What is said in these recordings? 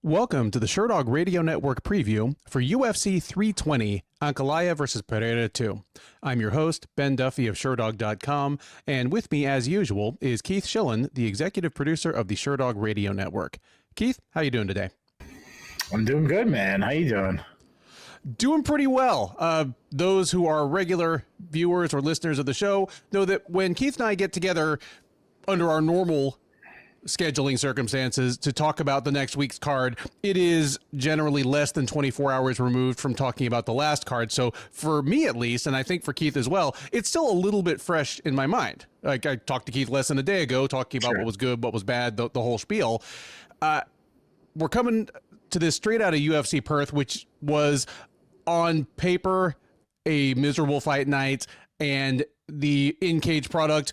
Welcome to the Sherdog Radio Network preview for UFC 320, Ankalaev vs. Pereira 2. I'm your host, Ben Duffy of Sherdog.com, and with me, as usual, is Keith Schillen, the executive producer of the Sherdog Radio Network. Keith, how you doing today? I'm doing good, man. How you doing? Doing pretty well. Those who are regular viewers or listeners of the show know that when Keith and I get together under our normal scheduling circumstances to talk about the next week's card, it is generally less than 24 hours removed from talking about the last card. So for me, at least, and I think for Keith as well, it's still a little bit fresh in my mind. Like I talked to Keith less than a day ago, talking about what was good, what was bad, the whole spiel. We're coming to this straight out of UFC Perth, which was on paper a miserable fight night, and the in-cage product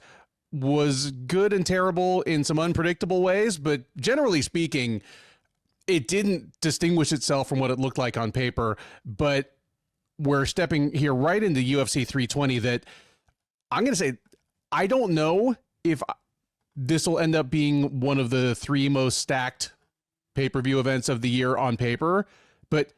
was good and terrible in some unpredictable ways, but generally speaking, it didn't distinguish itself from what it looked like on paper. But we're stepping here right into UFC 320 that I'm going to say, I don't know if this will end up being one of the three most stacked pay-per-view events of the year on paper, but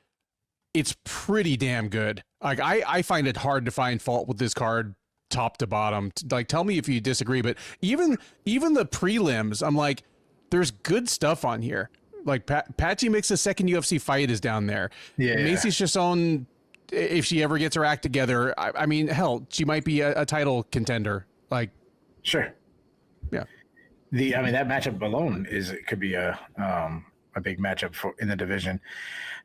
it's pretty damn good. Like I find it hard to find fault with this card top to bottom. Like, tell me if you disagree, but even the prelims, I'm like, there's good stuff on here. Like Patchy Mix's second UFC fight is down there. Yeah. Macy Chiasson, if she ever gets her act together, I mean, hell, she might be a title contender. Like, sure. Yeah. I mean, that matchup alone could be a big matchup in the division.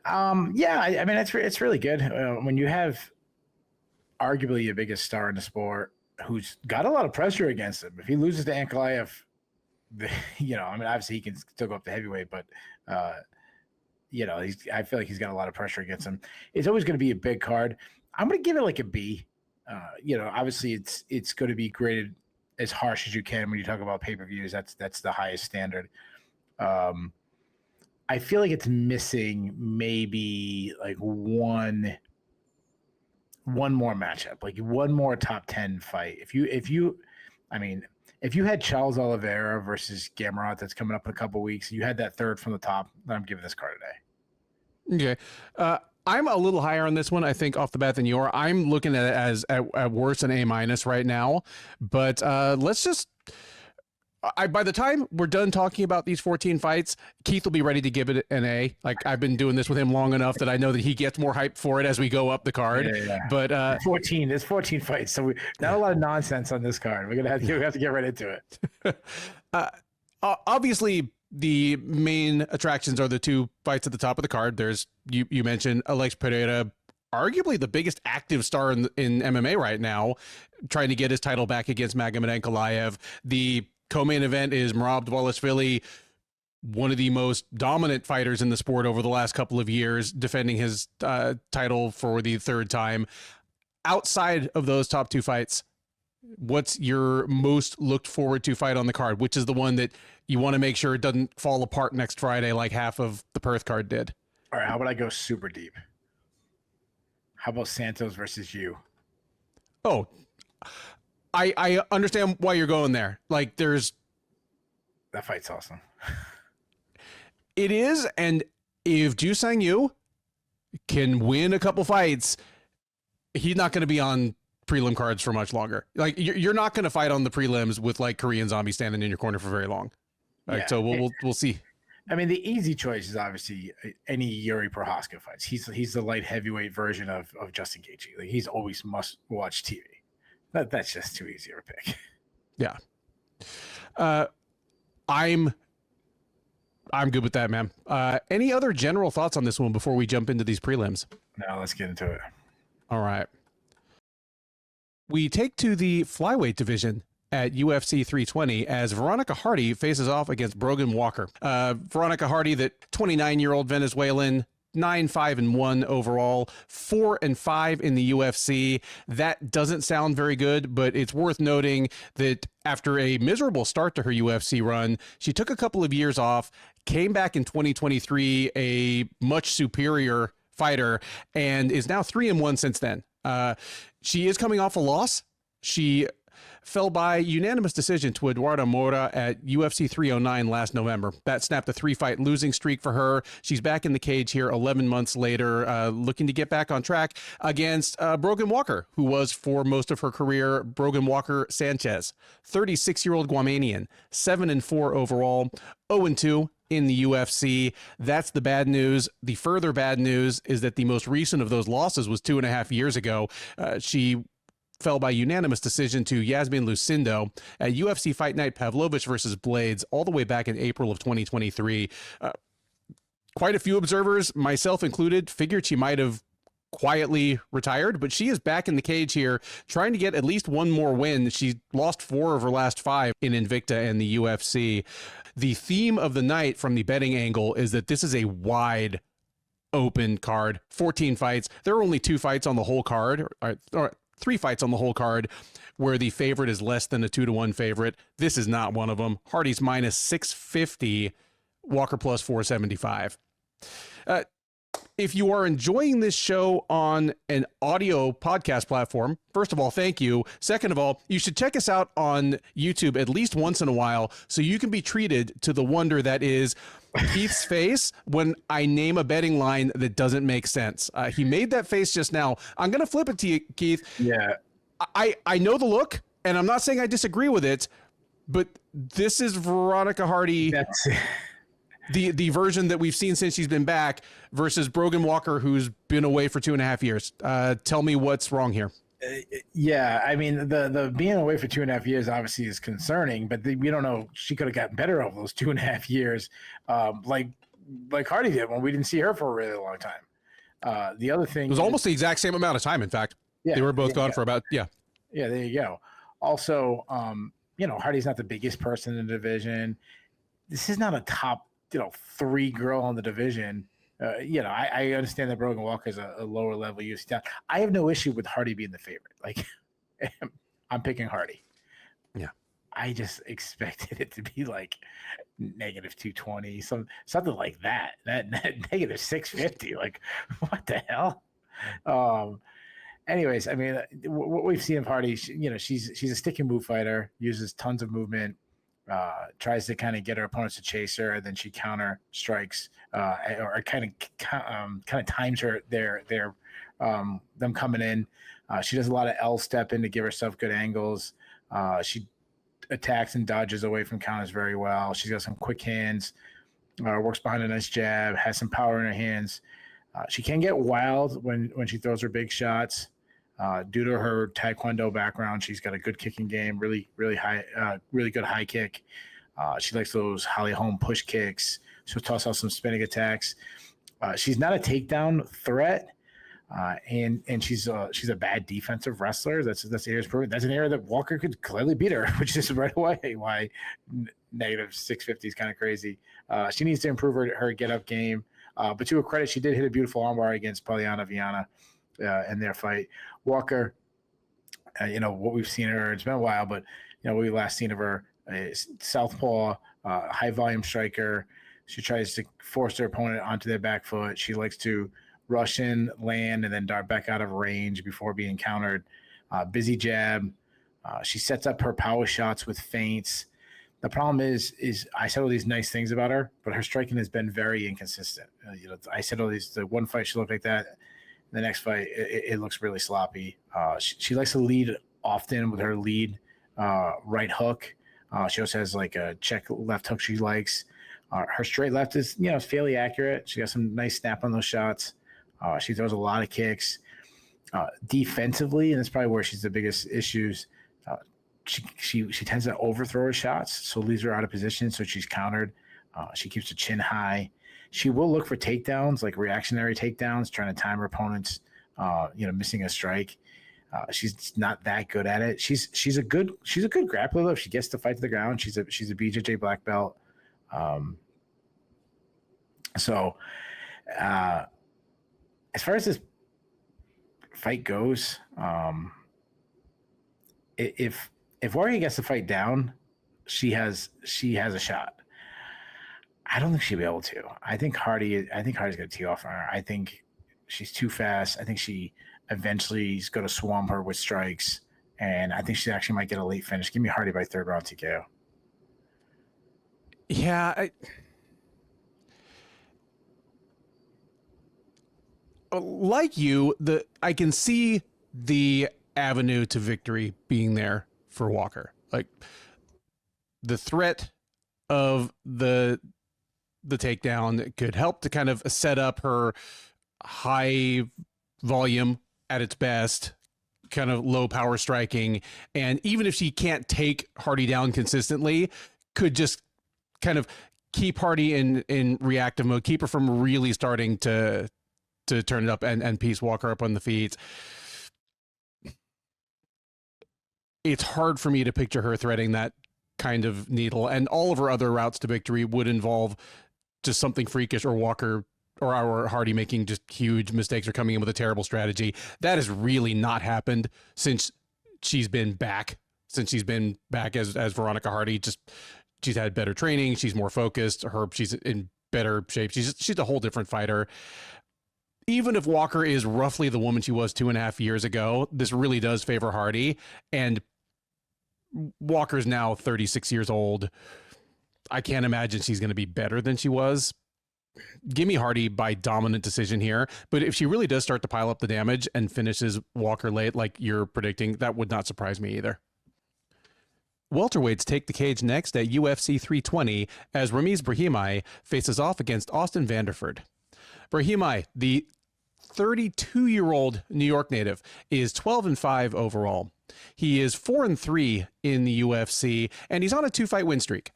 I mean, it's really good when you have arguably your biggest star in the sport who's got a lot of pressure against him. If he loses to Ankalaev, I mean, obviously he can still go up to heavyweight, but I feel like he's got a lot of pressure against him. It's always going to be a big card. I'm going to give it like a B. Obviously it's going to be graded as harsh as you can when you talk about pay-per-views. That's the highest standard. I feel like it's missing maybe like one more matchup, like one more top 10 fight. If you had Charles Oliveira versus Gamrot that's coming up in a couple weeks, you had that third from the top, then I'm giving this card today. Okay. I'm a little higher on this one, I think, off the bat than you are. I'm looking at it as at worst an A- right now, but let's just, by the time we're done talking about these 14 fights, Keith will be ready to give it an A. Like, I've been doing this with him long enough that I know that he gets more hype for it as we go up the card. Yeah. But there's 14 fights, so not a lot of nonsense on this card. We're gonna have to get right into it. Obviously, the main attractions are the two fights at the top of the card. There's you mentioned Alex Pereira, arguably the biggest active star in MMA right now, trying to get his title back against Magomedov Ankalaev. The co-main event is Merab Dvalishvili, one of the most dominant fighters in the sport over the last couple of years, defending his title for the third time. Outside of those top two fights, what's your most looked forward to fight on the card? Which is the one that you want to make sure it doesn't fall apart next Friday like half of the Perth card did? All right, how about I go super deep? How about Santos versus you? Oh, I understand why you're going there. Like, that fight's awesome. It is, and if Ju Sang-yu can win a couple fights, he's not going to be on prelim cards for much longer. Like, you're not going to fight on the prelims with like Korean Zombie standing in your corner for very long. Right, so we'll see. I mean, the easy choice is obviously any Yuri Prochazka fights. He's the light heavyweight version of Justin Gaethje. Like, he's always must watch TV. That's just too easy of a pick. Yeah. I'm good with that, man. Any other general thoughts on this one before we jump into these prelims? No, let's get into it. All right. We take to the flyweight division at UFC 320 as Veronica Hardy faces off against Brogan Walker. Veronica Hardy, the 29-year-old Venezuelan, 9-5-1 overall, 4-5 in the UFC. That doesn't sound very good, but it's worth noting that after a miserable start to her UFC run, she took a couple of years off, came back in 2023, a much superior fighter, and is now 3-1 since then. She is coming off a loss. She fell by unanimous decision to Eduarda Mora at UFC 309 last November. That snapped a 3-fight losing streak for her. She's back in the cage here 11 months later, looking to get back on track against Brogan Walker, who was for most of her career Brogan Walker Sanchez, 36-year-old Guamanian, 7-4 overall, 0-2 in the UFC. That's the bad news. The further bad news is that the most recent of those losses was 2.5 years ago. She fell by unanimous decision to Yasmin Lucindo at UFC Fight Night Pavlovich versus Blades all the way back in April of 2023. Quite a few observers, myself included, figured she might have quietly retired, but she is back in the cage here trying to get at least one more win. She lost 4 of her last 5 in Invicta and the UFC. The theme of the night from the betting angle is that this is a wide open card, 14 fights. There are only 2 fights on the whole card, or 3 fights on the whole card where the favorite is less than a 2-1 favorite. This is not one of them. Hardy's minus 650, Walker plus 475. If you are enjoying this show on an audio podcast platform, first of all, thank you. Second of all, you should check us out on YouTube at least once in a while so you can be treated to the wonder that is Keith's face when I name a betting line that doesn't make sense. He made that face just now. I'm going to flip it to you, Keith. Yeah. I know the look, and I'm not saying I disagree with it, but this is Veronica Hardy. That's the version that we've seen since she's been back versus Brogan Walker, who's been away for 2.5 years. Tell me what's wrong here. Yeah, I mean, the being away for 2.5 years obviously is concerning, but we don't know. She could have gotten better over those 2.5 years, like Hardy did when we didn't see her for a really long time. The other thing, it was almost the exact same amount of time. In fact, yeah, they were both gone for about Yeah, there you go. Also, Hardy's not the biggest person in the division. This is not a top 3 girl in the division. I understand that Brogan Walker is a lower level UFC talent. I have no issue with Hardy being the favorite. Like, I'm picking Hardy. Yeah. I just expected it to be like negative 220, something like that. That negative 650. Like, what the hell? Anyways, I mean, what we've seen of Hardy, she's a stick and move fighter, uses tons of movement. Tries to kind of get her opponents to chase her, and then she counter strikes, or kind of times her them coming in. She does a lot of L step in to give herself good angles. She attacks and dodges away from counters very well. She's got some quick hands. Works behind a nice jab. Has some power in her hands. She can get wild when she throws her big shots. Due to her Taekwondo background, she's got a good kicking game, really high, really good high kick. She likes those Holly Holm push kicks. She'll toss out some spinning attacks. She's not a takedown threat, and she's a bad defensive wrestler. That's the area's proven. That's an area that Walker could clearly beat her, which is right away why negative 650 is kind of crazy. She needs to improve her get up game. But to her credit, she did hit a beautiful armbar against Yana in their fight. Walker, what we've seen her, it's been a while, but what we last seen of her is southpaw, high volume striker. She tries to force her opponent onto their back foot. She likes to rush in, land, and then dart back out of range before being countered. Busy jab. She sets up her power shots with feints. The problem is I said all these nice things about her, but her striking has been very inconsistent. I said all these. The one fight she looked like that. The next fight, it looks really sloppy. She likes to lead often with her lead right hook. She also has like a check left hook she likes. Her straight left is, fairly accurate. She got some nice snap on those shots. She throws a lot of kicks. Defensively, and that's probably where she's the biggest issues. She tends to overthrow her shots, so leaves her out of position, so she's countered. She keeps her chin high. She will look for takedowns, like reactionary takedowns, trying to time her opponents, missing a strike. She's not that good at it. She's a good grappler though. If she gets to fight to the ground, she's a BJJ black belt. So as far as this fight goes, if Warrior gets the fight down, she has a shot. I don't think she'll be able to. I think Hardy's going to tee off on her. I think she's too fast. I think she eventually is going to swarm her with strikes, and I think she actually might get a late finish. Give me Hardy by third round TKO. Yeah, like you, I can see the avenue to victory being there for Walker. Like the threat of the takedown could help to kind of set up her high volume at its best, kind of low power striking, and even if she can't take Hardy down consistently, could just kind of keep Hardy in reactive mode, keep her from really starting to turn it up and piece Walker up on the feet. It's hard for me to picture her threading that kind of needle, and all of her other routes to victory would involve just something freakish, or Walker or our Hardy making just huge mistakes or coming in with a terrible strategy. That has really not happened since she's been back as Veronica Hardy. Just she's had better training, she's more focused, she's in better shape. She's a whole different fighter. Even if Walker is roughly the woman she was 2.5 years ago, this really does favor Hardy. And Walker's now 36 years old. I can't imagine she's going to be better than she was. Give me Hardy by dominant decision here. But if she really does start to pile up the damage and finishes Walker late, like you're predicting, that would not surprise me either. Welterweights take the cage next at UFC 320 as Ramiz Brahimaj faces off against Austin Vanderford. Brahimaj, the 32-year-old New York native, is 12-5 overall. He is 4-3 in the UFC, and he's on a 2-fight win streak.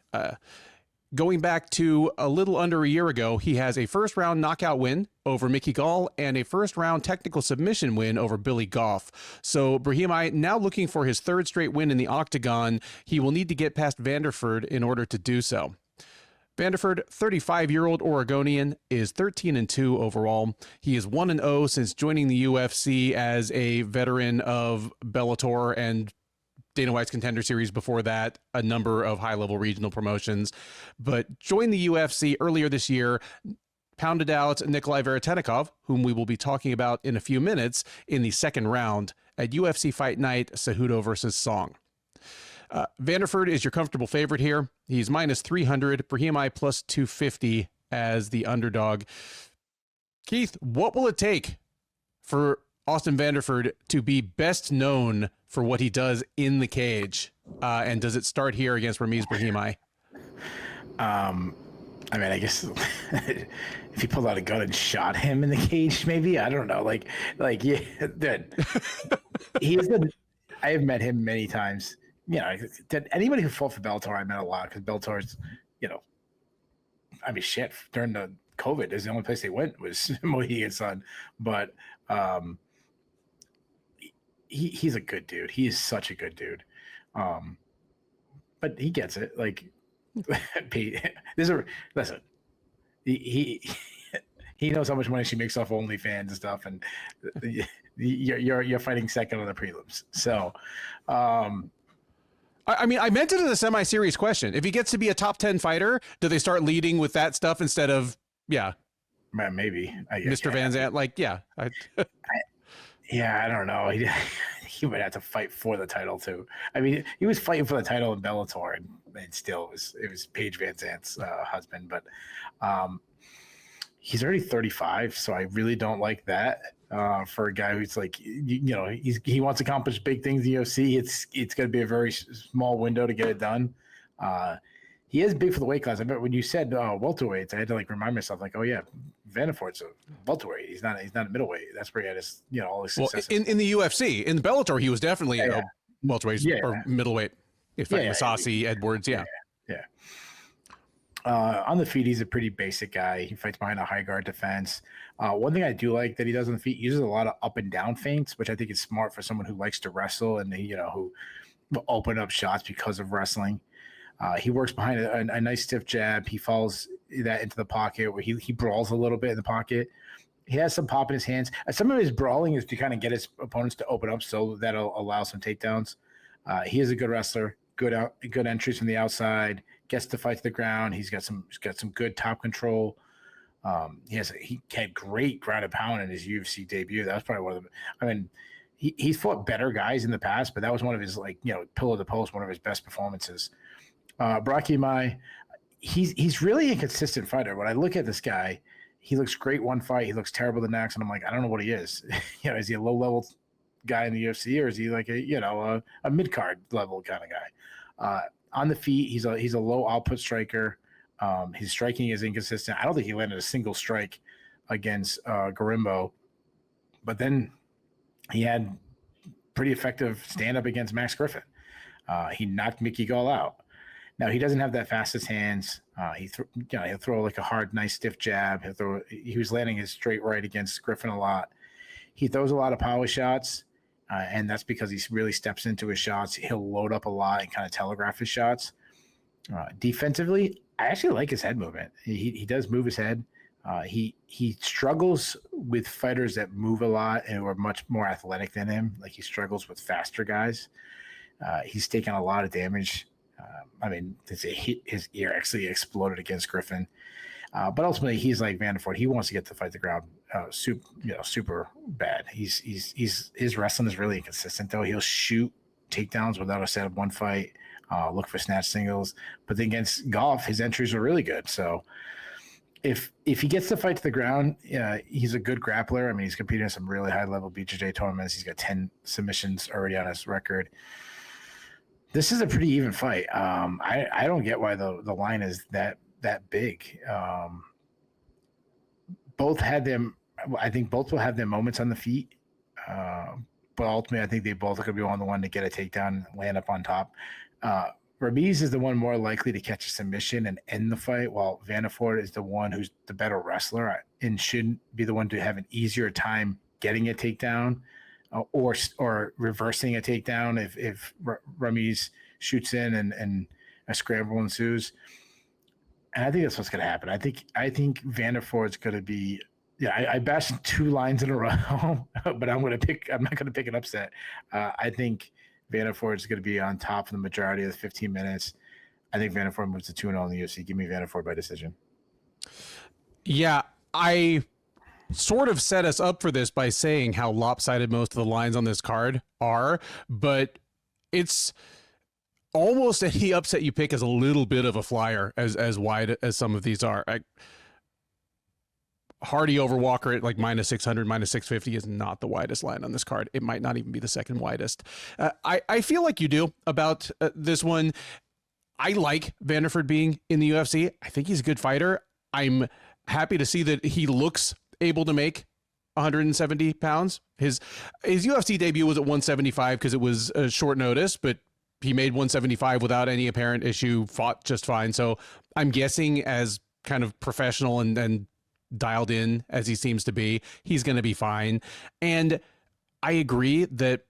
Going back to a little under a year ago, he has a first-round knockout win over Mickey Gall and a first-round technical submission win over Billy Goff. So Brahimaj now looking for his third straight win in the octagon. He will need to get past Vanderford in order to do so. Vanderford, 35-year-old Oregonian, is 13-2 overall. He is 1-0 since joining the UFC as a veteran of Bellator and Dana White's Contender Series before that, a number of high-level regional promotions, but joined the UFC earlier this year, pounded out Nikolay Veretennikov, whom we will be talking about in a few minutes, in the second round at UFC Fight Night, Cejudo versus Song. Vanderford is your comfortable favorite here. He's minus 300, Brahimaj plus 250 as the underdog. Keith, what will it take for Austin Vanderford to be best known for what he does in the cage? And does it start here against Ramiz Brahimaj? I mean, I guess if he pulled out a gun and shot him in the cage, maybe, I don't know. Yeah, dude, he is good. I have met him many times. You know, anybody who fought for Bellator, I met a lot, because Bellator's, you know, I mean, shit, during the COVID, is the only place they went was Mohegan Sun. But he's a good dude. He is such a good dude. But he gets it. Like, listen, he knows how much money she makes off OnlyFans and stuff, and you're fighting second on the prelims. So, I mean, I meant it as a semi-serious question. If he gets to be a top 10 fighter, do they start leading with that stuff instead of, man, maybe Mr. Van Zandt? Like, yeah, I don't know. He would have to fight for the title too. I mean, he was fighting for the title in Bellator, and still it was Paige Van Zandt's husband. But he's already 35, so I really don't like that. For a guy who's like, he wants to accomplish big things in the UFC. It's going to be a very small window to get it done. He is big for the weight class. I remember when you said welterweights, I had to remind myself, oh yeah, Vanderford's a welterweight. He's not a middleweight. That's where he had his all his success. Well, in the UFC, in Bellator, he was definitely a welterweight or middleweight. He's fighting Masasi, Edwards, yeah. On the feet, he's a pretty basic guy. He fights behind a high guard defense. One thing I do like that he does on the feet, he uses a lot of up and down feints, which I think is smart for someone who likes to wrestle and who will open up shots because of wrestling. He works behind a nice stiff jab. He follows that into the pocket where he brawls a little bit in the pocket. He has some pop in his hands. Some of his brawling is to kind of get his opponents to open up, so that'll allow some takedowns. He is a good wrestler. Good entries from the outside. Gets to fight to the ground. He's got some good top control. He had great ground and pound in his UFC debut. That was probably one of them. I mean, he's fought better guys in the past, but that was one of his, like, pillar to post, one of his best performances. Brahimaj, he's really a consistent fighter. When I look at this guy, he looks great one fight, he looks terrible the next, and I'm like, I don't know what he is. Is he a low level guy in the UFC, or is he like a mid card level kind of guy? On the feet, he's a low output striker. His striking is inconsistent. I don't think he landed a single strike against Garimbo, but then he had pretty effective stand up against Max Griffin. He knocked Mickey Gall out. Now, he doesn't have that fastest hands. He'll throw like a hard, nice, stiff jab. He was landing his straight right against Griffin a lot. He throws a lot of power shots, and that's because he really steps into his shots. He'll load up a lot and kind of telegraph his shots. Defensively, I actually like his head movement. He does move his head. He struggles with fighters that move a lot and are much more athletic than him. Like, he struggles with faster guys. He's taken a lot of damage. His ear actually exploded against Griffin. But ultimately, he's like Vanderford. He wants to get the fight to the ground super bad. His wrestling is really inconsistent, though. He'll shoot takedowns without a set of one fight, look for snatch singles. But then against Golf, his entries are really good. So if he gets the fight to the ground, he's a good grappler. I mean, he's competing in some really high-level BJJ tournaments. He's got 10 submissions already on his record. This is a pretty even fight. I don't get why the line is that big. Both had them. I think both will have their moments on the feet, but ultimately, I think they both are going to be on the one to get a takedown and land up on top. Ramiz is the one more likely to catch a submission and end the fight, while Vanderford is the one who's the better wrestler and should be the one to have an easier time getting a takedown. Or reversing a takedown if Ramiz shoots in and a scramble ensues. And I think that's what's going to happen. I think Vanderford's going to be. I bashed 2 lines in a row, but I'm not going to pick an upset. I think Vanderford's going to be on top for the majority of the 15 minutes. I think Vanderford moves to 2-0 in the UFC. Give me Vanderford by decision. Yeah, I sort of set us up for this by saying how lopsided most of the lines on this card are, but it's almost any upset you pick is a little bit of a flyer as wide as some of these are. Hardy over Walker at like -600, -650 is not the widest line on this card. It might not even be the second widest. I feel like you do about this one. I like Vanderford being in the UFC. I think he's a good fighter. I'm happy to see that he looks able to make 170 pounds. His UFC debut was at 175 because it was a short notice, but he made 175 without any apparent issue, fought just fine. So I'm guessing as kind of professional and dialed in as he seems to be, he's going to be fine. And I agree that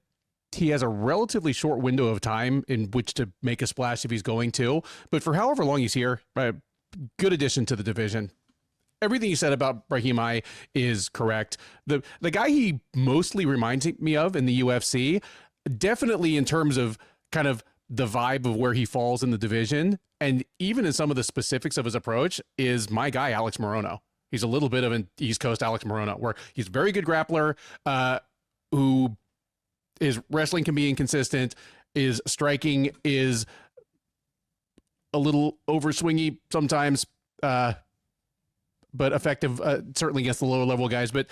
he has a relatively short window of time in which to make a splash if he's going to, but for however long he's here, good addition to the division. Everything you said about Brahimaj is correct. The guy he mostly reminds me of in the UFC, definitely in terms of kind of the vibe of where he falls in the division, and even in some of the specifics of his approach, is my guy, Alex Morono. He's a little bit of an East Coast Alex Morono, where he's a very good grappler, who his wrestling can be inconsistent, his striking is a little overswingy sometimes, but effective, certainly against the lower level guys, but,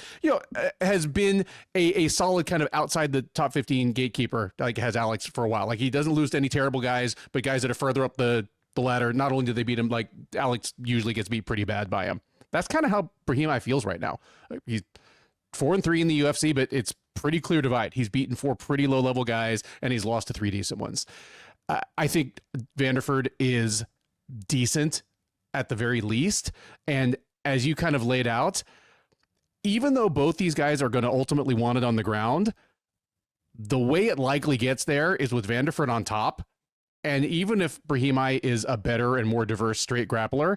has been a solid kind of outside the top 15 gatekeeper, like has Alex for a while. Like, he doesn't lose to any terrible guys, but guys that are further up the ladder, not only do they beat him, like Alex usually gets beat pretty bad by him. That's kind of how Brahimaj feels right now. He's 4-3 in the UFC, but it's pretty clear divide. He's beaten 4 pretty low level guys and he's lost to 3 decent ones. I think Vanderford is decent at the very least. And as you kind of laid out, even though both these guys are going to ultimately want it on the ground, the way it likely gets there is with Vanderford on top. And even if Brahimaj is a better and more diverse straight grappler,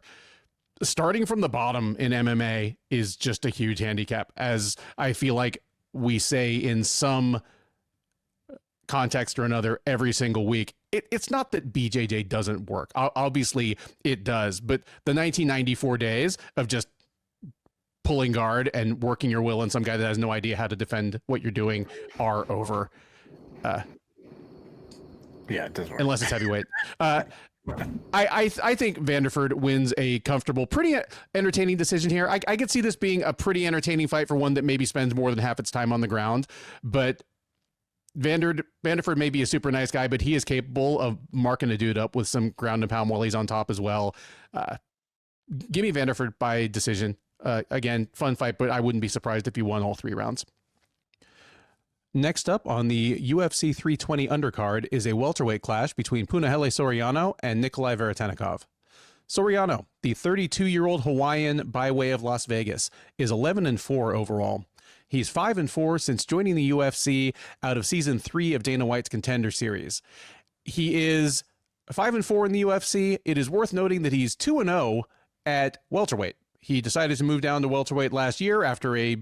starting from the bottom in MMA is just a huge handicap, as I feel like we say in some context or another every single week. It's not that BJJ doesn't work. Obviously it does, but the 1994 days of just pulling guard and working your will on some guy that has no idea how to defend what you're doing are over. Yeah, it doesn't work. Unless it's heavyweight. I think Vanderford wins a comfortable, pretty entertaining decision here. I could see this being a pretty entertaining fight for one that maybe spends more than half its time on the ground, but Vanderford may be a super nice guy, but he is capable of marking a dude up with some ground and pound while he's on top as well. Give me Vanderford by decision. Again, fun fight, but I wouldn't be surprised if he won all 3 rounds. Next up on the UFC 320 undercard is a welterweight clash between Punahele Soriano and Nikolay Veretennikov. Soriano, the 32-year-old Hawaiian by way of Las Vegas, is 11-4 overall. He's 5-4 since joining the UFC out of season 3 of Dana White's Contender Series. He is 5-4 in the UFC. It is worth noting that he's 2-0 at welterweight. He decided to move down to welterweight last year after a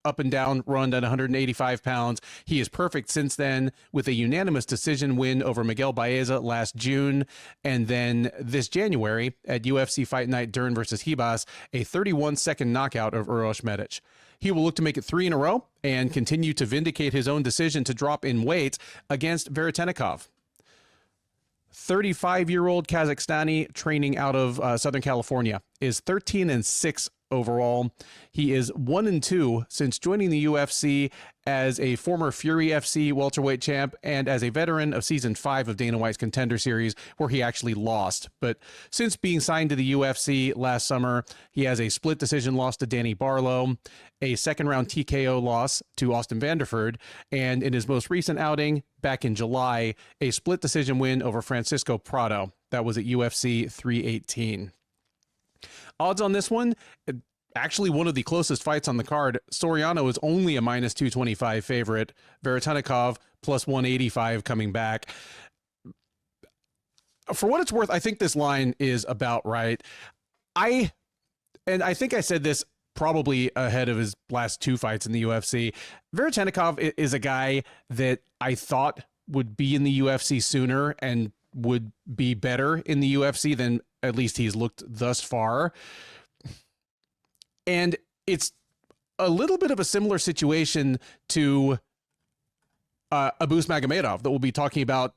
up and down run at 185 pounds. He is perfect since then with a unanimous decision win over Miguel Baeza last June. And then this January at UFC Fight Night Dern versus Chibas, a 31-second knockout of Uroš Medic. He will look to make it 3 in a row and continue to vindicate his own decision to drop in weight against Veretennikov. 35-year-old Kazakhstani training out of Southern California is 13-6 overall. He is 1-2 since joining the UFC as a former Fury FC welterweight champ and as a veteran of season 5 of Dana White's Contender Series, where he actually lost. But since being signed to the UFC last summer, he has a split decision loss to Danny Barlow, a second-round TKO loss to Austin Vanderford, and in his most recent outing back in July, a split decision win over Francisco Prado. That was at UFC 318. Odds on this one, actually one of the closest fights on the card. Soriano is only a -225 favorite. Veretennikov plus 185 coming back. For what it's worth, I think this line is about right. I think I said this probably ahead of his last 2 fights in the UFC. Veretennikov is a guy that I thought would be in the UFC sooner and would be better in the UFC than at least he's looked thus far. And it's a little bit of a similar situation to Magomedov that we'll be talking about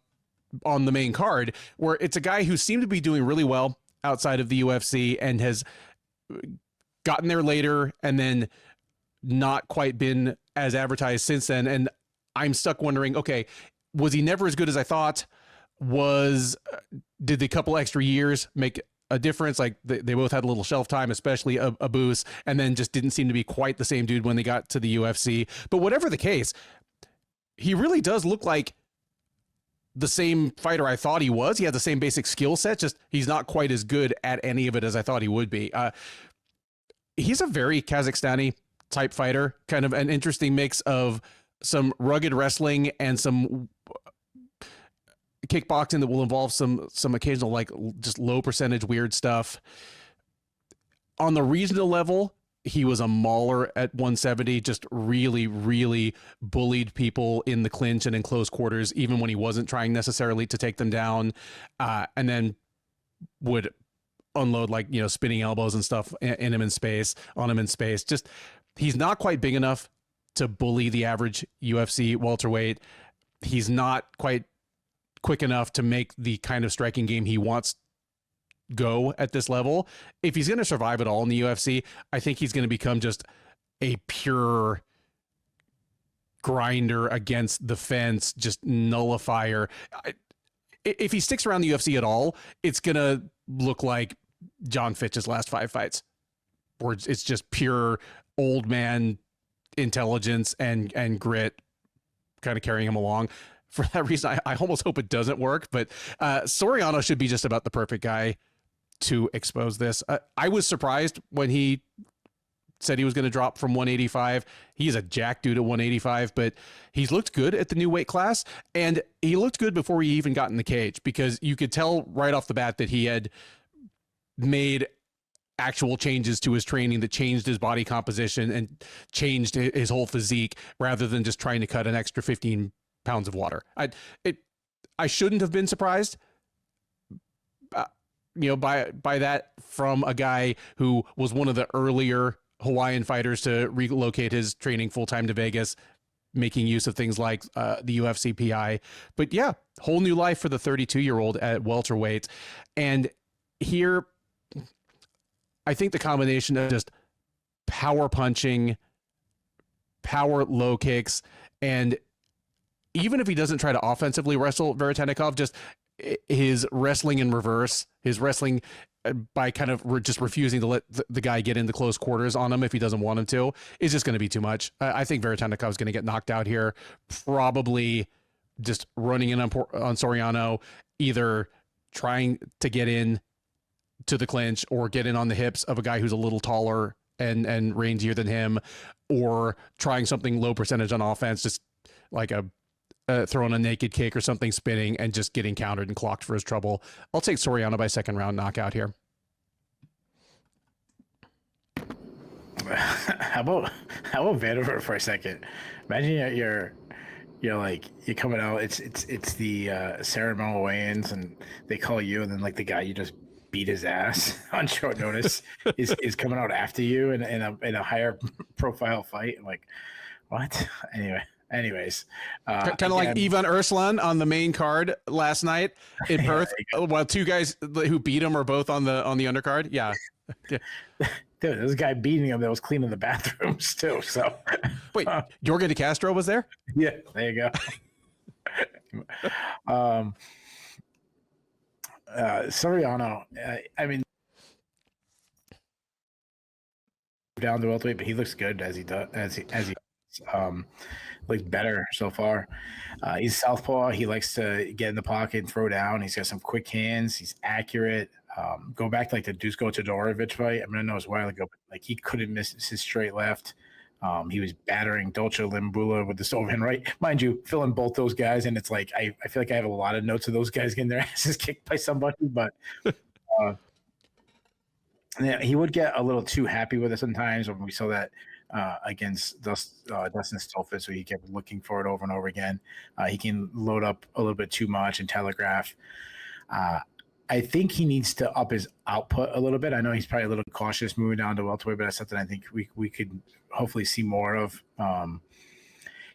on the main card, where it's a guy who seemed to be doing really well outside of the UFC and has gotten there later and then not quite been as advertised since then. And I'm stuck wondering, okay, was he never as good as I thought? Did the couple extra years make a difference? Like they both had a little shelf time, especially Abus, and then just didn't seem to be quite the same dude when they got to the UFC. But whatever the case, he really does look like the same fighter I thought he was. He had the same basic skill set, just he's not quite as good at any of it as I thought he would be. He's a very Kazakhstani type fighter, kind of an interesting mix of some rugged wrestling and some kickboxing that will involve some occasional, like, just low percentage weird stuff. On the regional level, he was a mauler at 170, just really, really bullied people in the clinch and in close quarters, even when he wasn't trying necessarily to take them down, and then would unload, like, spinning elbows and stuff on him in space. Just, he's not quite big enough to bully the average UFC welterweight. He's not quite quick enough to make the kind of striking game he wants go at this level. If he's going to survive at all in the UFC, I think he's going to become just a pure grinder against the fence, just nullifier. If he sticks around the UFC at all, it's going to look like John Fitch's last 5 fights, where it's just pure old man intelligence and grit kind of carrying him along. For that reason, I almost hope it doesn't work, but Soriano should be just about the perfect guy to expose this. I was surprised when he said he was going to drop from 185. He's a jack dude at 185, but he's looked good at the new weight class, and he looked good before he even got in the cage, because you could tell right off the bat that he had made actual changes to his training that changed his body composition and changed his whole physique, rather than just trying to cut an extra 15 pounds of water. I shouldn't have been surprised, by that from a guy who was one of the earlier Hawaiian fighters to relocate his training full-time to Vegas, making use of things like the UFC PI. But yeah, whole new life for the 32-year-old at welterweight. And here, I think the combination of just power punching, power low kicks, and even if he doesn't try to offensively wrestle Veretennikov, just his wrestling in reverse, his wrestling by kind of just refusing to let the guy get into close quarters on him if he doesn't want him to, is just going to be too much. I think Veretennikov is going to get knocked out here, probably just running in on Soriano, either trying to get in to the clinch or get in on the hips of a guy who's a little taller and rangier than him, or trying something low percentage on offense, just like throwing a naked kick or something, spinning and just getting countered and clocked for his trouble. I'll take Soriano by second round knockout here. How about Vanderford for a second? Imagine you're coming out. It's the ceremonial weigh-ins, and they call you, and then like the guy you just beat his ass on short notice is coming out after you in a higher profile fight. I'm like, what? Anyways, kind of like Ivan Urslan on the main card last night in Perth, while two guys who beat him are both on the undercard. Yeah. Dude, there's a guy beating him that was cleaning the bathrooms too. So wait, Jorge De Castro was there? Yeah, there you go. Soriano, I mean, down the welterweight, but he looks good as he looks better so far. He's southpaw. He likes to get in the pocket and throw down. He's got some quick hands. He's accurate. Go back to like the Dusko Todorovic fight. I mean, I know it's a while ago, but like he couldn't miss his straight left. He was battering Dolce Limbula with the overhand right. Mind you, filling both those guys, and it's like I feel like I have a lot of notes of those guys getting their asses kicked by somebody, but yeah, he would get a little too happy with it sometimes when we saw that against Dustin Stolfus, where he kept looking for it over and over again. He can load up a little bit too much and telegraph. I think he needs to up his output a little bit. I know he's probably a little cautious moving down to welterweight, but that's something I think we could hopefully see more of.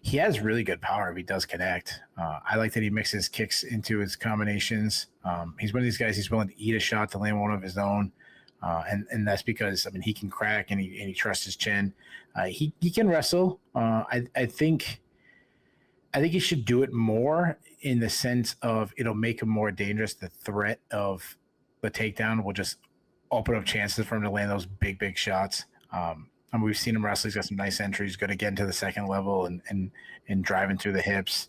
He has really good power if he does connect. I like that he mixes kicks into his combinations. He's one of these guys, he's willing to eat a shot to land one of his own. And that's because, I mean, he can crack and he trusts his chin. He can wrestle. I think he should do it more in the sense of it'll make him more dangerous. The threat of the takedown will just open up chances for him to land those big shots. I mean, we've seen him wrestle. He's got some nice entries, going to get into the second level and driving through the hips.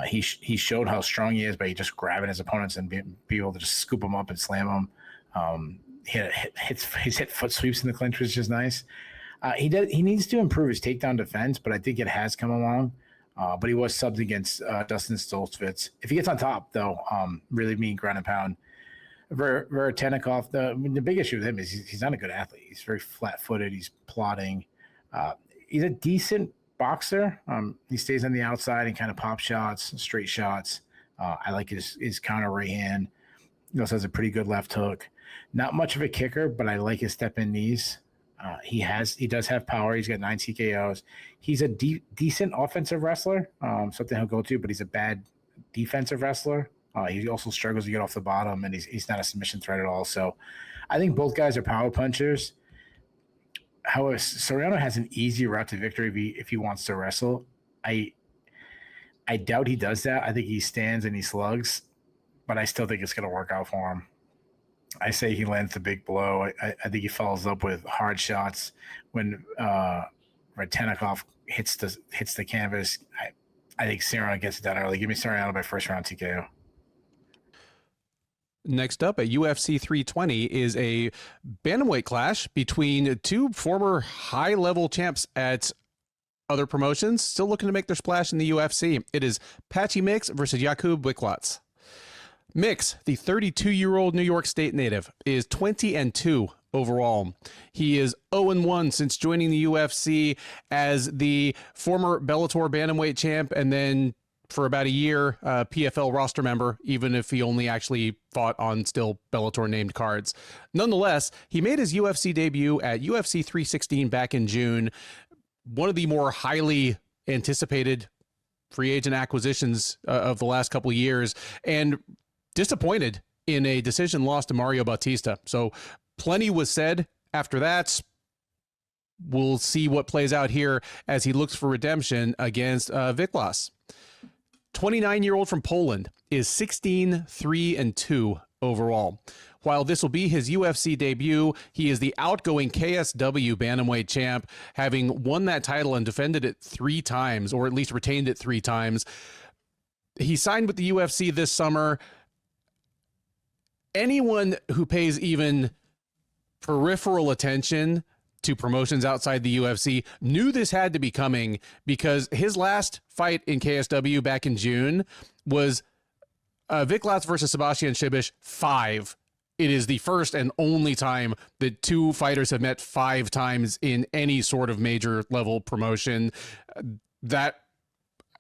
He showed how strong he is by just grabbing his opponents and be able to just scoop them up and slam them. He's hit foot sweeps in the clinch, which is nice. He needs to improve his takedown defense, but I think it has come along. But he was subbed against Dustin Stoltzfus. If he gets on top, though, really mean ground and pound. Veretennikov, the big issue with him is he's not a good athlete. He's very flat-footed. He's plodding. He's a decent boxer. He stays on the outside and kind of pop shots, straight shots. I like his counter right hand. He also has a pretty good left hook. Not much of a kicker, but I like his step-in knees. He does have power. He's got 9 TKOs. He's a decent offensive wrestler, something he'll go to, but he's a bad defensive wrestler. He also struggles to get off the bottom, and he's not a submission threat at all. So I think both guys are power punchers. However, Soriano has an easy route to victory if he wants to wrestle. I doubt he does that. I think he stands and he slugs, but I still think it's going to work out for him. I say he lands the big blow. I think he follows up with hard shots when Veretennikov hits the canvas. I think Soriano gets it done early. Give me Soriano by first round TKO. Next up at UFC 320 is a bantamweight clash between two former high-level champs at other promotions, still looking to make their splash in the UFC. It is Patchy Mix versus Jakub Wiklacz. Mix, the 32-year-old New York State native, is 20-2 overall. He is 0-1 since joining the UFC as the former Bellator bantamweight champ, and then for about a year, PFL roster member, even if he only actually fought on still Bellator named cards. Nonetheless, he made his UFC debut at UFC 316 back in June. One of the more highly anticipated free agent acquisitions of the last couple of years, and disappointed in a decision loss to Mario Bautista. So plenty was said after that. We'll see what plays out here as he looks for redemption against Wiklacz. 29-year-old from Poland is 16-3-2 overall. While this will be his UFC debut, he is the outgoing KSW bantamweight champ, having won that title and defended it 3 times, or at least retained it 3 times. He signed with the UFC this summer. Anyone who pays even peripheral attention to promotions outside the UFC knew this had to be coming, because his last fight in KSW back in June was Wiklacz versus Shahbazyan Shibish 5. It is the first and only time that 2 fighters have met 5 times in any sort of major level promotion. That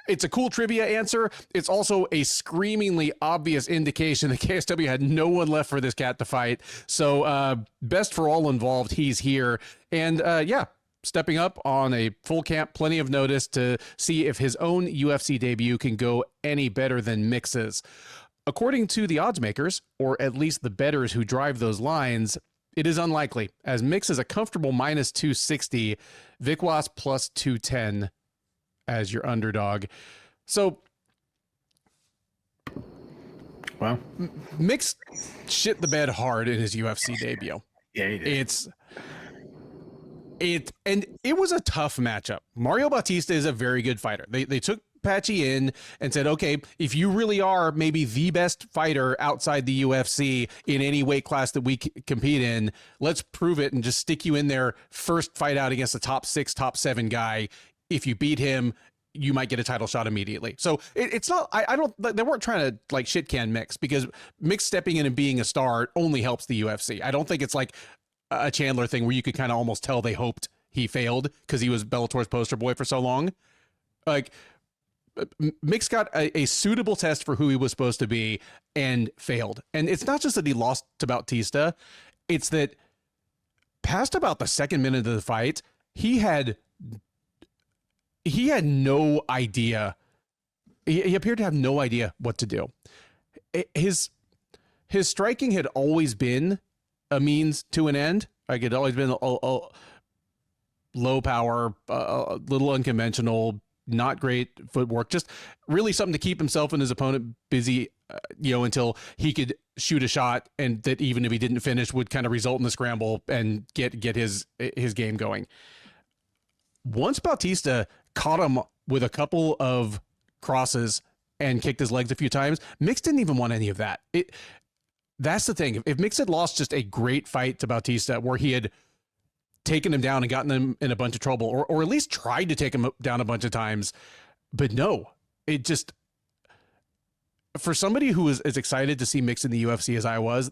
it's a cool trivia answer. It's also a screamingly obvious indication that KSW had no one left for this cat to fight. So best for all involved, he's here. And yeah, stepping up on a full camp, plenty of notice to see if his own UFC debut can go any better than Mix's. According to the odds makers, or at least the bettors who drive those lines, it is unlikely, as Mix is a comfortable minus 260, Wiklacz plus 210 as your underdog. So, well, Mix shit the bed hard in his UFC debut. Yeah, he did. It was a tough matchup. Mario Bautista is a very good fighter. They took Patchy in and said, okay, if you really are maybe the best fighter outside the UFC in any weight class that we compete in, let's prove it and just stick you in there first fight out against the top 6, top 7 guy. If you beat him, you might get a title shot immediately. So it's not, I don't, they weren't trying to like shit can Mix, because Mix stepping in and being a star only helps the UFC. I don't think it's like a Chandler thing where you could kind of almost tell they hoped he failed because he was Bellator's poster boy for so long. Like, Mix got a suitable test for who he was supposed to be and failed. And it's not just that he lost to Bautista, it's that past about the second minute of the fight, he had no idea. He appeared to have no idea what to do. His striking had always been a means to an end. Like, it had always been a low power, a little unconventional, not great footwork, just really something to keep himself and his opponent busy, until he could shoot a shot, and that even if he didn't finish would kind of result in the scramble and get his game going. Once Bautista caught him with a couple of crosses and kicked his legs a few times, Mix didn't even want any of that. That's the thing. If Mix had lost just a great fight to Bautista where he had taken him down and gotten him in a bunch of trouble, or at least tried to take him down a bunch of times, but no, it just, for somebody who is as excited to see Mix in the UFC as I was,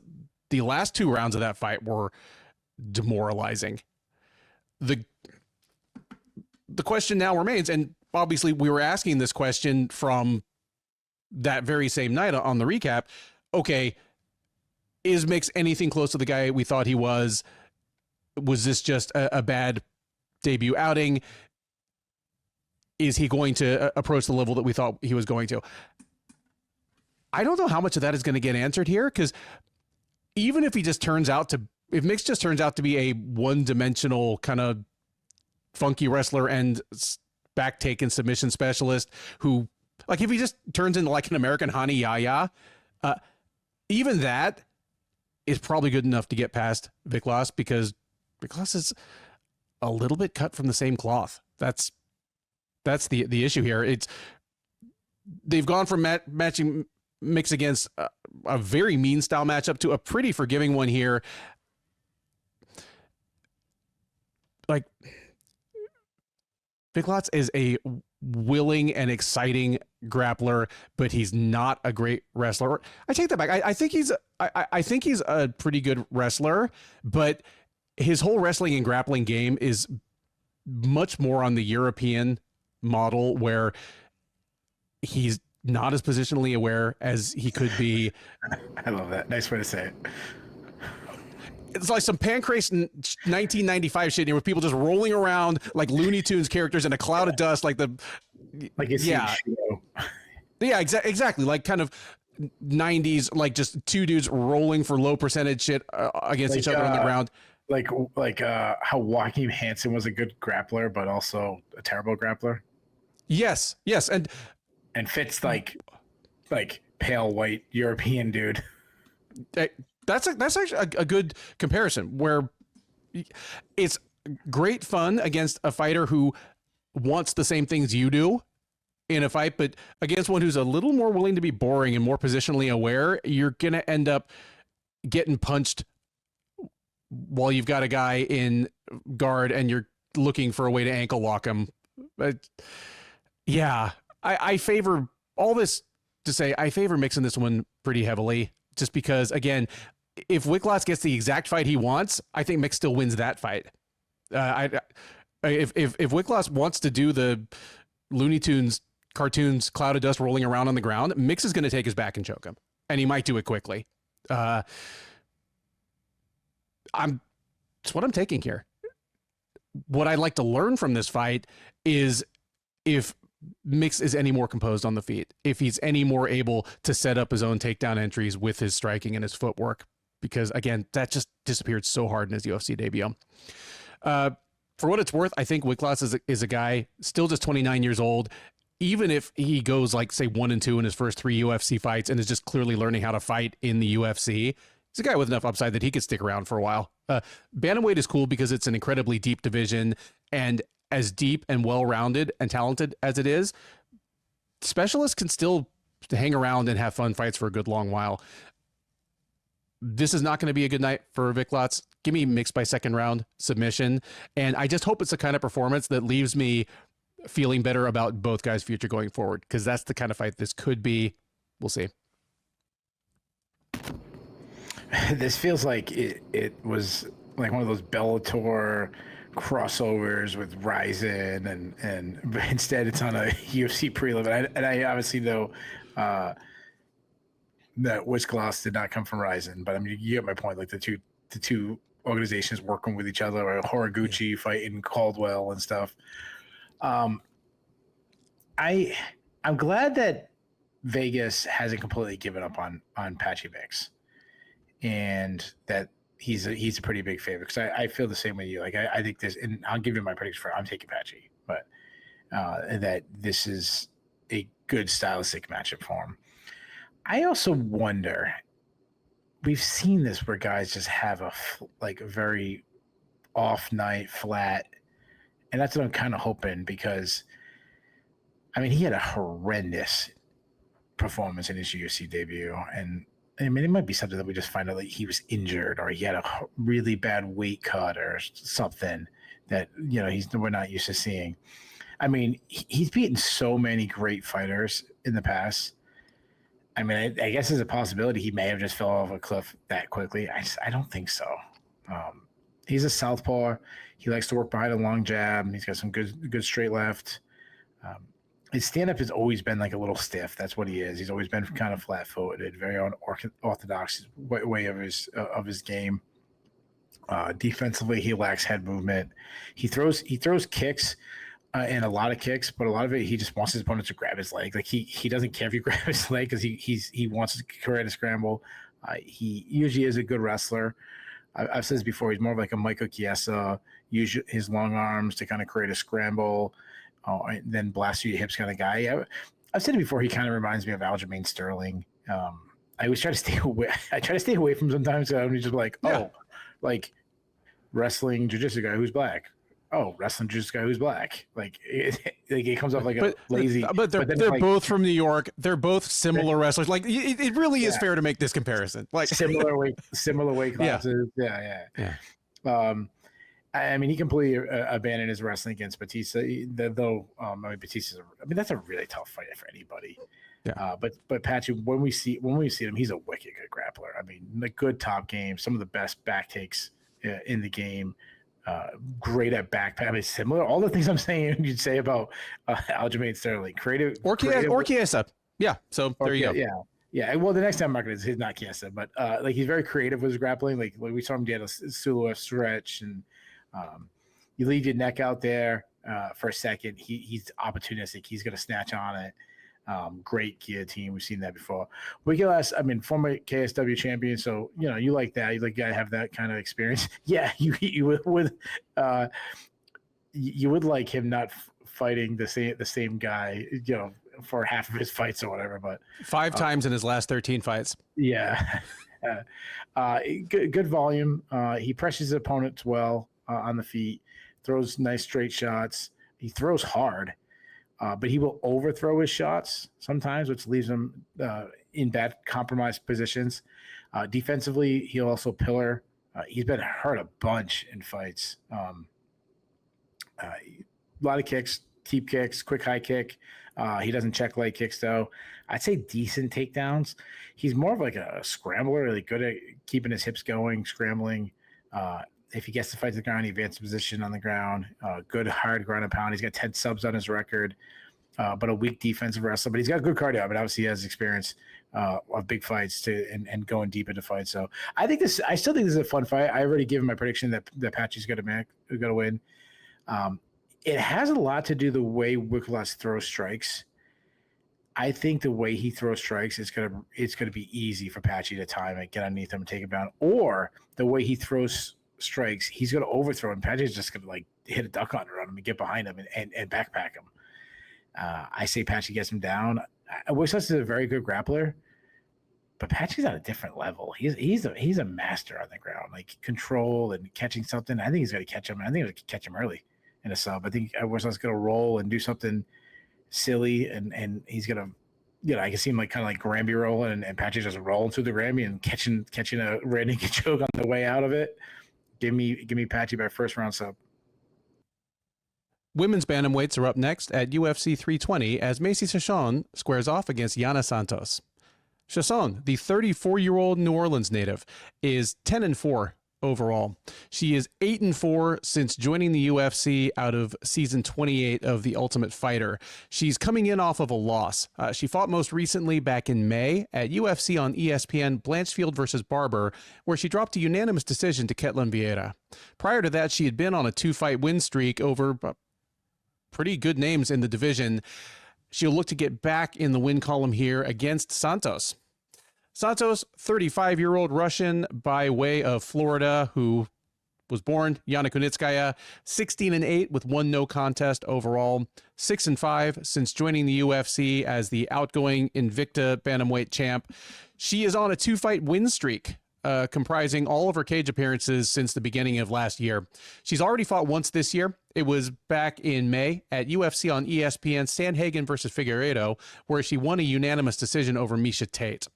the last 2 rounds of that fight were demoralizing. The question now remains, and obviously we were asking this question from that very same night on the recap. Okay, is Mix anything close to the guy we thought he was? Was this just a bad debut outing? Is he going to approach the level that we thought he was going to? I don't know how much of that is going to get answered here, because even if Mix just turns out to be a one-dimensional kind of funky wrestler and back take and submission specialist who, like, if he just turns into like an American Hani Yaya, even that is probably good enough to get past Wiklacz, because Wiklacz is a little bit cut from the same cloth. That's the issue here. They've gone from matching Mix against a very mean style matchup to a pretty forgiving one here. Like, Wiklacz is a willing and exciting grappler, but he's not a great wrestler. I take that back. I think he's a pretty good wrestler, but his whole wrestling and grappling game is much more on the European model, where he's not as positionally aware as he could be. I love that. Nice way to say it. It's like some Pancrase 1995 shit here with people just rolling around like Looney Tunes characters in a cloud of dust, like Yeah. Exactly, like kind of 90s, like just two dudes rolling for low percentage shit against each other on the ground. Like how Joachim Hansen was a good grappler, but also a terrible grappler. Yes, and Fitz like pale white European dude. That's actually a good comparison, where it's great fun against a fighter who wants the same things you do in a fight, but against one who's a little more willing to be boring and more positionally aware, you're going to end up getting punched while you've got a guy in guard and you're looking for a way to ankle lock him. But yeah, I favor all this to say I favor mixing this one pretty heavily, just because, again, if Wiklacz gets the exact fight he wants, I think Mick still wins that fight. If Wiklacz wants to do the Looney Tunes cartoons, cloud of dust rolling around on the ground, Mix is going to take his back and choke him, and he might do it quickly. It's what I'm taking here. What I'd like to learn from this fight is if Mix is any more composed on the feet, if he's any more able to set up his own takedown entries with his striking and his footwork, because again, that just disappeared so hard in his UFC debut. For what it's worth, I think Wiklacz is a guy still just 29 years old. Even if he goes like say 1-2 in his first 3 UFC fights and is just clearly learning how to fight in the UFC, he's a guy with enough upside that he could stick around for a while. Bantamweight is cool because it's an incredibly deep division, and as deep and well-rounded and talented as it is, specialists can still hang around and have fun fights for a good long while. This is not going to be a good night for Wiklacz. Give me Mix by second round submission, and I just hope it's the kind of performance that leaves me feeling better about both guys' future going forward, because that's the kind of fight this could be. We'll see. This feels like it was like one of those Bellator crossovers with Ryzen, and instead it's on a UFC prelim. And I obviously know that Wiklacz did not come from Ryzen, but I mean, you get my point. Like the two organizations working with each other, or Horiguchi fighting Caldwell and stuff. I'm glad that Vegas hasn't completely given up on Patchy Mix, and that he's a pretty big favorite, because I feel the same way you. Like I think this, and I'll give you my prediction for I'm taking Patchy, but that this is a good stylistic matchup for him. I also wonder, we've seen this where guys just have a very off night, flat, and that's what I'm kind of hoping, because I mean, he had a horrendous performance in his UFC debut, and I mean, it might be something that we just find out that he was injured, or he had a really bad weight cut or something that, you know, we're not used to seeing. I mean, he's beaten so many great fighters in the past. I mean, I guess there's a possibility he may have just fell off a cliff that quickly. I don't think so. He's a southpaw. He likes to work behind a long jab. He's got some good straight left. His stand-up has always been like a little stiff. That's what he is. He's always been kind of flat-footed, very unorthodox way of his game. Defensively, he lacks head movement. He throws kicks, and a lot of kicks, but a lot of it, he just wants his opponent to grab his leg. Like he doesn't care if you grab his leg, because he wants to create a scramble. He usually is a good wrestler. I've said this before. He's more of like a Michael Chiesa, use his long arms to kind of create a scramble, and then blast you hips kind of guy. I've said it before. He kind of reminds me of Aljamain Sterling. I always try to stay away. I try to stay away from sometimes. So I'm just like, like wrestling jiu-jitsu guy who's black. Oh, wrestling jiu-jitsu guy who's black. Like it comes off like a lazy. But they're both from New York. They're both similar wrestlers. Like it really is fair to make this comparison. Like similar weight classes. Yeah. I mean, he completely abandoned his wrestling against Batista. Though Batista's, that's a really tough fight for anybody. Yeah. But Patchy, when we see him, he's a wicked good grappler. I mean, a good top game, some of the best back takes in the game. Great at backpack. I mean, similar. All the things I'm saying you'd say about Aljamain Sterling. Creative. Or Chiesa. Yeah. So there you go. Yeah. Yeah. Well, the next time I'm not going to, he's not Chiesa, but like he's very creative with his grappling. Like we saw him get a Sulu stretch, and you leave your neck out there for a second. He's opportunistic. He's going to snatch on it. Great guillotine. We've seen that before. Wiklacz, I mean, former KSW champion. So, you like that. You like guy have that kind of experience. Yeah. You would like him not fighting the same guy, for half of his fights or whatever, but 5 times in his last 13 fights. Yeah. Good volume. He pressures his opponents well on the feet, throws nice straight shots. He throws hard. But he will overthrow his shots sometimes, which leaves him in bad compromised positions. Defensively, he'll also pillar. He's been hurt a bunch in fights. A lot of kicks, keep kicks, quick high kick. He doesn't check leg kicks, though. I'd say decent takedowns. He's more of like a scrambler, really good at keeping his hips going, scrambling. If he gets to fight to the ground, he advances position on the ground. Good hard ground and pound. He's got 10 subs on his record, but a weak defensive wrestler. But he's got good cardio. I mean, obviously he has experience of big fights and going deep into fights. So I still think this is a fun fight. I already given my prediction that Patchy's going to win. It has a lot to do the way Wiklacz throws strikes. I think the way he throws strikes it's gonna be easy for Patchy to time it, get underneath him, and take him down. Or the way he throws strikes, he's going to overthrow him. Patchy's just going to like hit a duck under on him and get behind him and backpack him. I say Patchy gets him down. Wiklacz is a very good grappler, but Patchy's at a different level. He's a master on the ground, like control and catching something. I think he's going to catch him. I think he's going to catch him early in a sub. I think Wiklacz going to roll and do something silly, and he's going to, I can see him like kind of like Gramby rolling, and Patchy just rolling through the Gramby and catching a rear naked choke on the way out of it. Give me Patchy by first round sub. Women's bantamweights are up next at UFC 320 as Macy Chiasson squares off against Yana Santos. Chiasson, the 34-year-old New Orleans native, is 10-4 overall. She is 8-4 since joining the UFC out of season 28 of The Ultimate Fighter. She's coming in off of a loss. She fought most recently back in May at UFC on ESPN Blanchfield versus Barber, where she dropped a unanimous decision to Ketlen Vieira. Prior to that, she had been on a 2-fight win streak over pretty good names in the division. She'll look to get back in the win column here against Santos. Santos, 35-year-old Russian by way of Florida, who was born Yana Kunitskaya, 16-8 with 1 no contest overall, 6-5 since joining the UFC as the outgoing Invicta bantamweight champ. She is on a 2-fight win streak, comprising all of her cage appearances since the beginning of last year. She's already fought once this year. It was back in May at UFC on ESPN Sandhagen versus Figueiredo, where she won a unanimous decision over Miesha Tate.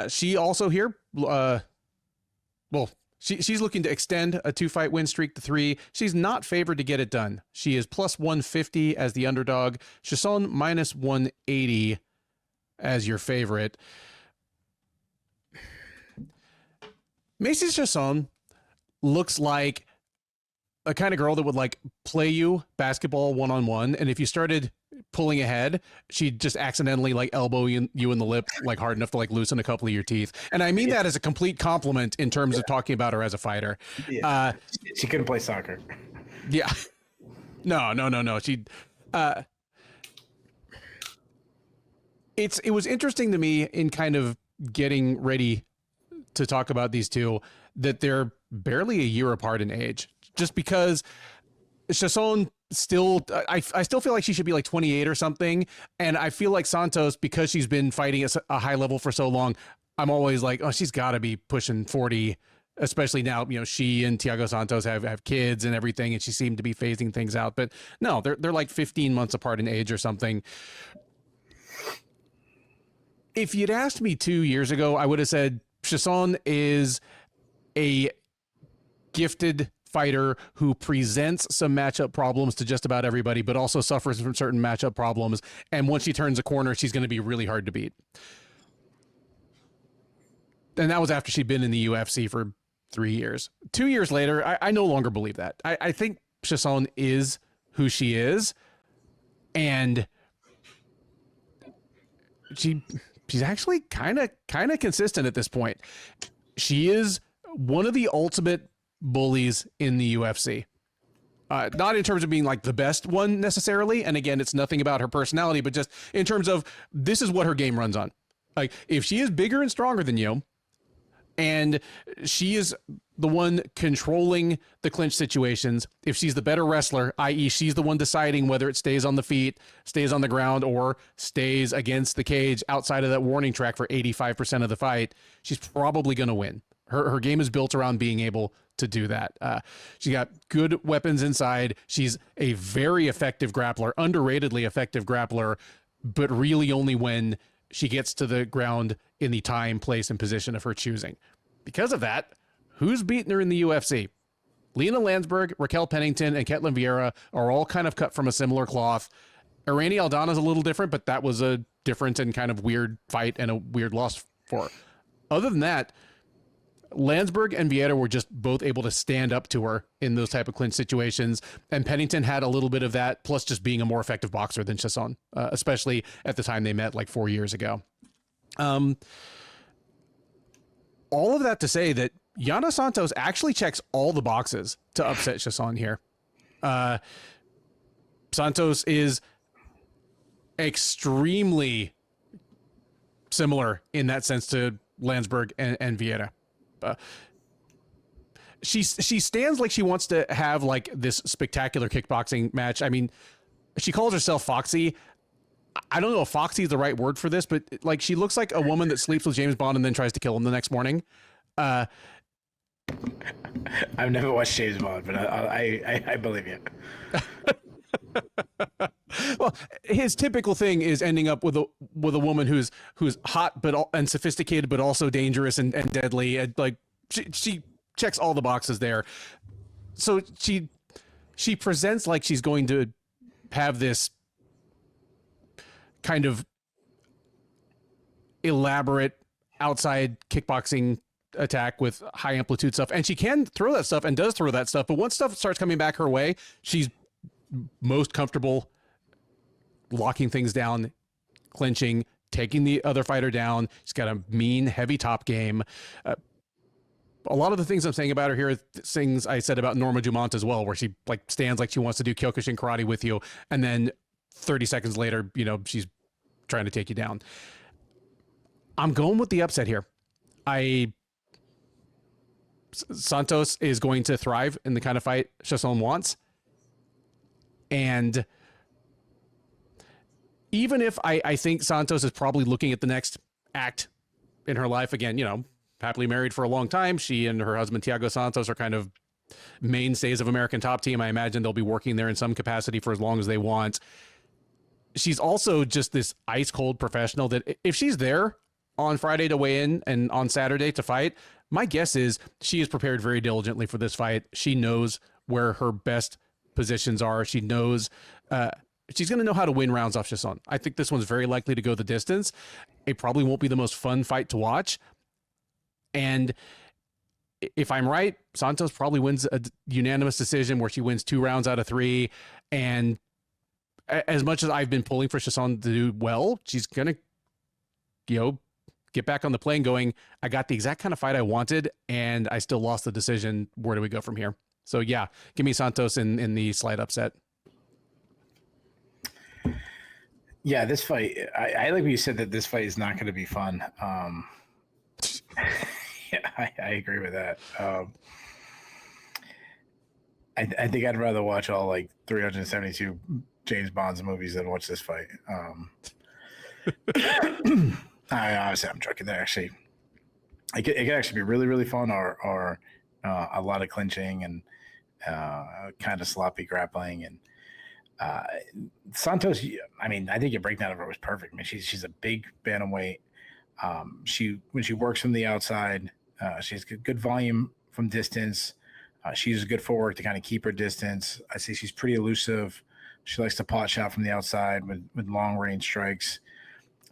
She also here, she's looking to extend a 2-fight win streak to 3. She's not favored to get it done. She is plus 150 as the underdog. Chiasson minus 180 as your favorite. Macy Chiasson looks like a kind of girl that would like play you basketball one-on-one, and if you started pulling ahead, she'd just accidentally like elbow you in the lip like hard enough to like loosen a couple of your teeth. And I mean that as a complete compliment in terms of talking about her as a fighter. Yeah. She couldn't play soccer. Yeah. No. She it was interesting to me in kind of getting ready to talk about these two that they're barely a year apart in age, just because Chiasson still, I still feel like she should be like 28 or something. And I feel like Santos, because she's been fighting at a high level for so long, I'm always like, oh, she's got to be pushing 40, especially now, she and Thiago Santos have kids and everything, and she seemed to be phasing things out. But no, they're like 15 months apart in age or something. If you'd asked me 2 years ago, I would have said Chiasson is a gifted fighter who presents some matchup problems to just about everybody, but also suffers from certain matchup problems. And once she turns a corner, she's going to be really hard to beat. And that was after she'd been in the UFC for 3 years. 2 years later, I no longer believe that. I think Chiasson is who she is, and she's actually kind of consistent at this point. She is one of the ultimate bullies in the UFC. Not in terms of being like the best one necessarily. And again, it's nothing about her personality, but just in terms of this is what her game runs on. Like if she is bigger and stronger than you, and she is the one controlling the clinch situations, if she's the better wrestler, i.e. she's the one deciding whether it stays on the feet, stays on the ground, or stays against the cage outside of that warning track for 85% of the fight, she's probably going to win. Her game is built around being able to do that. She got good weapons inside. She's a very effective grappler, underratedly effective grappler, but really only when she gets to the ground in the time, place, and position of her choosing. Because of that, who's beaten her in the UFC? Lena Landsberg, Raquel Pennington, and Ketlin Vieira are all kind of cut from a similar cloth. Irani Aldana's a little different, but that was a different and kind of weird fight and a weird loss for her. Other than that, Landsberg and Vieira were just both able to stand up to her in those type of clinch situations. And Pennington had a little bit of that, plus just being a more effective boxer than Chiasson, especially at the time they met like 4 years ago. All of that to say that Yana Santos actually checks all the boxes to upset Chiasson here. Santos is extremely similar in that sense to Landsberg and Vieira. She stands like she wants to have like this spectacular kickboxing match. I mean, she calls herself Foxy. I don't know if Foxy is the right word for this, but like she looks like a woman that sleeps with James Bond and then tries to kill him the next morning. I've never watched James Bond, but I believe you. Well, his typical thing is ending up with a woman who's hot and sophisticated, but also dangerous and deadly. And like she checks all the boxes there. So she presents like she's going to have this kind of elaborate outside kickboxing attack with high amplitude stuff, and she can throw that stuff and does throw that stuff. But once stuff starts coming back her way, she's most comfortable locking things down, clinching, taking the other fighter down. She's got a mean, heavy top game. A lot of the things I'm saying about her here are things I said about Norma Dumont as well, where she like stands like she wants to do Kyokushin karate with you, and then 30 seconds later, she's trying to take you down. I'm going with the upset here. Santos is going to thrive in the kind of fight Chiasson wants. And even if I think Santos is probably looking at the next act in her life, again, happily married for a long time. She and her husband, Thiago Santos, are kind of mainstays of American Top Team. I imagine they'll be working there in some capacity for as long as they want. She's also just this ice cold professional that if she's there on Friday to weigh in and on Saturday to fight, my guess is she is prepared very diligently for this fight. She knows where her best positions are. She knows she's going to know how to win rounds off Chiasson. I think this one's very likely to go the distance. It probably won't be the most fun fight to watch. And if I'm right, Santos probably wins a unanimous decision where she wins 2 rounds out of 3. And as much as I've been pulling for Chiasson to do well, she's going to, get back on the plane going, I got the exact kind of fight I wanted, and I still lost the decision. Where do we go from here? So yeah, give me Santos in the slight upset. Yeah, this fight, I like what you said that this fight is not going to be fun. Yeah, I agree with that. I think I'd rather watch all like 372 James Bond's movies than watch this fight. Obviously, I'm joking there. Actually, it could actually be really, really fun, or a lot of clinching and kind of sloppy grappling. And Santos, I mean, I think your breakdown of her was perfect. I mean, she's a big bantamweight. When she works from the outside, she has good volume from distance. She uses good footwork to kind of keep her distance. I see she's pretty elusive. She likes to pot shot from the outside with long range strikes.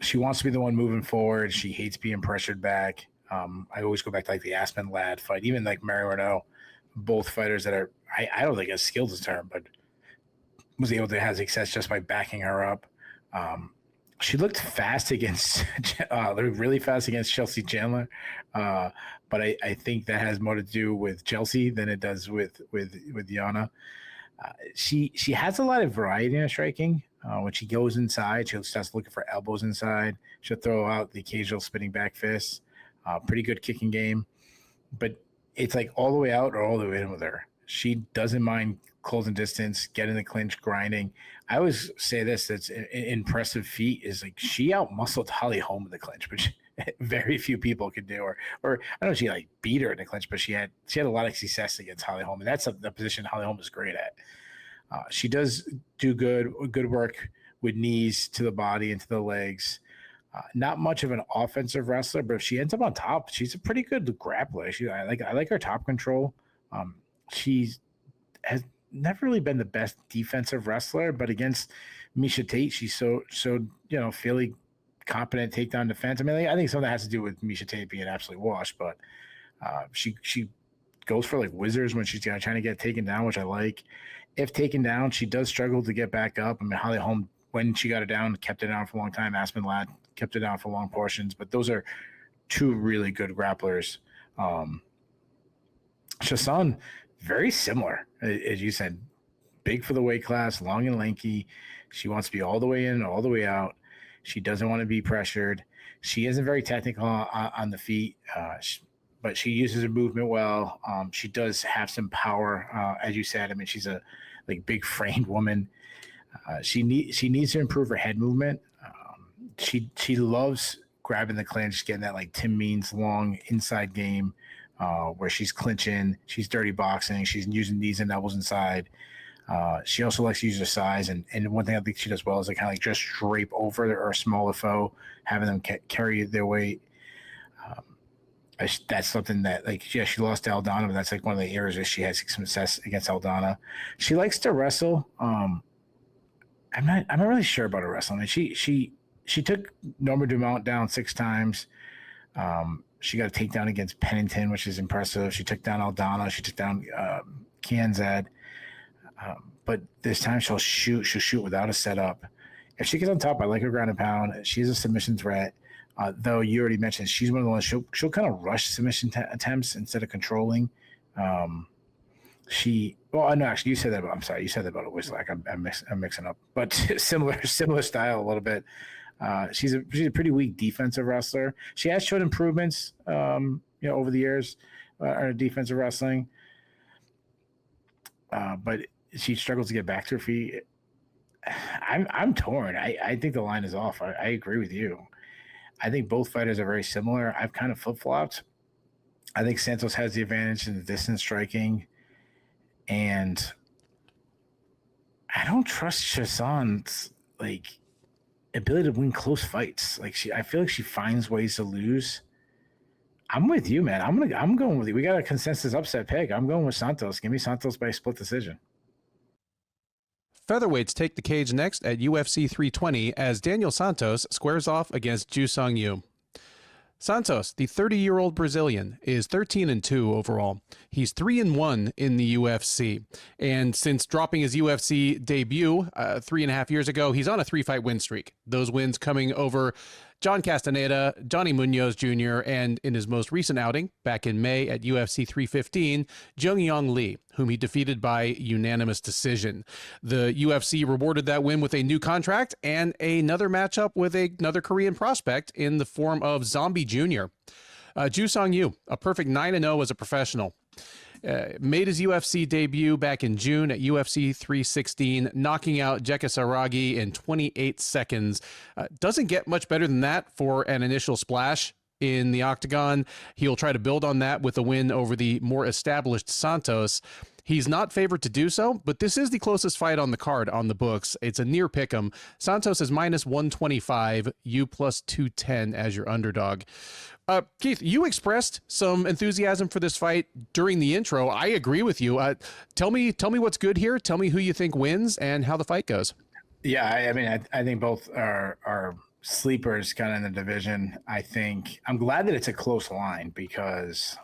She wants to be the one moving forward. She hates being pressured back. I always go back to like the Aspen Lad fight, even like Mary Renault, both fighters that are, I don't think as skilled as her, but was able to have success just by backing her up. She looked fast against, really fast against Chelsea Chandler. But I think that has more to do with Chelsea than it does with Yana. She has a lot of variety in her striking. When she goes inside, she'll start looking for elbows inside. She'll throw out the occasional spinning back fist. Pretty good kicking game. But it's like all the way out or all the way in with her. She doesn't mind closing distance, getting the clinch, grinding. I always say this, that's an impressive feat is like she out-muscled Holly Holm in the clinch, which very few people could do. Or I don't know if she like beat her in the clinch, but she had a lot of success against Holly Holm. And that's the position Holly Holm is great at. She does do good work with knees to the body and to the legs. Not much of an offensive wrestler, but if she ends up on top, she's a pretty good grappler. I like her top control. She has never really been the best defensive wrestler, but against Miesha Tate, she's so fairly competent takedown defense. I mean, I think some of that has to do with Miesha Tate being absolutely washed, but she goes for like wizards when she's trying to get taken down, which I like. If taken down, she does struggle to get back up. I mean, Holly Holm, when she got it down, kept it down for a long time. Aspen Ladd kept it down for long portions, but those are two really good grapplers. Chiasson, very similar, as you said, big for the weight class, long and lanky. She wants to be all the way in, all the way out. She doesn't want to be pressured. She isn't very technical on the feet, but she uses her movement well. She does have some power, as you said. I mean, she's a big framed woman. She needs to improve her head movement. She loves grabbing the clinch, getting that like Tim Means long inside game. Where she's clinching, she's dirty boxing, she's using knees and elbows inside. She also likes to use her size, and one thing I think she does well is kind of like just drape over or smaller foe, having them carry their weight. That's something that she lost to Aldana, but that's like one of the areas where she has success against Aldana. She likes to wrestle. I'm not really sure about her wrestling. I mean, she took Norma Dumont down 6 times. She got a takedown against Pennington, which is impressive. She took down Aldana. She took down Kianzad. But this time she'll shoot without a setup. If she gets on top, I like her ground and pound. She's a submission threat. Though you already mentioned she's one of the ones she'll kind of rush submission attempts instead of controlling. No, actually, you said that. I'm sorry, you said that about a Wislak. I'm mixing up, but similar style a little bit. She's a pretty weak defensive wrestler. She has showed improvements, over the years, in defensive wrestling. But she struggles to get back to her feet. I'm torn. I think the line is off. I agree with you. I think both fighters are very similar. I've kind of flip-flopped. I think Santos has the advantage in the distance striking, and I don't trust Chiasson's ability to win close fights. I feel like she finds ways to lose. I'm with you, man. I'm going with you. We got a consensus upset pick. I'm going with Santos. Give me Santos by split decision. Featherweights take the cage next at UFC 320 as Daniel Santos squares off against Ju Sung Yu. Santos, the 30-year-old Brazilian, is 13-2 overall. He's 3-1 in the UFC. And since dropping his UFC debut 3.5 years ago, he's on a 3-fight win streak. Those wins coming over John Castaneda, Johnny Munoz Jr., and in his most recent outing, back in May at UFC 315, Jung Yong Lee, whom he defeated by unanimous decision. The UFC rewarded that win with a new contract and another matchup with another Korean prospect in the form of Zombie Jr. Ju Sung Yu, a perfect 9-0 as a professional. Made his UFC debut back in June at UFC 316, knocking out Jeka Saragi in 28 seconds. Doesn't get much better than that for an initial splash in the octagon. He'll try to build on that with a win over the more established Santos. He's not favored to do so, but this is the closest fight on the card on the books. It's a near pick'em. Santos is -125, you +210 as your underdog. Keith, you expressed some enthusiasm for this fight during the intro. I agree with you. Tell me what's good here. Tell me who you think wins and how the fight goes. Yeah, I mean, I think both are sleepers kind of in the division. I think I'm glad that it's a close line because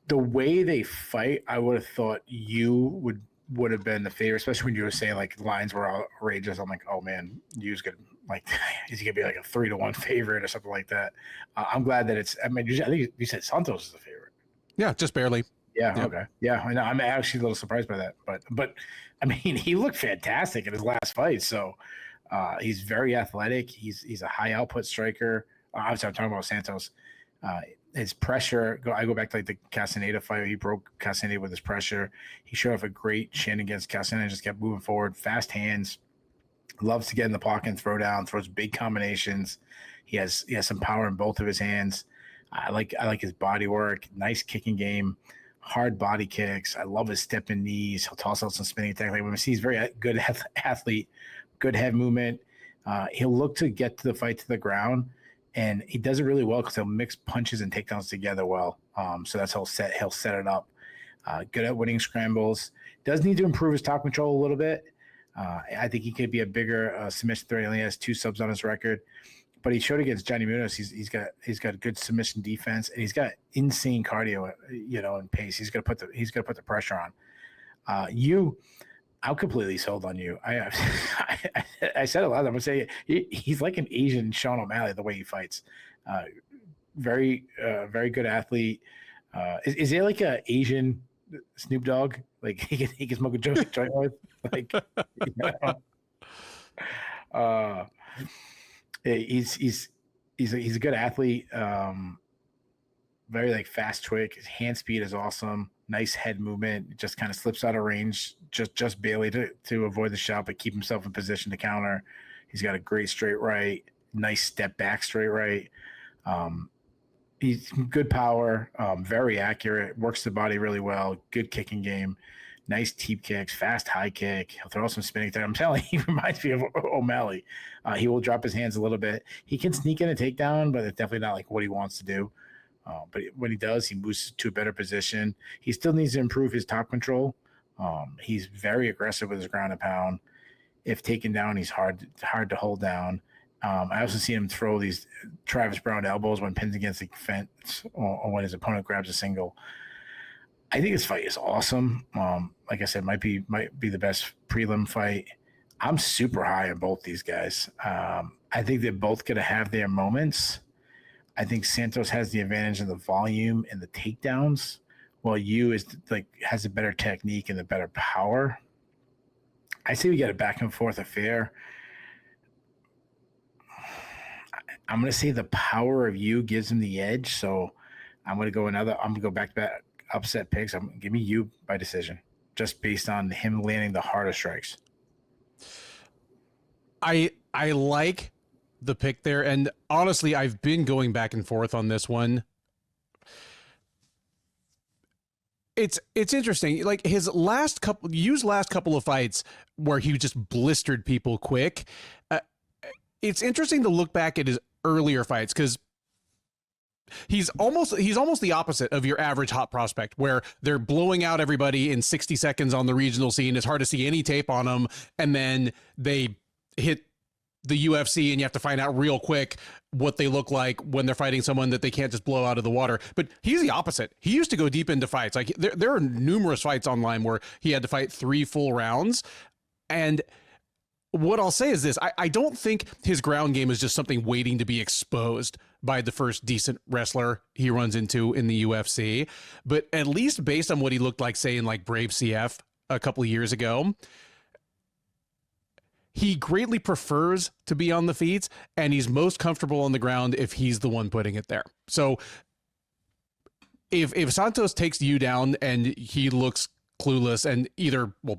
the way they fight, I would have thought you would have been the favorite, especially when you were saying like lines were outrageous. I'm like, oh man, You's good. Like, is he gonna be like a 3-1 favorite or something like that? I'm glad that it's. I mean, I think you said Santos is the favorite. Yeah, just barely. Yeah. Yep. Okay. Yeah. I know. I'm actually a little surprised by that, but I mean, he looked fantastic in his last fight. So he's very athletic. He's a high output striker. Obviously, I'm talking about Santos. His pressure. I go back to like the Castaneda fight. He broke Castaneda with his pressure. He showed off a great chin against Castaneda and just kept moving forward. Fast hands. Loves to get in the pocket and throw down. Throws big combinations. He has some power in both of his hands. I like his body work. Nice kicking game. Hard body kicks. I love his stepping knees. He'll toss out some spinning attack. Like when he's very good athlete, good head movement. He'll look to get to the fight to the ground, and he does it really well because he'll mix punches and takedowns together well. So that's how he'll set it up. Good at winning scrambles. Does need to improve his top control a little bit. I think he could be a bigger submission threat. He only has 2 subs on his record. But he showed against Johnny Muniz, he's got good submission defense, and he's got insane cardio, and pace. He's gonna put the pressure on. I'm completely sold on you. I said it loud. I'm gonna say he's like an Asian Sean O'Malley the way he fights. Very good athlete. Is there like a Asian Snoop Dogg? Like he can smoke a joint with? Like, He's a good athlete. Very like fast twitch. His hand speed is awesome. Nice head movement. Just kind of slips out of range, just barely to avoid the shot, but keep himself in position to counter. He's got a great straight right. Nice step back straight right. He's good power. Very accurate. Works the body really well. Good kicking game. Nice teep kicks, fast high kick. He'll throw some spinning there. I'm telling you, he reminds me of O'Malley. He will drop his hands a little bit. He can sneak in a takedown, but it's definitely not like what he wants to do. But when he does, he moves to a better position. He still needs to improve his top control. He's very aggressive with his ground and pound. If taken down, he's hard to hold down. I also see him throw these Travis Brown elbows when pinned against the fence or when his opponent grabs a single. I think this fight is awesome. Like I said, might be the best prelim fight. I'm super high on both these guys. I think they're both going to have their moments. I think Santos has the advantage in the volume and the takedowns, while Yu has a better technique and the better power. I say we get a back and forth affair. I'm going to say the power of Yu gives him the edge, so I'm going to go back to back upset picks. Give me Yu by decision, just based on him landing the harder strikes. I like the pick there, and honestly, I've been going back and forth on this one. It's interesting. Like Yu's last couple of fights where he just blistered people quick. It's interesting to look back at his earlier fights because he's almost the opposite of your average hot prospect, where they're blowing out everybody in 60 seconds on the regional scene. It's hard to see any tape on them, and then they hit the UFC and you have to find out real quick what they look like when they're fighting someone that they can't just blow out of the water. But he's the opposite. He used to go deep into fights. Like there are numerous fights online where he had to fight 3 full rounds. And what I'll say is this, I don't think his ground game is just something waiting to be exposed by the first decent wrestler he runs into in the UFC. But at least based on what he looked like, say, in like Brave CF a couple of years ago, he greatly prefers to be on the feet, and he's most comfortable on the ground if he's the one putting it there. So if Santos takes you down and he looks clueless, and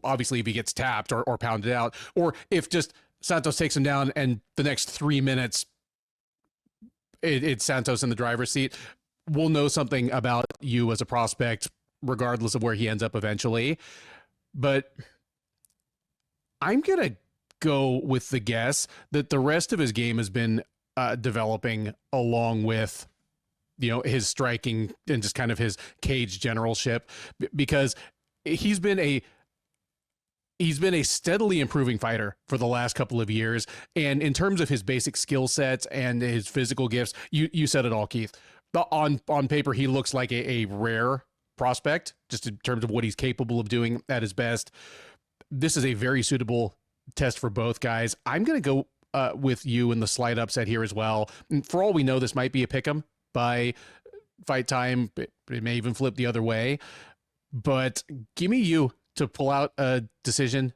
obviously if he gets tapped or pounded out, or if just Santos takes him down and the next 3 minutes it's Santos in the driver's seat, we'll know something about you as a prospect, regardless of where he ends up eventually. But I'm going to go with the guess that the rest of his game has been developing along with, his striking and just kind of his cage generalship, because he's been he's been a steadily improving fighter for the last couple of years. And in terms of his basic skill sets and his physical gifts, you said it all, Keith. On paper, he looks like a rare prospect, just in terms of what he's capable of doing at his best. This is a very suitable test for both guys. I'm going to go with you in the slight upset here as well. And for all we know, this might be a pick'em by fight time. It may even flip the other way. But give me you to pull out a decision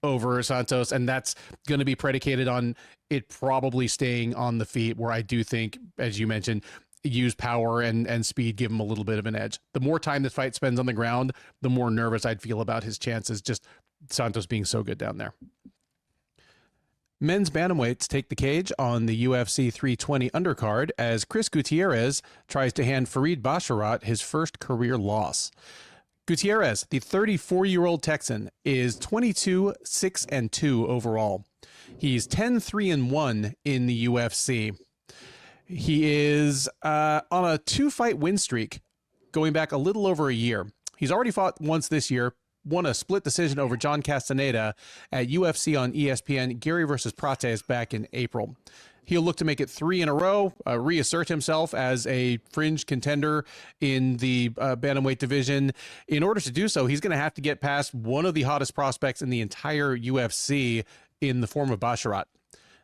over Santos, and that's going to be predicated on it probably staying on the feet, where I do think, as you mentioned, use power and speed, give him a little bit of an edge. The more time this fight spends on the ground, the more nervous I'd feel about his chances, just Santos being so good down there. Men's bantamweights take the cage on the UFC 320 undercard as Chris Gutierrez tries to hand Farid Basharat his first career loss. Gutierrez, the 34-year-old Texan, is 22-6-2 overall. He's 10-3-1 in the UFC. He is on a 2-fight win streak going back a little over a year. He's already fought once this year, won a split decision over John Castaneda at UFC on ESPN, Gary versus Prates back in April. He'll look to make it 3 in a row, reassert himself as a fringe contender in the bantamweight division. In order to do so, he's going to have to get past one of the hottest prospects in the entire UFC in the form of Basharat.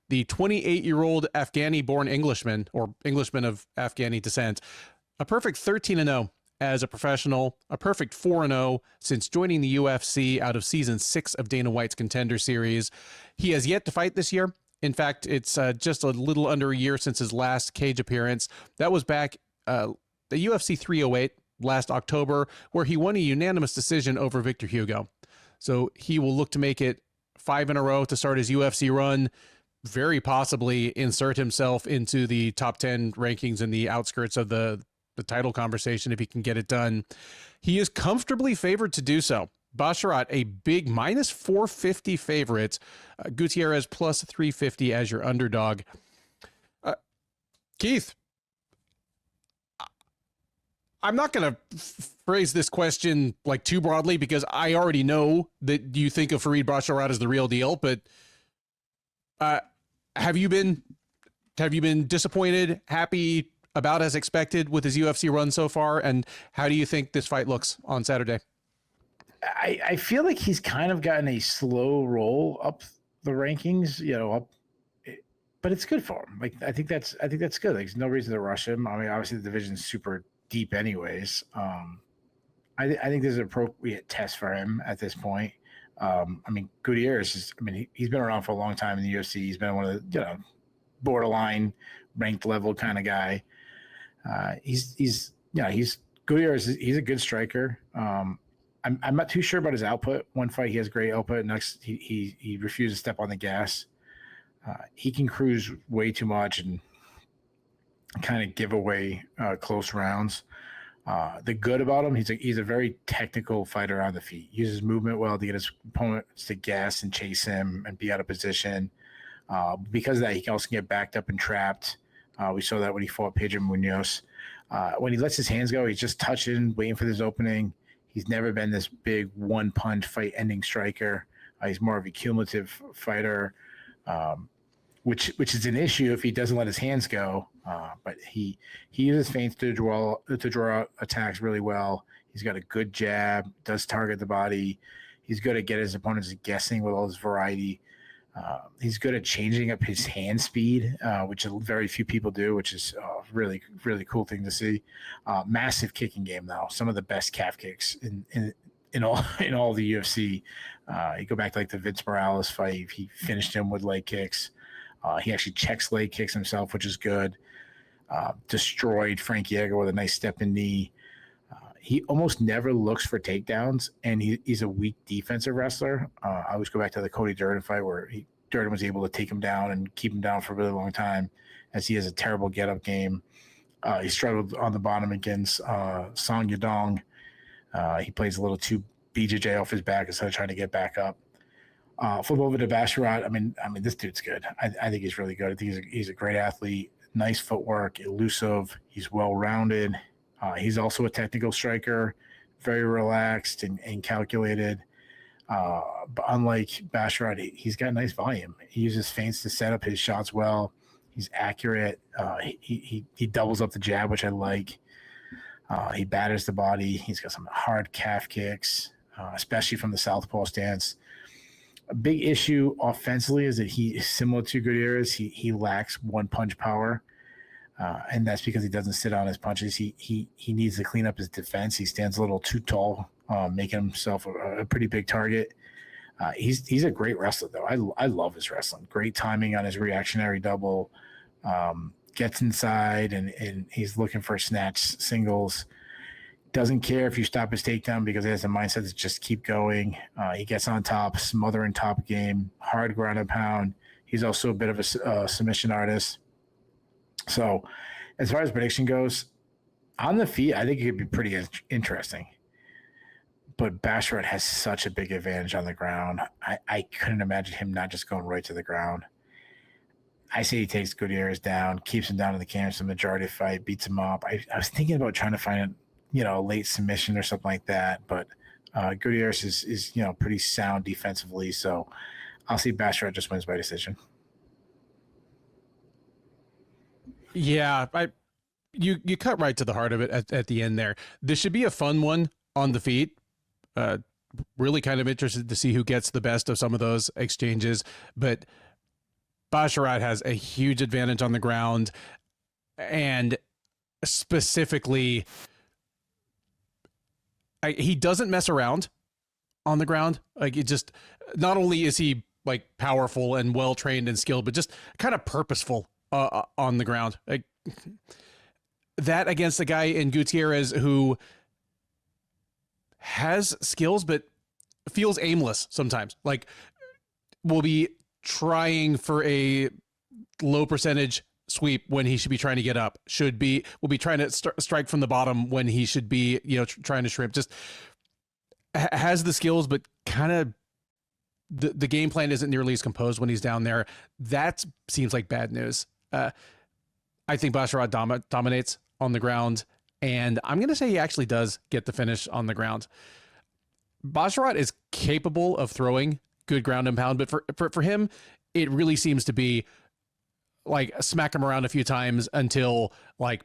The 28-year-old Afghani-born Englishman, or Englishman of Afghani descent, a perfect 13-0 as a professional, a perfect 4-0 since joining the UFC out of season 6 of Dana White's Contender Series. He has yet to fight this year. In fact, it's just a little under a year since his last cage appearance. That was back the UFC 308 last October, where he won a unanimous decision over Victor Hugo. So he will look to make it 5 in a row to start his UFC run, very possibly insert himself into the top 10 rankings in the outskirts of the title conversation if he can get it done. He is comfortably favored to do so. Basharat, a big minus 450 favorite. Gutierrez plus 350 as your underdog. Keith, I'm not going to phrase this question like too broadly because I already know that you think of Farid Basharat as the real deal, but have you been disappointed, happy, about as expected with his UFC run so far? And how do you think this fight looks on Saturday? I feel like he's kind of gotten a slow roll up the rankings, but it's good for him. Like, I think that's good. Like, there's no reason to rush him. I mean, obviously the division's super deep anyways. I think there's an appropriate test for him at this point. I mean, Gutierrez he's been around for a long time in the UFC. He's been one of the, borderline ranked level kind of guy. He's Gutierrez. He's a good striker. I'm not too sure about his output. One fight he has great output. Next he refused to step on the gas. He can cruise way too much and kind of give away close rounds. The good about him, he's a very technical fighter on the feet. He uses movement well to get his opponents to gas and chase him and be out of position. Because of that, he can also get backed up and trapped. We saw that when he fought Pedro Muniz. When he lets his hands go, he's just touching, waiting for this opening. He's never been this big one-punch fight-ending striker. He's more of a cumulative fighter, which is an issue if he doesn't let his hands go. But he uses feints to draw attacks really well. He's got a good jab, does target the body. He's good at getting his opponents guessing with all his variety. He's good at changing up his hand speed, which very few people do, which is a really, really cool thing to see. Massive kicking game, though. Some of the best calf kicks in all the UFC. You go back to like the Vince Morales fight. He finished him with leg kicks. He actually checks leg kicks himself, which is good. Destroyed Frankie Edgar with a nice stepping knee. He almost never looks for takedowns, and he's a weak defensive wrestler. I always go back to the Cody Durden fight where Durden was able to take him down and keep him down for a really long time, as he has a terrible get-up game. He struggled on the bottom against Song Yadong. He plays a little too BJJ off his back instead of trying to get back up. Flip over to Basharat. I mean, this dude's good. I think he's really good. I think he's a great athlete. Nice footwork, elusive. He's well-rounded. He's also a technical striker, very relaxed and calculated. But unlike Basharat, he's got nice volume. He uses feints to set up his shots well. He's accurate. He doubles up the jab, which I like. He batters the body. He's got some hard calf kicks, especially from the southpaw stance. A big issue offensively is that he is similar to Gutierrez. He lacks one punch power, and that's because he doesn't sit on his punches. He needs to clean up his defense. He stands a little too tall, making himself a pretty big target. He's a great wrestler, though. I love his wrestling. Great timing on his reactionary double. Gets inside, and he's looking for snatch singles. Doesn't care if you stop his takedown because he has a mindset to just keep going. He gets on top, smothering top game, hard ground and pound. He's also a bit of a submission artist. So as far as prediction goes, on the feet, I think it could be pretty interesting. But Basharat has such a big advantage on the ground. I couldn't imagine him not just going right to the ground. I say he takes Gutierrez down, keeps him down in the canvas the majority of the fight, beats him up. I was thinking about trying to find a late submission or something like that, but Gutierrez is pretty sound defensively, so I'll see Basharat just wins by decision. Yeah, you cut right to the heart of it at the end there. This should be a fun one on the feet. Really kind of interested to see who gets the best of some of those exchanges, but Basharat has a huge advantage on the ground, and specifically, he doesn't mess around on the ground. Like, it just, not only is he like powerful and well trained and skilled, but just kind of purposeful on the ground. Like, that against a guy in Gutierrez who has skills but feels aimless sometimes. Like, will be trying for a low percentage sweep when he should be trying to get up, will be trying to strike from the bottom when he should be, trying to shrimp. Just has the skills, but kind of the game plan isn't nearly as composed when he's down there. That seems like bad news. I think Basharat dominates on the ground, and I'm going to say he actually does get the finish on the ground. Basharat is capable of throwing good ground and pound, but for him, it really seems to be like smack him around a few times until like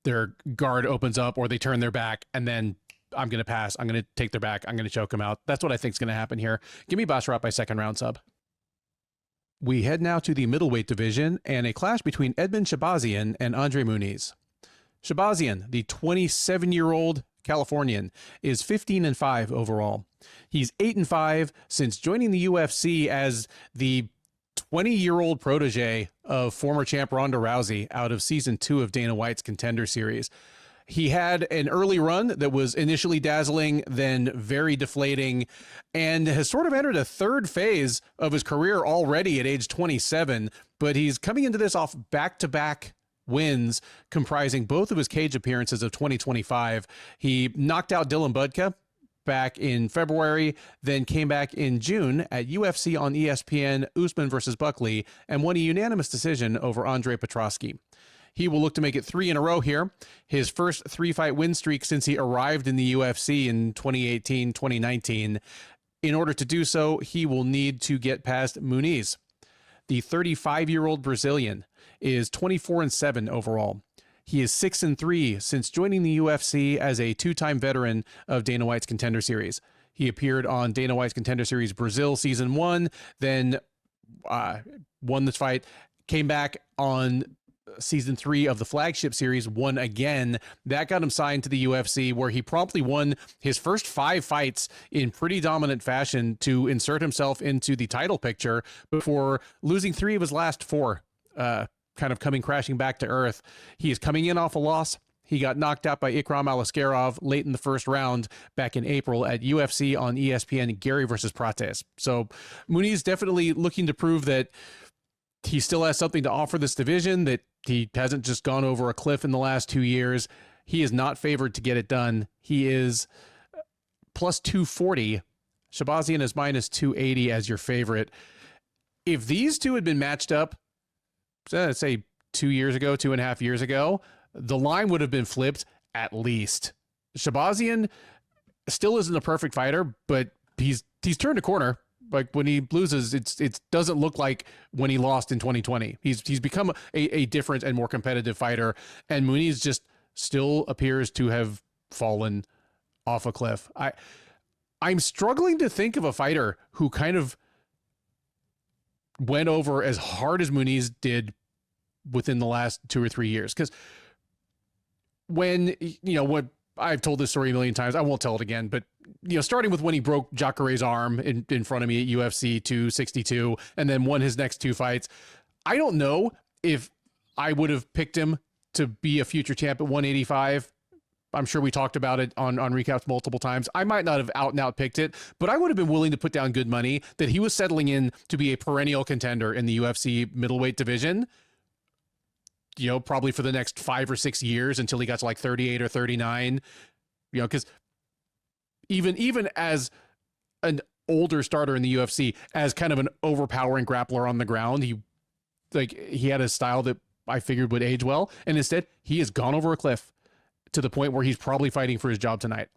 their guard opens up or they turn their back, and then I'm going to pass. I'm going to take their back. I'm going to choke him out. That's what I think is going to happen here. Give me Basharat by second round sub. We head now to the middleweight division and a clash between Edmen Shahbazyan and Andre Muniz. Shahbazyan, the 27-year-old Californian, is 15-5 overall. He's 8-5 since joining the UFC as the 20-year-old protege of former champ Ronda Rousey out of season 2 of Dana White's Contender Series. He had an early run that was initially dazzling, then very deflating, and has sort of entered a third phase of his career already at age 27, but he's coming into this off back-to-back wins comprising both of his cage appearances of 2025. He knocked out Dylan Budka back in February, then came back in June at UFC on ESPN, Usman versus Buckley, and won a unanimous decision over Andre Petrosky. He will look to make it 3 in a row here, his first 3-fight win streak since he arrived in the UFC in 2018, 2019. In order to do so, he will need to get past Muniz. The 35-year-old Brazilian is 24-7 overall. He is 6-3 since joining the UFC as a 2-time veteran of Dana White's Contender Series. He appeared on Dana White's Contender Series Brazil Season 1, then won this fight, came back on Season 3 of the flagship series, won again. That got him signed to the UFC, where he promptly won his first 5 fights in pretty dominant fashion to insert himself into the title picture before losing 3 of his last 4, kind of coming crashing back to earth. He is coming in off a loss. He got knocked out by Ikram Aliskerov late in the first round back in April at UFC on ESPN, Gary versus Prates. So Muniz definitely looking to prove that he still has something to offer this division, that he hasn't just gone over a cliff in the last 2 years. He is not favored to get it done. He is plus 240. Shahbazyan is minus 280 as your favorite. If these two had been matched up, say 2 years ago, 2.5 years ago, the line would have been flipped at least. Shahbazyan still isn't a perfect fighter, but he's turned a corner. Like when he loses, it doesn't look like when he lost in 2020. He's become a different and more competitive fighter, and Muniz just still appears to have fallen off a cliff. I'm struggling to think of a fighter who kind of went over as hard as Muniz did within the last 2 or 3 years. Because when, what I've told this story a million times, I won't tell it again, but starting with when he broke Jacare's arm in front of me at UFC 262 and then won his next 2 fights, I don't know if I would have picked him to be a future champ at 185. I'm sure we talked about it on recaps multiple times. I might not have out and out picked it, but I would have been willing to put down good money that he was settling in to be a perennial contender in the UFC middleweight division, probably for the next 5 or 6 years until he got to like 38 or 39, because even as an older starter in the UFC, as kind of an overpowering grappler on the ground, he had a style that I figured would age well. And instead he has gone over a cliff to the point where he's probably fighting for his job tonight.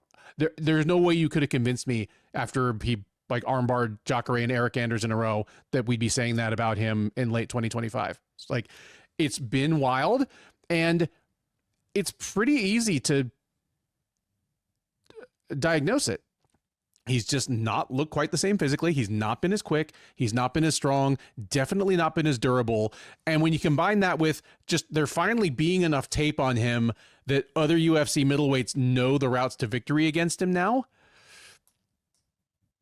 There's no way you could have convinced me after he like armbarred Jacare and Eric Anders in a row that we'd be saying that about him in late 2025. It's been wild, and it's pretty easy to diagnose it. He's just not looked quite the same physically. He's not been as quick. He's not been as strong, definitely not been as durable. And when you combine that with just there finally being enough tape on him that other UFC middleweights know the routes to victory against him now,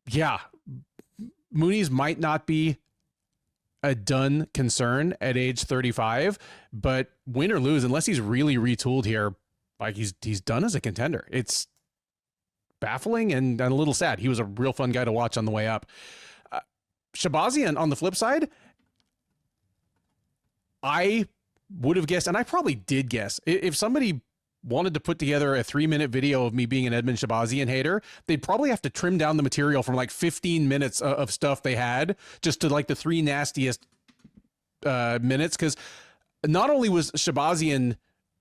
yeah, Muniz might not be a done concern at age 35, but win or lose, unless he's really retooled here, like he's done as a contender. It's baffling and a little sad. He was a real fun guy to watch on the way up. Shahbazyan, on the flip side, I would have guessed, and I probably did guess, if somebody wanted to put together a 3-minute video of me being an Edmen Shahbazyan hater, they'd probably have to trim down the material from like 15 minutes of stuff they had just to like the 3 nastiest minutes. Because not only was Shahbazyan,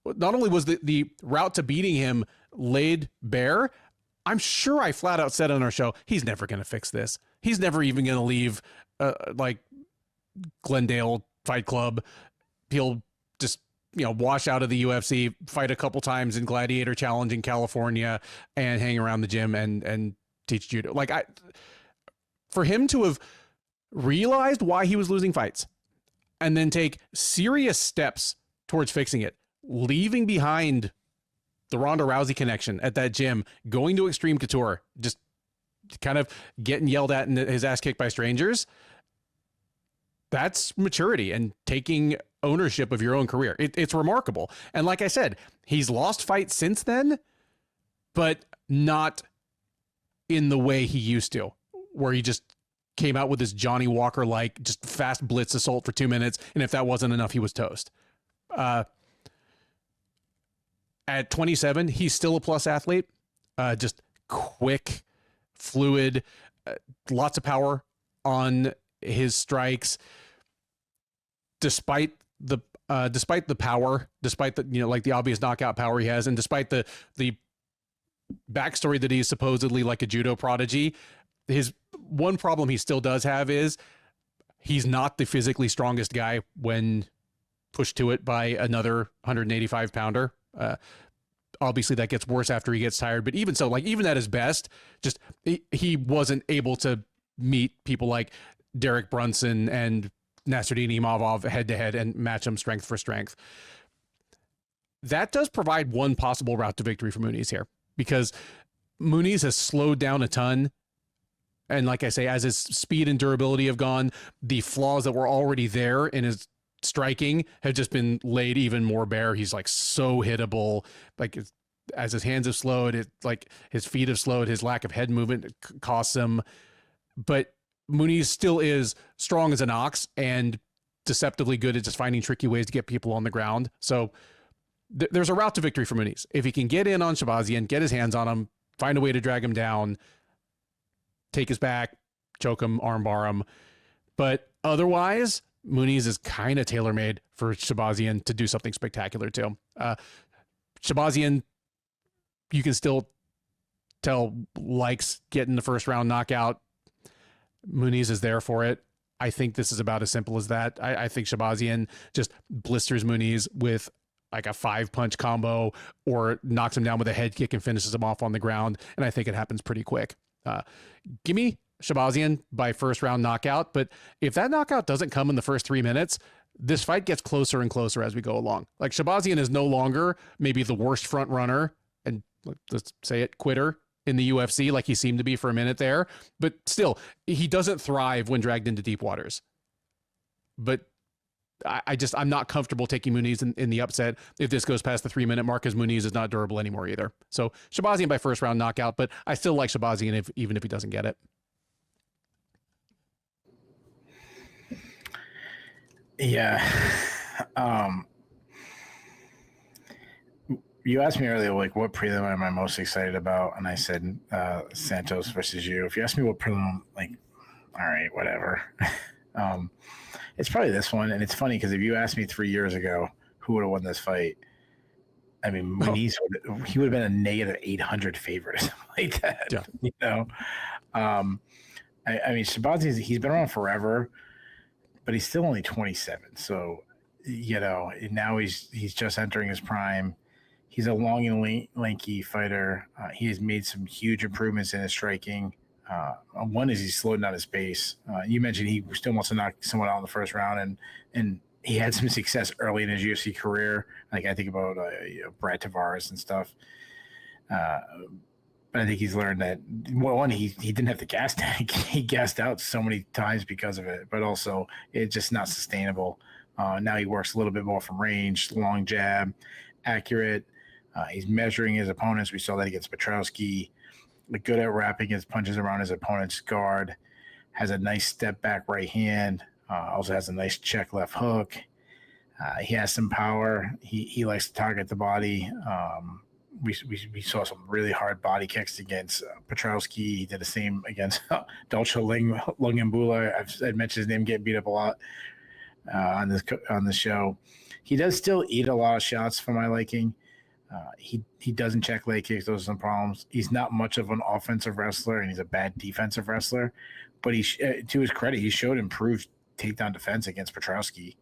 not only was the route to beating him laid bare, I'm sure I flat out said on our show, he's never going to fix this. He's never even going to leave like Glendale Fight Club. He'll just, wash out of the UFC, fight a couple times in Gladiator Challenge in California, and hang around the gym and teach judo. For him to have realized why he was losing fights and then take serious steps towards fixing it, leaving behind the Ronda Rousey connection at that gym, going to Extreme Couture, just kind of getting yelled at and his ass kicked by strangers. That's maturity and taking ownership of your own career. It's remarkable. And like I said, he's lost fights since then, but not in the way he used to, where he just came out with this Johnny Walker-like, just fast blitz assault for 2 minutes. And if that wasn't enough, he was toast. At 27, he's still a plus athlete, just quick, fluid, lots of power on his strikes. Despite the power, despite the like the obvious knockout power he has, and despite the backstory that he's supposedly like a judo prodigy, his one problem he still does have is he's not the physically strongest guy when pushed to it by another 185 pounder. Obviously that gets worse after he gets tired, but even so, like even at his best, just he wasn't able to meet people like Derek Brunson and Nasruddin Imavov head to head and match them strength for strength. That does provide one possible route to victory for Muniz here, because Muniz has slowed down a ton. And like I say, as his speed and durability have gone, the flaws that were already there in his striking have just been laid even more bare. He's like so hittable. Like as his hands have slowed, like his feet have slowed, his lack of head movement costs him. But Muniz still is strong as an ox and deceptively good at just finding tricky ways to get people on the ground. So there's a route to victory for Muniz. If he can get in on Shahbazyan, get his hands on him, find a way to drag him down, take his back, choke him, armbar him. But otherwise, Muniz is kind of tailor-made for Shahbazyan to do something spectacular too. Shahbazyan, you can still Tell likes getting the first round knockout. Muniz is there for it. I think this is about as simple as that. I think Shahbazyan just blisters Muniz with like a 5-punch combo or knocks him down with a head kick and finishes him off on the ground. And I think it happens pretty quick. Give me Shahbazyan by first round knockout. But if that knockout doesn't come in the first 3 minutes, this fight gets closer and closer as we go along. Like Shahbazyan is no longer maybe the worst front runner and let's say it, quitter in the UFC like he seemed to be for a minute there, but still he doesn't thrive when dragged into deep waters. But I'm not comfortable taking Muniz in the upset if this goes past the 3-minute mark, as Muniz is not durable anymore either. So Shahbazyan by first round knockout, but I still like Shahbazyan even if he doesn't get it. Yeah. You asked me earlier, like, what prelim am I most excited about? And I said Santos versus you. If you ask me what prelim, like, all right, whatever. It's probably this one. And it's funny because if you asked me 3 years ago who would have won this fight, I mean, Muniz, he would have been a negative 800 favorite, something like that. Yeah. You know, I mean, Shahbazyan, he's been around forever, but he's still only 27. So, you know, now he's just entering his prime. He's a long and lanky fighter. He has made some huge improvements in his striking. One is he's slowed down his pace. You mentioned he still wants to knock someone out in the first round, and he had some success early in his UFC career. Like I think about Brad Tavares and stuff. But I think he's learned that, well, one, he didn't have the gas tank. He gassed out so many times because of it, but also it's just not sustainable. Now he works a little bit more from range, long jab, accurate. He's measuring his opponents. We saw that against Petrowski. Good at wrapping his punches around his opponent's guard. Has a nice step back right hand. Also has a nice check left hook. He has some power. He likes to target the body. We saw some really hard body kicks against Petrowski. He did the same against Dolce Lungambula. I've mentioned his name getting beat up a lot on this show. He does still eat a lot of shots for my liking. He doesn't check leg kicks. Those are some problems. He's not much of an offensive wrestler, and he's a bad defensive wrestler. But to his credit, he showed improved takedown defense against Petrowski,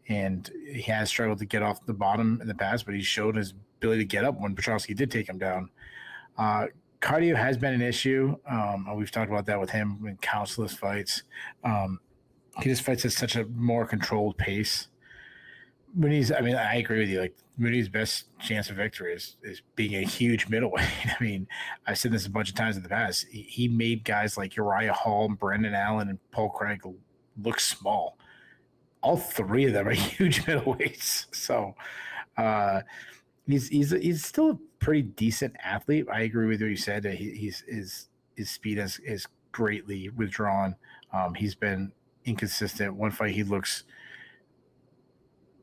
and he has struggled to get off the bottom in the past, but he showed his ability to get up when Petrowski did take him down. Cardio has been an issue. We've talked about that with him in countless fights. He just fights at such a more controlled pace. Muniz, I mean, I agree with you. Like Muniz's best chance of victory is being a huge middleweight. I mean, I've said this a bunch of times in the past. He made guys like Uriah Hall, Brendan Allen, and Paul Craig look small. All three of them are huge middleweights. So he's still a pretty decent athlete. I agree with what you said that his speed is greatly withdrawn. He's been inconsistent. One fight he looks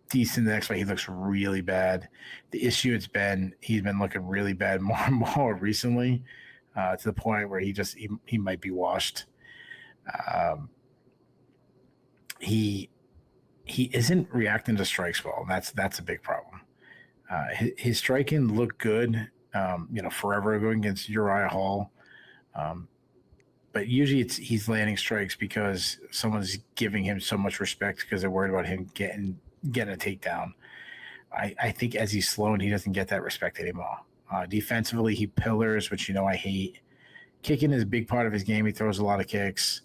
decent, the next fight he looks really bad. The issue he's been looking really bad more and more recently, to the point where he might be washed. He isn't reacting to strikes well, and that's a big problem. His striking looked good, forever ago against Uriah Hall, but usually he's landing strikes because someone's giving him so much respect because they're worried about him getting a takedown. I think as he's slowing, he doesn't get that respect anymore. Defensively, he pillars, which I hate. Kicking is a big part of his game. He throws a lot of kicks.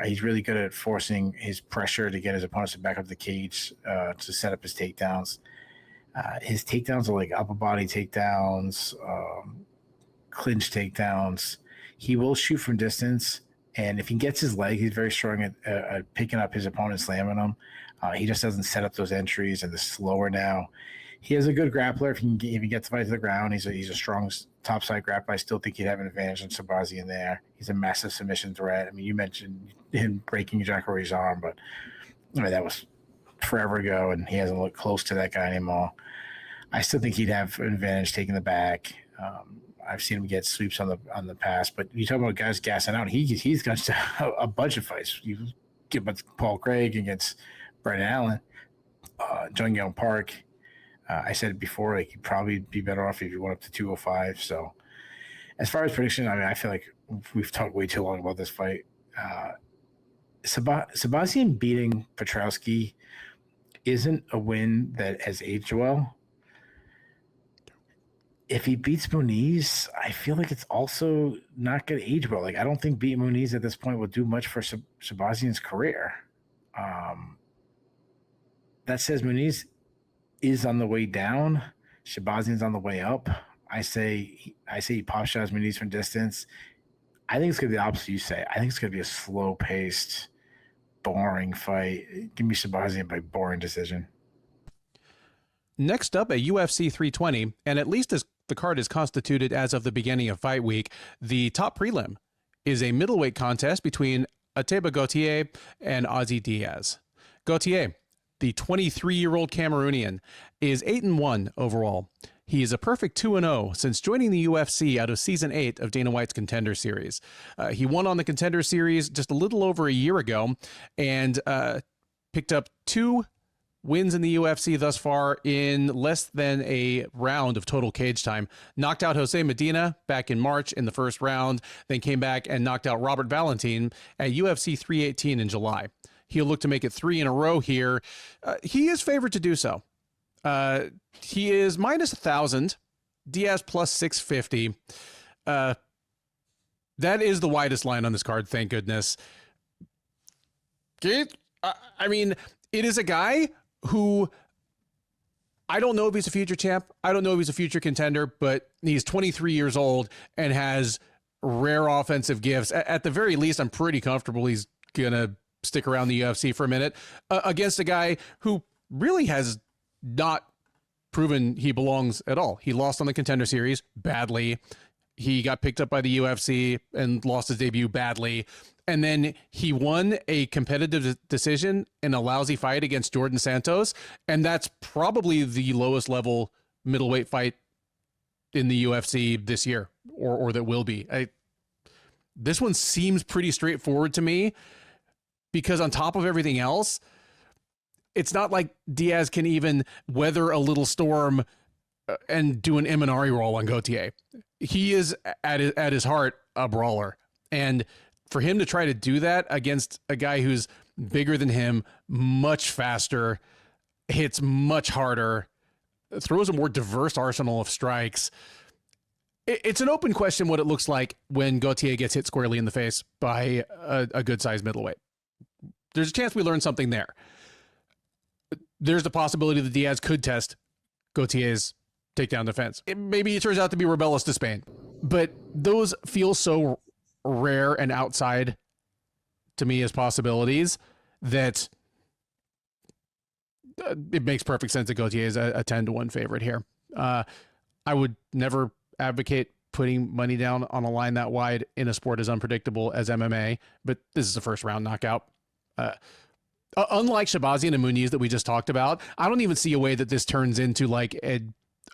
He's really good at forcing his pressure to get his opponents to back up the cage to set up his takedowns. His takedowns are like upper body takedowns, clinch takedowns. He will shoot from distance, and if he gets his leg, he's very strong at picking up his opponent, slamming him. He just doesn't set up those entries, and the slower now. He has a good grappler. If he gets the fight to the ground, he's a strong topside grappler. I still think he'd have an advantage on Shahbazyan there. He's a massive submission threat. I mean, you mentioned him breaking Jacare's arm, but that was forever ago, and he hasn't looked close to that guy anymore. I still think he'd have an advantage taking the back. I've seen him get sweeps on the pass, but you talk about guys gassing out. He's got a bunch of fights. You get Paul Craig against Brendan Allen, Jung Young Park. I said it before, like he'd probably be better off if he went up to 205. So As far as prediction, I mean, I feel like we've talked way too long about this fight. Shahbazyan beating Petrowski isn't a win that has aged well. If he beats Muniz, I feel like it's also not going to age well. Like, I don't think beating Muniz at this point will do much for Shahbazyan's career. That says Muniz is on the way down. Shahbazyan's on the way up. I say he pop shots Muniz from distance. I think it's going to be the opposite you say. I think it's going to be a slow-paced, boring fight. Give me Shahbazyan by boring decision. Next up at UFC 320, and at least as the card is constituted as of the beginning of fight week, the top prelim is a middleweight contest between Ateba Gautier and Ozzy Diaz. Gautier, the 23-year-old Cameroonian, is 8-1 overall. He is a perfect 2-0 since joining the UFC out of Season 8 of Dana White's Contender Series. He won on the Contender Series just a little over a year ago and picked up 2 wins in the UFC thus far in less than a round of total cage time. Knocked out Jose Medina back in March in the first round, then came back and knocked out Robert Valentin at UFC 318 in July. He'll look to make it 3 in a row here. He is favored to do so. He is minus 1,000, Diaz plus 650. That is the widest line on this card, thank goodness. I mean, it is a guy who, I don't know if he's a future champ. I don't know if he's a future contender, but he's 23 years old and has rare offensive gifts. At the very least, I'm pretty comfortable he's going to stick around the UFC for a minute against a guy who really has not proven he belongs at all. He lost on the Contender Series badly. He got picked up by the UFC and lost his debut badly. And then he won a competitive decision in a lousy fight against Jordan Santos. And that's probably the lowest level middleweight fight in the UFC this year, or that will be. This one seems pretty straightforward to me because on top of everything else, it's not like Diaz can even weather a little storm and do an Eminari roll on Gautier. He is at his heart a brawler. And for him to try to do that against a guy who's bigger than him, much faster, hits much harder, throws a more diverse arsenal of strikes, it's an open question what it looks like when Gautier gets hit squarely in the face by a good-sized middleweight. There's a chance we learn something there. There's the possibility that Diaz could test Gautier's takedown defense. Maybe it turns out to be rebellious to Spain, but those feel so rare and outside to me as possibilities that it makes perfect sense that Gautier is a 10-1 favorite here. I would never advocate putting money down on a line that wide in a sport as unpredictable as MMA, but this is a first round knockout. Unlike Shahbazyan and Muniz that we just talked about, I don't even see a way that this turns into like a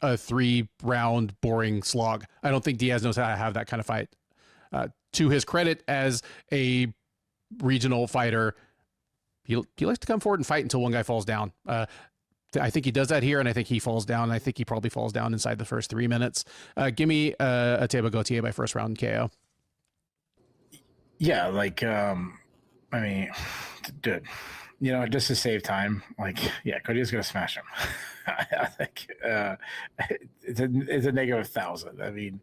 3-round boring slog. I don't think Diaz knows how to have that kind of fight. To his credit as a regional fighter, he likes to come forward and fight until one guy falls down. I think he does that here, and I think he falls down. I think he probably falls down inside the first 3 minutes. Give me Ateba Gautier by first round KO. Yeah, like, I mean, dude, you know, just to save time, like, yeah, Gautier's going to smash him. I think it's a negative 1,000. I mean,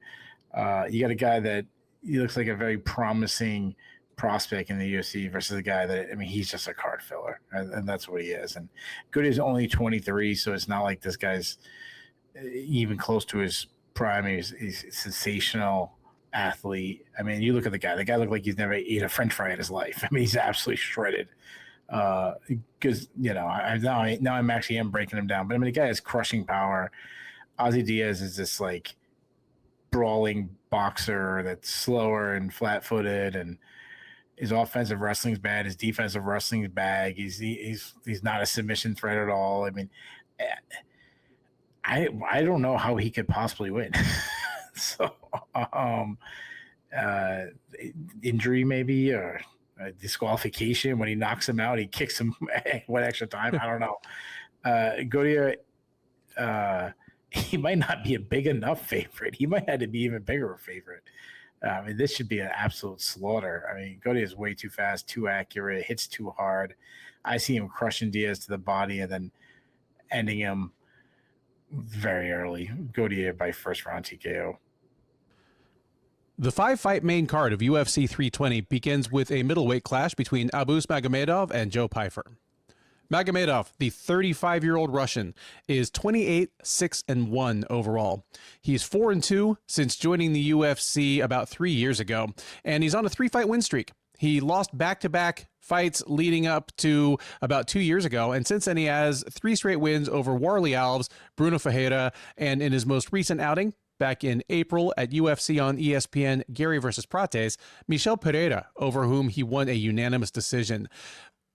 you got a guy that he looks like a very promising prospect in the UFC versus a guy that, I mean, he's just a card filler, and that's what he is. And Gautier's only 23, so it's not like this guy's even close to his prime. He's a sensational athlete. I mean, you look at the guy looked like he's never ate a French fry in his life. I mean, he's absolutely shredded. Because, you know, now I'm actually breaking him down. But I mean, the guy has crushing power. Ozzy Diaz is this like brawling boxer that's slower and flat-footed, and his offensive wrestling's bad. His defensive wrestling's bad. He's not a submission threat at all. I mean, I don't know how he could possibly win. So, injury maybe, or disqualification when he knocks him out. He kicks him one extra time. I don't know. Gautier he might not be a big enough favorite. He might have to be even bigger a favorite. I mean, this should be an absolute slaughter. I mean, Gautier is way too fast, too accurate, hits too hard. I see him crushing Diaz to the body and then ending him very early. Gautier by first round TKO. The 5-fight main card of UFC 320 begins with a middleweight clash between Magomedov and Joe Pyfer. Magomedov, the 35-year-old Russian, is 28-6-1 overall. He's 4-2 since joining the UFC about 3 years ago, and he's on a 3-fight win streak. He lost back-to-back fights leading up to about 2 years ago, and since then he has 3 straight wins over Warley Alves, Bruno Ferreira, and in his most recent outing, back in April at UFC on ESPN, Gary versus Prates, Michel Pereira, over whom he won a unanimous decision.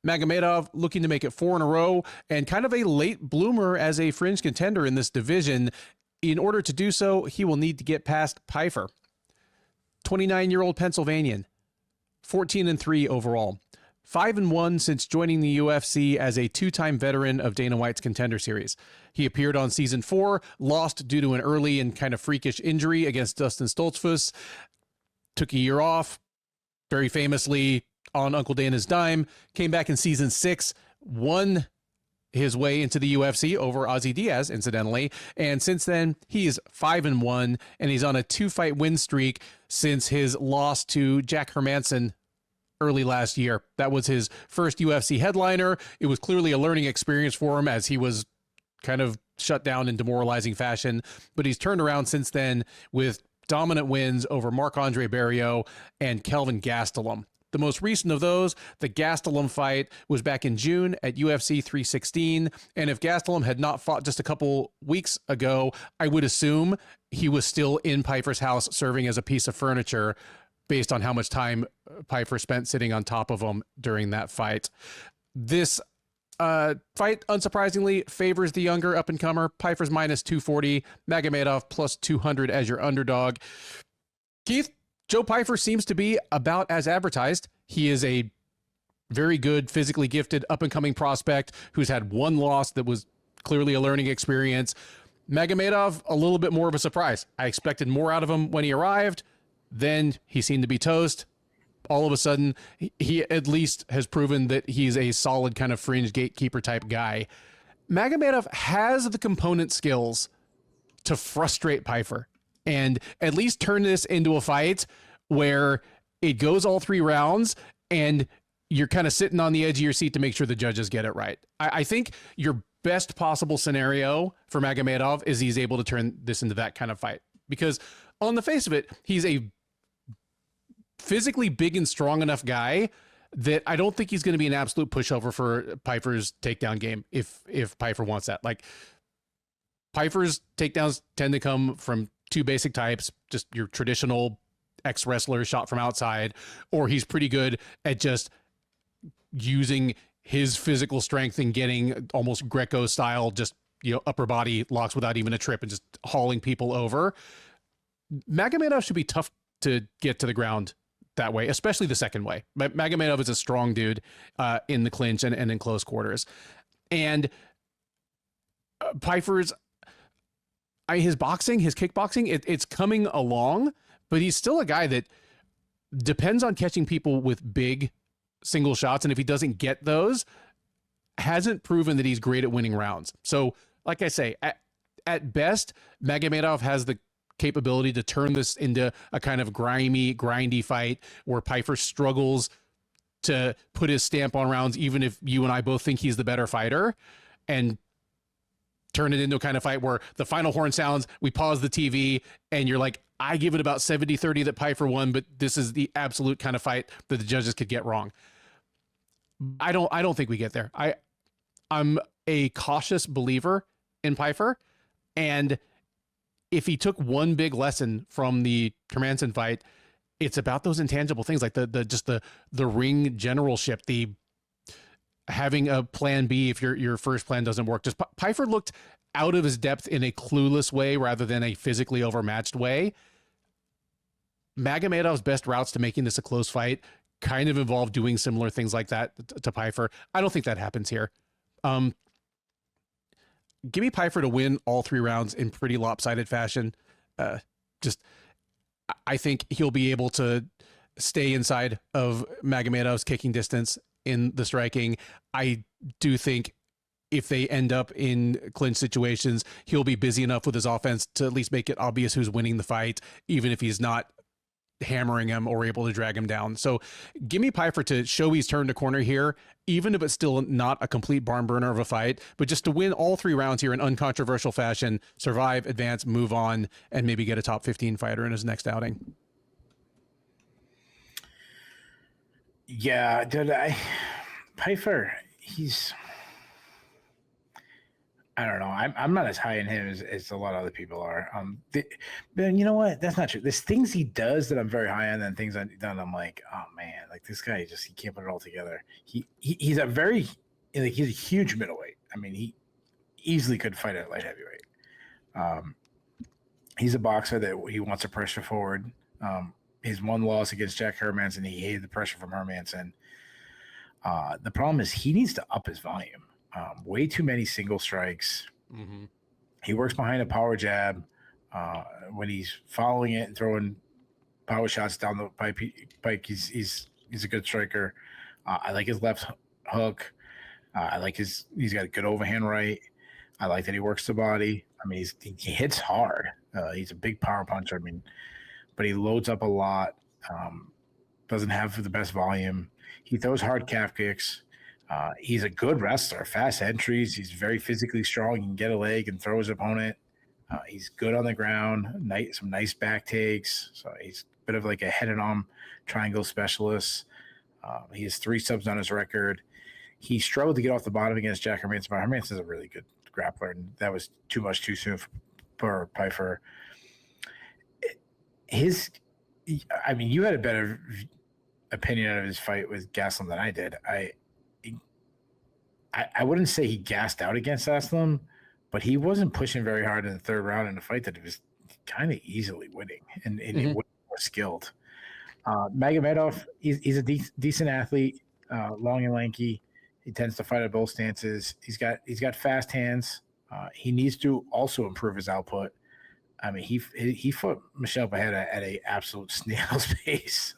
Magomedov looking to make it 4 in a row and kind of a late bloomer as a fringe contender in this division. In order to do so, he will need to get past Pyfer. 29-year-old Pennsylvanian, 14-3 overall. 5-1 since joining the UFC as a 2-time veteran of Dana White's Contender Series. He appeared on season 4, lost due to an early and kind of freakish injury against Dustin Stoltzfus, took a year off, very famously on Uncle Dana's dime, came back in season 6, won his way into the UFC over Ozzy Diaz, incidentally. And since then, he is 5-1, and he's on a 2-fight win streak since his loss to Jack Hermanson early last year. That was his first UFC headliner. It was clearly a learning experience for him as he was kind of shut down in demoralizing fashion, but he's turned around since then with dominant wins over Marc-Andre Barriault and Kelvin Gastelum. The most recent of those, the Gastelum fight, was back in June at UFC 316. And if Gastelum had not fought just a couple weeks ago, I would assume he was still in Pyfer's house serving as a piece of furniture based on how much time Pyfer spent sitting on top of him during that fight. This fight, unsurprisingly, favors the younger up-and-comer. Pyfer's minus 240, Magomedov plus 200 as your underdog. Keith, Joe Pyfer seems to be about as advertised. He is a very good, physically gifted, up-and-coming prospect who's had one loss that was clearly a learning experience. Magomedov, a little bit more of a surprise. I expected more out of him when he arrived. Then he seemed to be toast. All of a sudden, he at least has proven that he's a solid kind of fringe gatekeeper type guy. Magomedov has the component skills to frustrate Pyfer and at least turn this into a fight where it goes all 3 rounds and you're kind of sitting on the edge of your seat to make sure the judges get it right. I think your best possible scenario for Magomedov is he's able to turn this into that kind of fight, because on the face of it, he's a physically big and strong enough guy that I don't think he's going to be an absolute pushover for Pyfer's takedown game if Pyfer wants that. Like, Pyfer's takedowns tend to come from 2 basic types, just your traditional ex-wrestler shot from outside, or he's pretty good at just using his physical strength and getting almost Greco style, just, upper body locks without even a trip and just hauling people over. Magomedov should be tough to get to the ground that way, especially the second way. Magomedov is a strong dude in the clinch and in close quarters. And Pyfer's, his boxing, his kickboxing, it's coming along, but he's still a guy that depends on catching people with big single shots. And if he doesn't get those, hasn't proven that he's great at winning rounds. So, like I say, at best, Magomedov has the capability to turn this into a kind of grindy fight where Pyfer struggles to put his stamp on rounds, even if you and I both think he's the better fighter, and turn it into a kind of fight where the final horn sounds, we pause the TV, and you're like, I give it about 70-30 that Pyfer won, but this is the absolute kind of fight that the judges could get wrong. I don't think we get there. I'm a cautious believer in Pyfer, and if he took one big lesson from the Hermanson fight, it's about those intangible things, like the ring generalship, the having a plan B if your first plan doesn't work. Just Pyfer looked out of his depth in a clueless way rather than a physically overmatched way. Magomedov's best routes to making this a close fight kind of involve doing similar things like that to Pyfer. I don't think that happens here. give me Pyfer to win all 3 rounds in pretty lopsided fashion. Just, I think he'll be able to stay inside of Magomedov's kicking distance in the striking. I do think if they end up in clinch situations, he'll be busy enough with his offense to at least make it obvious who's winning the fight, even if he's not hammering him or able to drag him down. So give me Pyfer to show he's turned a corner here, even if it's still not a complete barn burner of a fight, but just to win all 3 rounds here in uncontroversial fashion, survive, advance, move on, and maybe get a top 15 fighter in his next outing. Yeah, dude, Pyfer, I don't know. I'm not as high in him as a lot of other people are. But you know what? That's not true. There's things he does that I'm very high on, and things I've done I'm like, oh man, like this guy he can't put it all together. He's a huge middleweight. I mean, he easily could fight at light heavyweight. He's a boxer that he wants to pressure forward. His one loss against Jack Hermanson, he hated the pressure from Hermanson. The problem is he needs to up his volume. Way too many single strikes. Mm-hmm. He works behind a power jab. When he's following it and throwing power shots down the pike, he's a good striker. I like his left hook. I like he's got a good overhand right. I like that he works the body. I mean, he hits hard. He's a big power puncher. I mean, but he loads up a lot. Doesn't have the best volume. He throws hard calf kicks. He's a good wrestler, fast entries. He's very physically strong. He can get a leg and throw his opponent. He's good on the ground, some nice back takes. So he's a bit of like a head and arm triangle specialist. He has 3 subs on his record. He struggled to get off the bottom against Jack Hermanson, but Hermanson is a really good grappler, and that was too much too soon for Pyfer. You had a better opinion of his fight with Gastelum than I did. I wouldn't say he gassed out against Gastelum, but he wasn't pushing very hard in the 3rd round in a fight that he was kind of easily winning and he was more skilled. Magomedov, he's a decent athlete, long and lanky. He tends to fight at both stances. He's got fast hands. He needs to also improve his output. I mean, he fought Michel Pereira at an absolute snail's pace.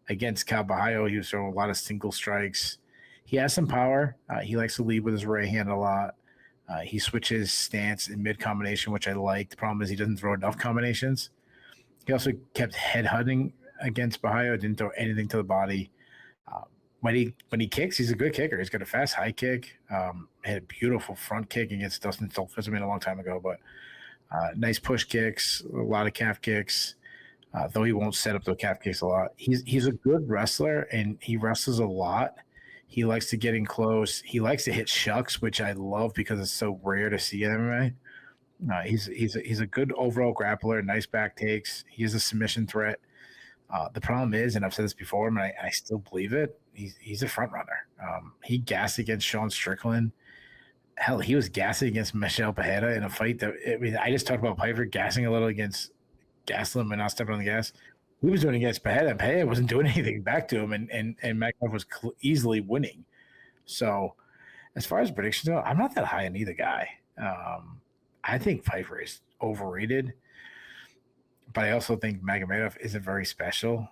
Against Calbahayo, he was throwing a lot of single strikes. He has some power. He likes to lead with his right hand a lot. He switches stance in mid combination, which I like. The problem is he doesn't throw enough combinations. He also kept head hunting against Bahayo, didn't throw anything to the body. When he kicks, he's a good kicker. He's got a fast high kick. Had a beautiful front kick against Dustin Stolfus a long time ago, but nice push kicks, a lot of calf kicks. Though he won't set up the calf kicks a lot. He's a good wrestler, and he wrestles a lot. He likes to get in close. He likes to hit shucks, which I love because it's so rare to see in MMA. He's a good overall grappler, nice back takes. He is a submission threat. The problem is, and I've said this before, and I still believe it, he's a front runner. He gassed against Sean Strickland. Hell, he was gassing against Michel Pereira in a fight that, I just talked about Pyfer gassing a little against Gastelum and not stepping on the gas. He was doing against Pereira, and Pereira wasn't doing anything back to him, and Magomedov was easily winning. So, as far as predictions go, I'm not that high on either guy. I think Pyfer is overrated, but I also think Magomedov isn't very special.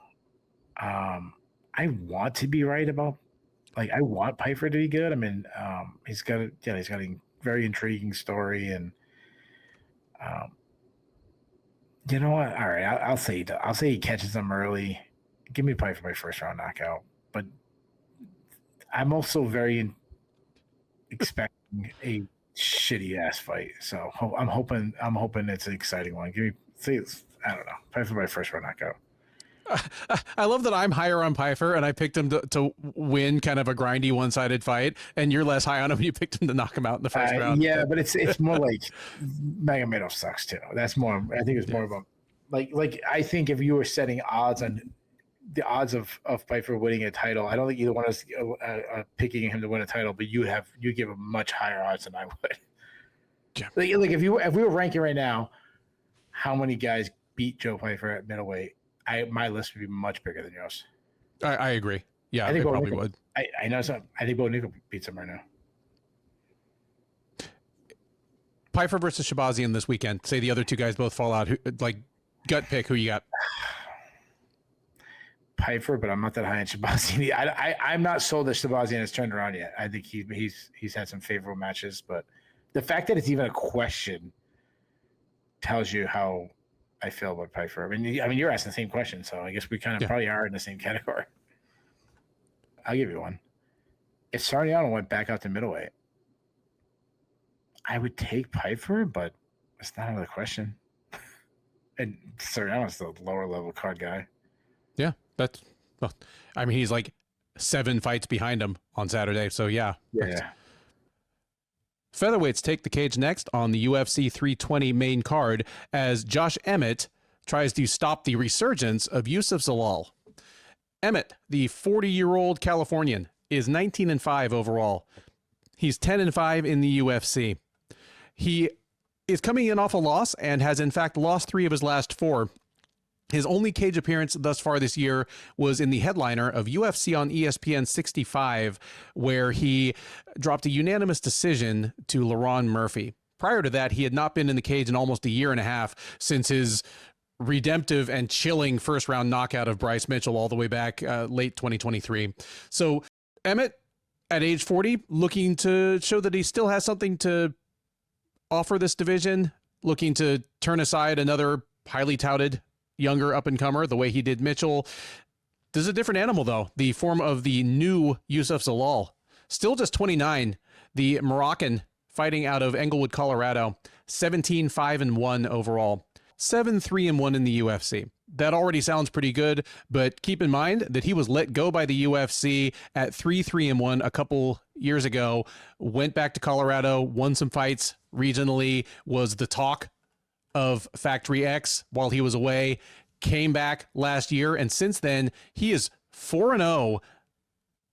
I want to be right about, I want Pyfer to be good. I mean, he's got a very intriguing story, and you know what? All right, I'll say he catches them early. Give me Pyfer by 1st round knockout, but I'm also very expecting a shitty ass fight. So I'm hoping it's an exciting one. I don't know, Pyfer by 1st round knockout. I love that I'm higher on Pyfer, and I picked him to win kind of a grindy one-sided fight, and you're less high on him. You picked him to knock him out in the 1st round. Yeah, but it's more like Magomedov sucks too. That's more. I think it's more about like I think if you were setting odds on the odds of Pyfer winning a title, I don't think either one of us are picking him to win a title, but you give him much higher odds than I would. Yeah. Like if we were ranking right now, how many guys beat Joe Pyfer at middleweight? My list would be much bigger than yours. I agree. Yeah, I think probably would. I know some. I think Bo Nickel beats him right now. Pyfer versus Shahbazyan this weekend. Say the other two guys both fall out. Who, like, gut pick, who you got? Pyfer, but I'm not that high on Shahbazyan. I'm not sold that Shahbazyan has turned around yet. I think he's had some favorable matches, but the fact that it's even a question tells you how I feel about Pyfer. I mean, you're asking the same question, so I guess we kind of probably are in the same category. I'll give you one. If Soriano went back out to middleweight, I would take Pyfer, but it's not another question. And Soriano's the lower level card guy. Yeah, I mean, he's like 7 fights behind him on Saturday, so yeah. Featherweights take the cage next on the UFC 320 main card as Josh Emmett tries to stop the resurgence of Youssef Zalal. Emmett, the 40-year-old Californian, is 19-5 overall. He's 10-5 in the UFC. He is coming in off a loss and has in fact lost 3 of his last 4. His only cage appearance thus far this year was in the headliner of UFC on ESPN 65, where he dropped a unanimous decision to Laron Murphy. Prior to that, he had not been in the cage in almost a year and a half since his redemptive and chilling first-round knockout of Bryce Mitchell all the way back late 2023. So Emmett, at age 40, looking to show that he still has something to offer this division, looking to turn aside another highly touted younger up-and-comer the way he did Mitchell. This is a different animal, though. The form of the new Youssef Zalal. Still just 29. The Moroccan fighting out of Englewood, Colorado. 17-5-1 overall. 7-3-1 in the UFC. That already sounds pretty good, but keep in mind that he was let go by the UFC at 3-3-1 a couple years ago. Went back to Colorado, won some fights regionally, was the talk of Factory X while he was away, came back last year, and since then he is 4-0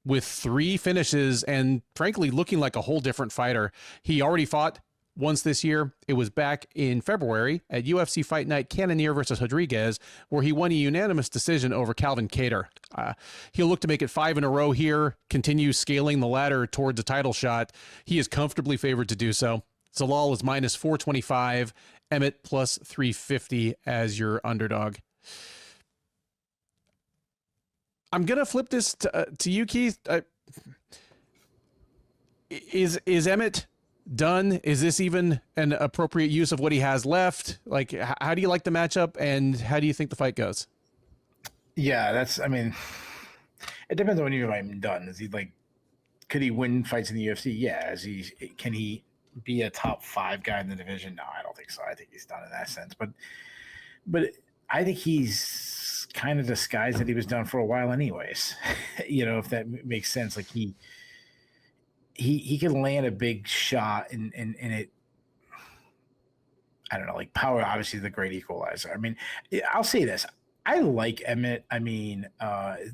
with 3 finishes and frankly looking like a whole different fighter. He already fought once this year. It was back in February at UFC Fight Night Cannonier versus Rodriguez, where he won a unanimous decision over Calvin Kattar. He'll look to make it 5 in a row here, continue scaling the ladder towards a title shot. He is comfortably favored to do so. Zalal is minus 425, Emmett plus 350 as your underdog. I'm going to flip this to you, Keith. Is Emmett done? Is this even an appropriate use of what he has left? Like, how do you like the matchup, and how do you think the fight goes? Yeah, it depends on when you're like done. Is he like, could he win fights in the UFC? Yeah. Can he be a top 5 guy in the division? No, I don't think so. I think he's done in that sense. But I think he's kind of disguised that he was done for a while anyways. If that makes sense. Like he can land a big shot and it, I don't know, like power obviously is the great equalizer. I mean, I'll say this. I like Emmett. I mean,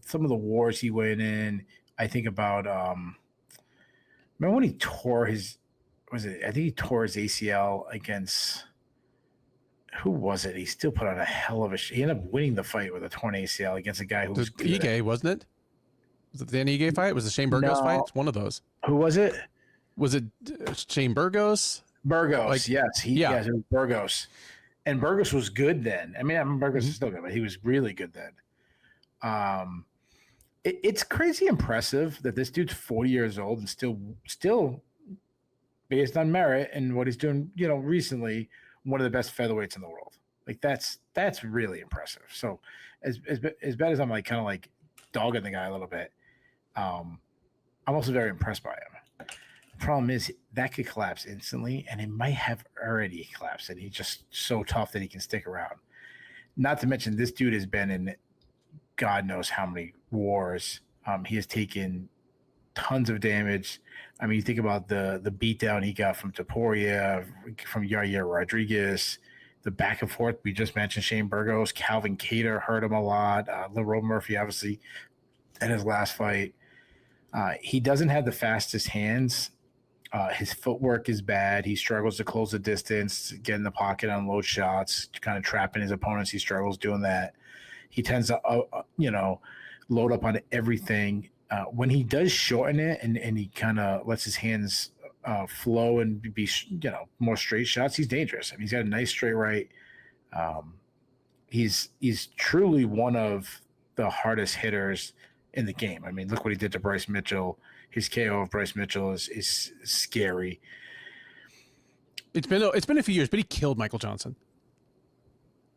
some of the wars he went in, I think about remember when he tore his I think he tore his ACL against, who was it? He still put on a hell of a he ended up winning the fight with a torn ACL against a guy who was Ige, wasn't it? Was it the Ige fight? Was it Shane Burgos fight? It's one of those. Who was it? Was it Shane Burgos? Burgos, yes. Yes, it was Burgos. And Burgos was good then. I mean, Burgos is still good, but he was really good then. It's crazy impressive that this dude's 40 years old and still based on merit and what he's doing, recently, one of the best featherweights in the world. Like that's really impressive. So as bad as I'm like kind of like dogging the guy a little bit, I'm also very impressed by him. The problem is that could collapse instantly, and it might have already collapsed, and he's just so tough that he can stick around. Not to mention this dude has been in God knows how many wars. He has taken tons of damage. I mean, you think about the beatdown he got from Topuria, from Yair Rodriguez, the back and forth. We just mentioned Shane Burgos, Calvin Kattar hurt him a lot. Laron Murphy, obviously, in his last fight. He doesn't have the fastest hands. His footwork is bad. He struggles to close the distance, get in the pocket, unload shots, kind of trapping his opponents. He struggles doing that. He tends to, load up on everything. When he does shorten it and he kind of lets his hands flow and be more straight shots, he's dangerous. I mean, he's got a nice straight right. He's truly one of the hardest hitters in the game. I mean, look what he did to Bryce Mitchell. His KO of Bryce Mitchell is scary. It's been a few years, but he killed Michael Johnson.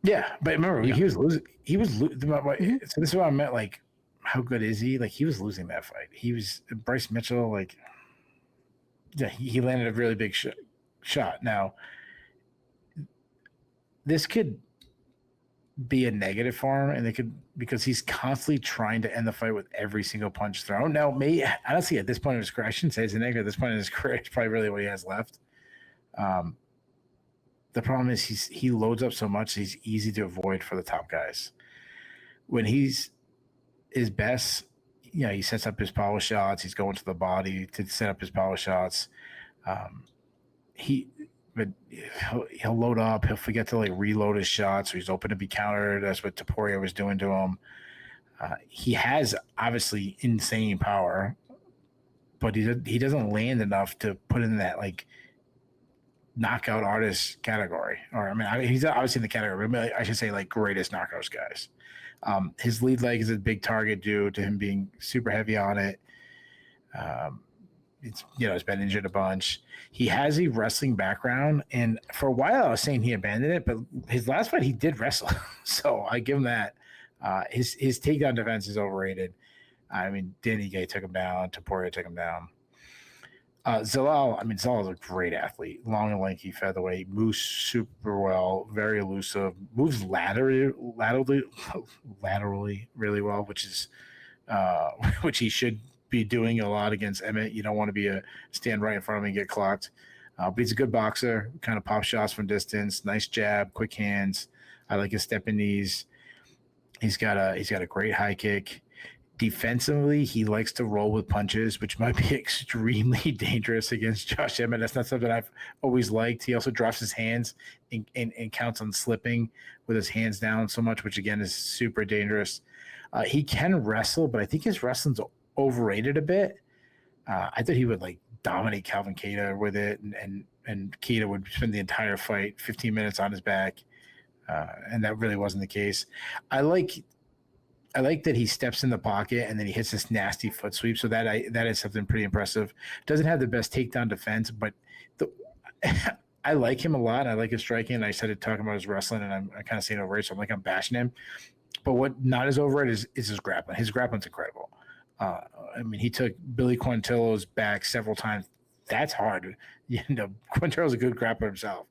Yeah, but remember, he was losing. So this is what I meant. Like, how good is he? Like, he was losing that fight. He was Bryce Mitchell. Like, yeah, he landed a really big shot. Now, this could be a negative for him, and because he's constantly trying to end the fight with every single punch thrown. Now, honestly, at this point in his career, I shouldn't say it's a negative. At this point in his career, it's probably really what he has left. The problem is he loads up so much, he's easy to avoid for the top guys. When he's his best, he sets up his power shots. He's going to the body to set up his power shots. But he'll load up. He'll forget to reload his shots. So he's open to be countered. That's what Topuria was doing to him. He has obviously insane power, but he doesn't land enough to put in that knockout artist category. Or I mean, he's obviously in the category. But I should say greatest knockouts guys. His lead leg is a big target due to him being super heavy on it. It's been injured a bunch. He has a wrestling background, and for a while I was saying he abandoned it, but his last fight he did wrestle, so I give him that. His takedown defense is overrated. I mean, Danny Gay took him down, Topuria took him down. Zalal is a great athlete, long and lanky featherweight, moves super well, very elusive, moves laterally really well, which he should be doing a lot against Emmett. You don't want to stand right in front of him and get clocked. But he's a good boxer, kind of pop shots from distance, nice jab, quick hands. I like his stepping knees. He's got a great high kick. Defensively, he likes to roll with punches, which might be extremely dangerous against Josh Emmett. That's not something I've always liked. He also drops his hands and counts on slipping with his hands down so much, which again is super dangerous. He can wrestle, but I think his wrestling's overrated a bit. I thought he would dominate Calvin Kattar with it, and Kattar would spend the entire fight 15 minutes on his back, and that really wasn't the case. I like that he steps in the pocket and then he hits this nasty foot sweep. So that is something pretty impressive. Doesn't have the best takedown defense, but I like him a lot. I like his striking. I started talking about his wrestling, and I'm kind of saying overrated, so I'm bashing him. But what not as overrated is his grappling. His grappling's incredible. He took Billy Quintillo's back several times. That's hard. Quintillo's a good grappler himself.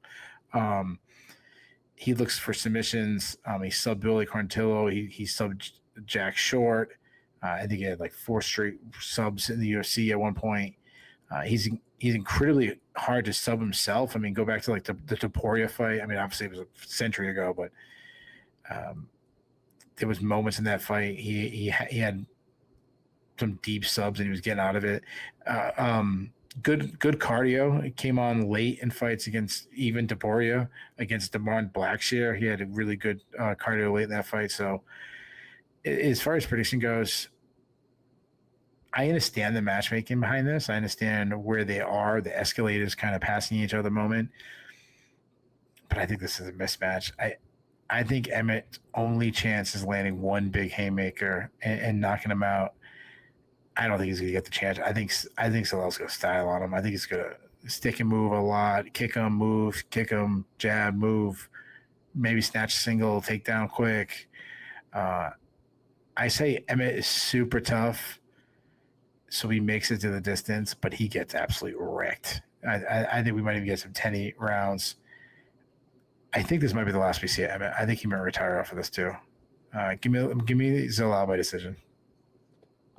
He looks for submissions. He subbed Billy Quintillo. He subbed Jack Short. I think he had 4 straight subs in the UFC at one point. He's incredibly hard to sub himself. I mean, go back to the Topuria fight. I mean, obviously it was a century ago, but there was moments in that fight he had some deep subs and he was getting out of it. Good cardio. It came on late in fights against even Topuria, against Damon Blackshear. He had a really good cardio late in that fight. So as far as prediction goes, I understand the matchmaking behind this. I understand where they are. The escalators kind of passing each other moment. But I think this is a mismatch. I think Emmett's only chance is landing one big haymaker and knocking him out. I don't think he's going to get the chance. I think Zalal's going to style on him. I think he's going to stick and move a lot, kick him, move, kick him, jab, move, maybe snatch a single, take down quick. I say Emmett is super tough, so he makes it to the distance, but he gets absolutely wrecked. I think we might even get some 10-8 rounds. I think this might be the last we see of Emmett. I think he might retire off of this too. Give me Zalal by decision.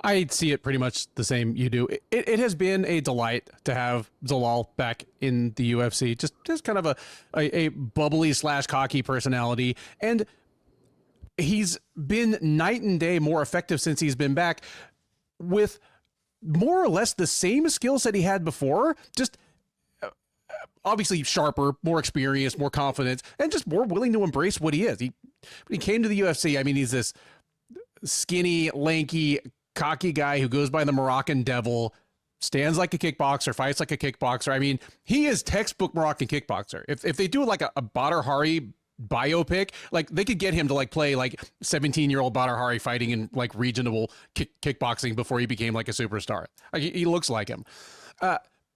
I see it pretty much the same you do. It has been a delight to have Zalal back in the UFC. Just kind of a bubbly / cocky personality. And he's been night and day more effective since he's been back, with more or less the same skill set he had before. Just obviously sharper, more experienced, more confident, and just more willing to embrace what he is. When he came to the UFC, I mean, he's this skinny, lanky, cocky guy who goes by the Moroccan Devil, stands like a kickboxer, fights like a kickboxer. I mean, he is textbook Moroccan kickboxer. If they do like a Badr Hari biopic, like they could get him to like play like 17-year-old Badr Hari fighting in like regional kickboxing before he became like a superstar. Like he looks like him.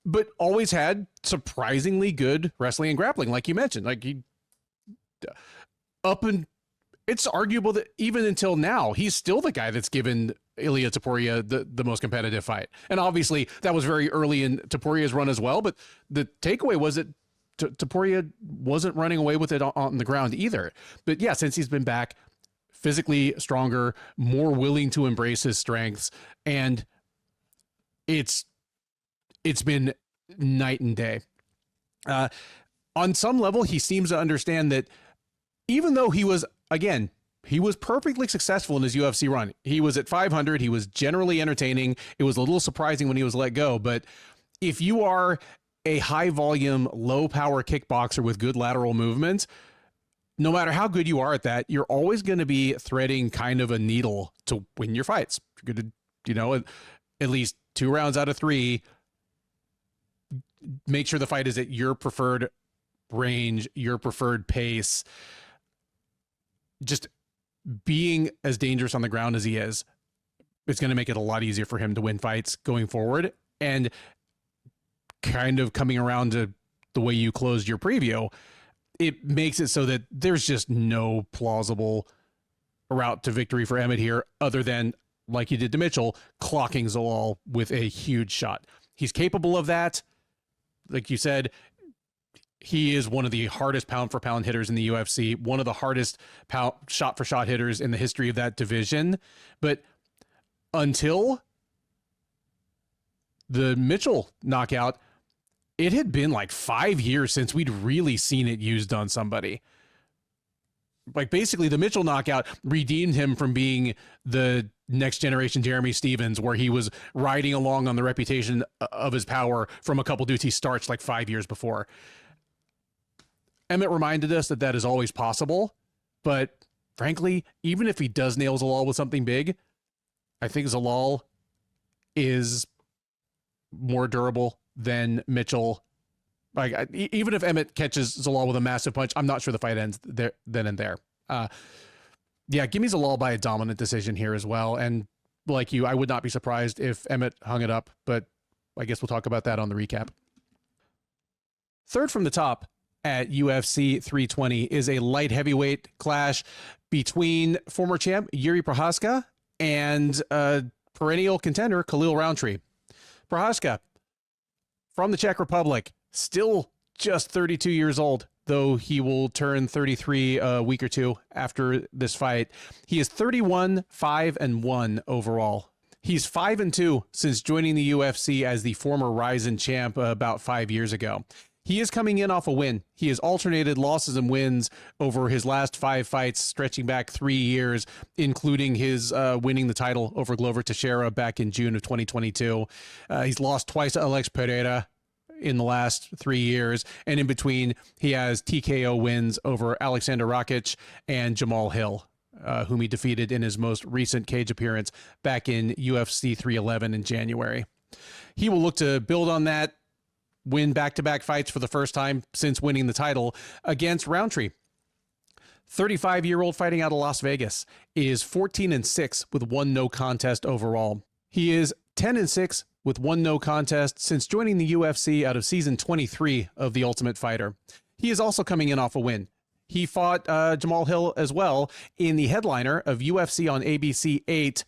But always had surprisingly good wrestling and grappling, like you mentioned. Like it's arguable that even until now, he's still the guy that's given Ilia Topuria the most competitive fight. And obviously that was very early in Topuria's run as well. But the takeaway was that Topuria wasn't running away with it on the ground either. But yeah, since he's been back, physically stronger, more willing to embrace his strengths, and it's been night and day. On some level, he seems to understand that even though he was perfectly successful in his UFC run. He was at 500. He was generally entertaining. It was a little surprising when he was let go. But if you are a high volume, low power kickboxer with good lateral movement, no matter how good you are at that, you're always going to be threading kind of a needle to win your fights. You're going to, at least 2 rounds out of 3, make sure the fight is at your preferred range, your preferred pace. Just being as dangerous on the ground as he is, it's going to make it a lot easier for him to win fights going forward. And kind of coming around to the way you closed your preview, it makes it so that there's just no plausible route to victory for Emmett here, other than, like he did to Mitchell, clocking Zalal with a huge shot. He's capable of that. Like you said, he is one of the hardest pound for pound hitters in the UFC, one of the hardest shot for shot hitters in the history of that division. But until the Mitchell knockout, it had been like 5 years since we'd really seen it used on somebody. Like basically the Mitchell knockout redeemed him from being the next generation Jeremy Stevens, where he was riding along on the reputation of his power from a couple dudes he starched like 5 years before. Emmett reminded us that is always possible, but frankly, even if he does nail Zalal with something big, I think Zalal is more durable than Mitchell. Like even if Emmett catches Zalal with a massive punch, I'm not sure the fight ends there then and there. Yeah, give me Zalal by a dominant decision here as well. And like you, I would not be surprised if Emmett hung it up, but I guess we'll talk about that on the recap. Third from the top at UFC 320 is a light heavyweight clash between former champ Yuri Prochazka and perennial contender Khalil Rountree. Prochazka, from the Czech Republic, still just 32 years old, though he will turn 33 a week or two after this fight. He is 31-5-1 overall. He's 5-2 since joining the UFC as the former Ryzen champ about 5 years ago. He is coming in off a win. He has alternated losses and wins over his last 5 fights, stretching back 3 years, including his winning the title over Glover Teixeira back in June of 2022. He's lost twice to Alex Pereira in the last 3 years, and in between, he has TKO wins over Alexander Rakic and Jamal Hill, whom he defeated in his most recent cage appearance back in UFC 311 in January. He will look to build on that, win back-to-back fights for the first time since winning the title against Rountree. 35-year-old fighting out of Las Vegas is 14-6 with 1 no contest overall. He is 10-6 with 1 no contest since joining the UFC out of season 23 of The Ultimate Fighter. He is also coming in off a win. He fought Jamal Hill as well in the headliner of UFC on ABC 8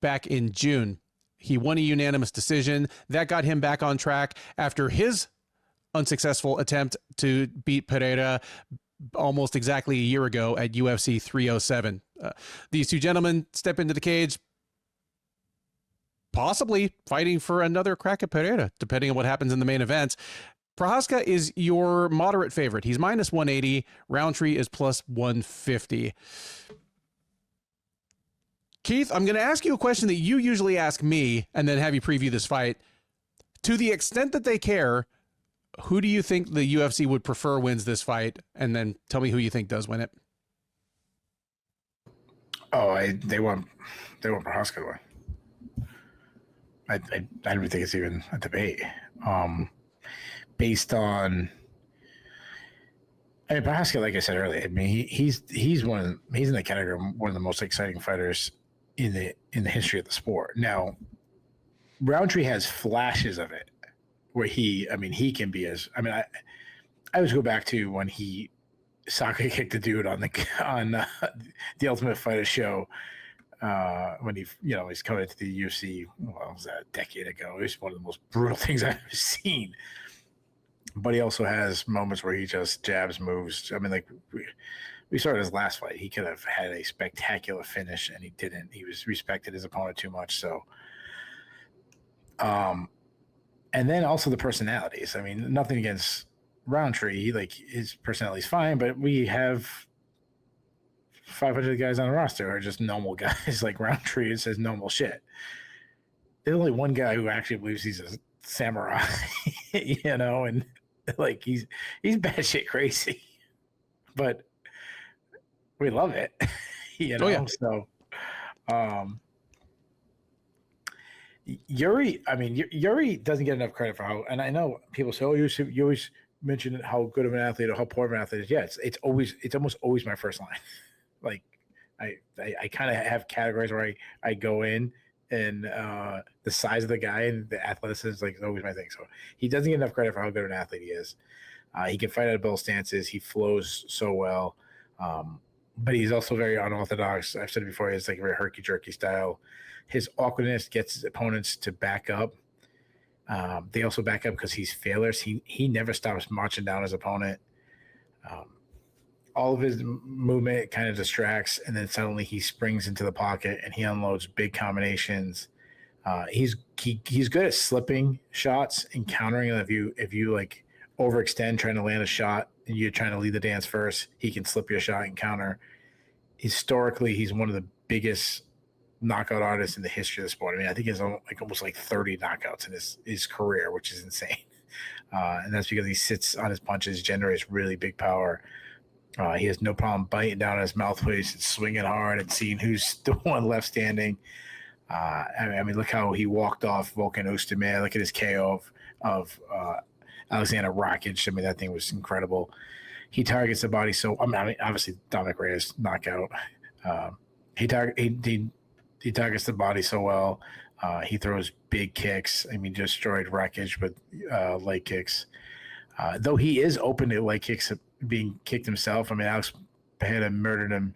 back in June. He won a unanimous decision. That got him back on track after his unsuccessful attempt to beat Pereira almost exactly a year ago at UFC 307. These two gentlemen step into the cage, possibly fighting for another crack at Pereira, depending on what happens in the main event. Prochazka is your moderate favorite. He's minus 180. Rountree is plus 150. Keith, I'm going to ask you a question that you usually ask me and then have you preview this fight. To the extent that they care, who do you think the UFC would prefer wins this fight? And then tell me who you think does win it. Oh, they want Prochazka to win. I don't think it's even a debate. Based on, I mean, Prohaska, like I said earlier, I mean, he's in the category of one of the most exciting fighters in the history of the sport. Now, Roundtree has flashes of it where he can be I always go back to when he soccer kicked the dude on the Ultimate Fighter show. When he's coming into the UFC, well, was that a decade ago? It was one of the most brutal things I've ever seen. But he also has moments where he just jabs, moves. I mean, like we saw his last fight. He could have had a spectacular finish, and he didn't. He respected his opponent too much. So, and then also the personalities. I mean, nothing against Roundtree. His personality's fine, but we have 500 guys on the roster are just normal guys. Like Roundtree, it says normal shit. There's only one guy who actually believes he's a samurai, and like he's batshit crazy, but we love it, Oh, yeah. So, Yuri, I mean, Yuri doesn't get enough credit for how, and I know people say, oh, you always mention how good of an athlete or how poor of an athlete is. Yeah, it's almost always my first line. Like I kind of have categories where I go in, and the size of the guy and the athleticism is like always my thing. So he doesn't get enough credit for how good of an athlete he is. He can fight out of both stances. He flows so well, but he's also very unorthodox. I've said it before. He has like a very herky-jerky style. His awkwardness gets his opponents to back up. They also back up because he's fearless. He never stops marching down his opponent. All of his movement kind of distracts, and then suddenly he springs into the pocket and he unloads big combinations. He's good at slipping shots and countering. If you like overextend trying to land a shot and you're trying to lead the dance first, he can slip your shot and counter. Historically, he's one of the biggest knockout artists in the history of the sport. I mean, I think he has almost 30 knockouts in his career, which is insane. And that's because he sits on his punches, generates really big power. He has no problem biting down his mouthpiece and swinging hard and seeing who's the one left standing. I mean, look how he walked off Volkan Oezdemir. Look at his KO of Alexander Rakic. I mean, that thing was incredible. He targets the body. So, I mean obviously, Dominic Reyes knockout. He targets the body so well. He throws big kicks. I mean, destroyed Rakic with leg kicks. Though he is open to leg kicks being kicked himself. I mean, Alex Pereira murdered him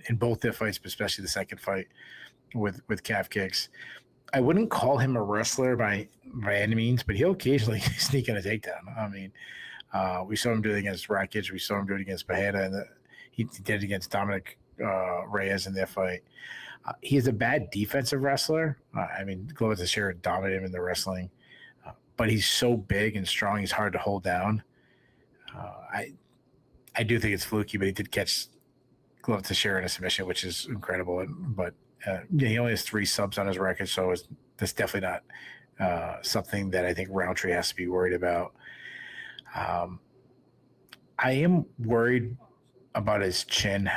in both their fights, but especially the second fight with calf kicks. I wouldn't call him a wrestler by any means, but he'll occasionally sneak in a takedown. I mean, we saw him do it against Rakic. We saw him do it against Pereira, and he did it against Dominic Reyes in their fight. He's a bad defensive wrestler. I mean, Glover Teixeira dominated him in the wrestling, but he's so big and strong, he's hard to hold down. I do think it's fluky, but he did catch Glover Teixeira in a submission, which is incredible. But he only has 3 subs on his record, so that's definitely not something that I think Roundtree has to be worried about. I am worried about his chin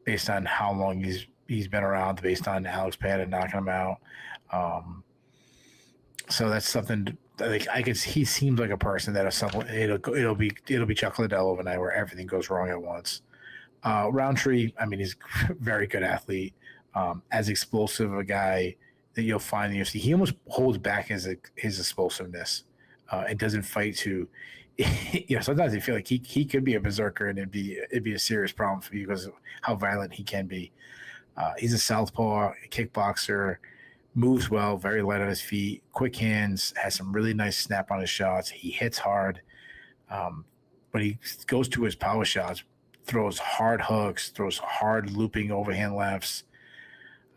based on how long he's been around, based on Alex Pereira knocking him out. So that's something. He seems like a person that it'll be Chuck Liddell overnight where everything goes wrong at once. Roundtree, I mean, he's a very good athlete, as explosive a guy that you'll find in the UFC. He almost holds back his explosiveness. And doesn't fight to, sometimes you feel like he could be a berserker and it'd be a serious problem for you because of how violent he can be. He's a southpaw, a kickboxer, moves well, very light on his feet, quick hands, has some really nice snap on his shots. He hits hard, but he goes to his power shots, throws hard hooks, throws hard looping overhand lefts.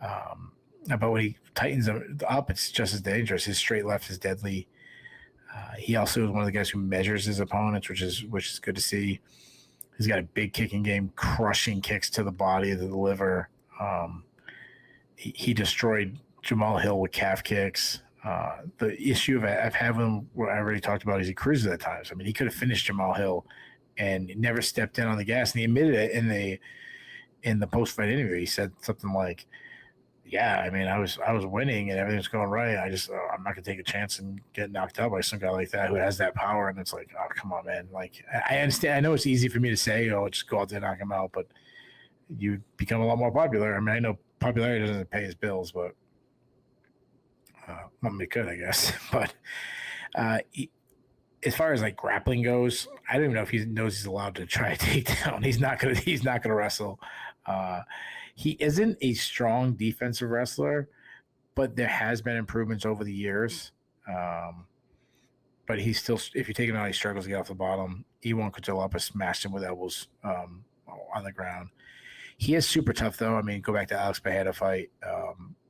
But when he tightens them up, it's just as dangerous. His straight left is deadly. He also is one of the guys who measures his opponents, which is good to see. He's got a big kicking game, crushing kicks to the body, to the liver. He destroyed Jamal Hill with calf kicks. The issue of having what I already talked about is he cruises at times. I mean, he could have finished Jamal Hill and never stepped in on the gas. And he admitted it in the post-fight interview. He said something like, yeah, I mean, I was winning and everything's going right. I'm not gonna take a chance and get knocked out by some guy like that who has that power. And it's like, oh, come on, man. Like, I understand. I know it's easy for me to say, oh, just go out there and knock him out, but you become a lot more popular. I mean, I know popularity doesn't pay his bills, but it could, I guess. But as far as like grappling goes, I don't even know if he knows he's allowed to try a takedown. He's not gonna wrestle. He isn't a strong defensive wrestler, but there has been improvements over the years. But he's still, if you take him out, he struggles to get off the bottom. E1 Kujalapa smashed him with elbows on the ground. He is super tough, though. I mean, go back to Alex Bejeda fight.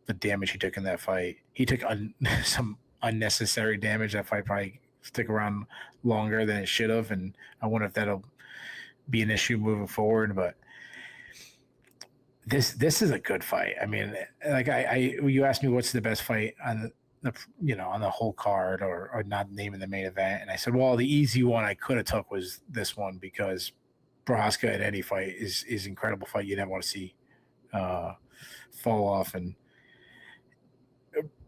The damage he took in that fight. He took some unnecessary damage. That fight probably stick around longer than it should have, and I wonder if that'll be an issue moving forward. But this is a good fight. I mean, like you asked me what's the best fight on on the whole card or not naming the main event, and I said, well, the easy one I could have took was this one because Prochazka in any fight is incredible fight you never want to see fall off, and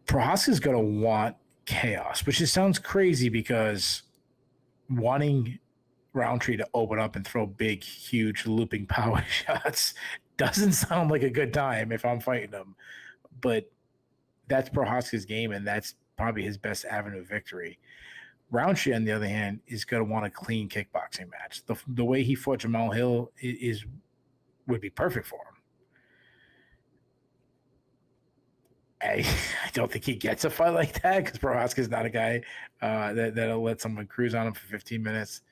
Prochazka's going to want chaos, which just sounds crazy because wanting Roundtree to open up and throw big, huge looping power shots doesn't sound like a good time if I'm fighting him. But that's Prochazka's game, and that's probably his best avenue of victory. Roundtree, on the other hand, is going to want a clean kickboxing match. The way he fought Jamal Hill would be perfect for him. I don't think he gets a fight like that because Prochazka is not a guy that'll let someone cruise on him for 15 minutes.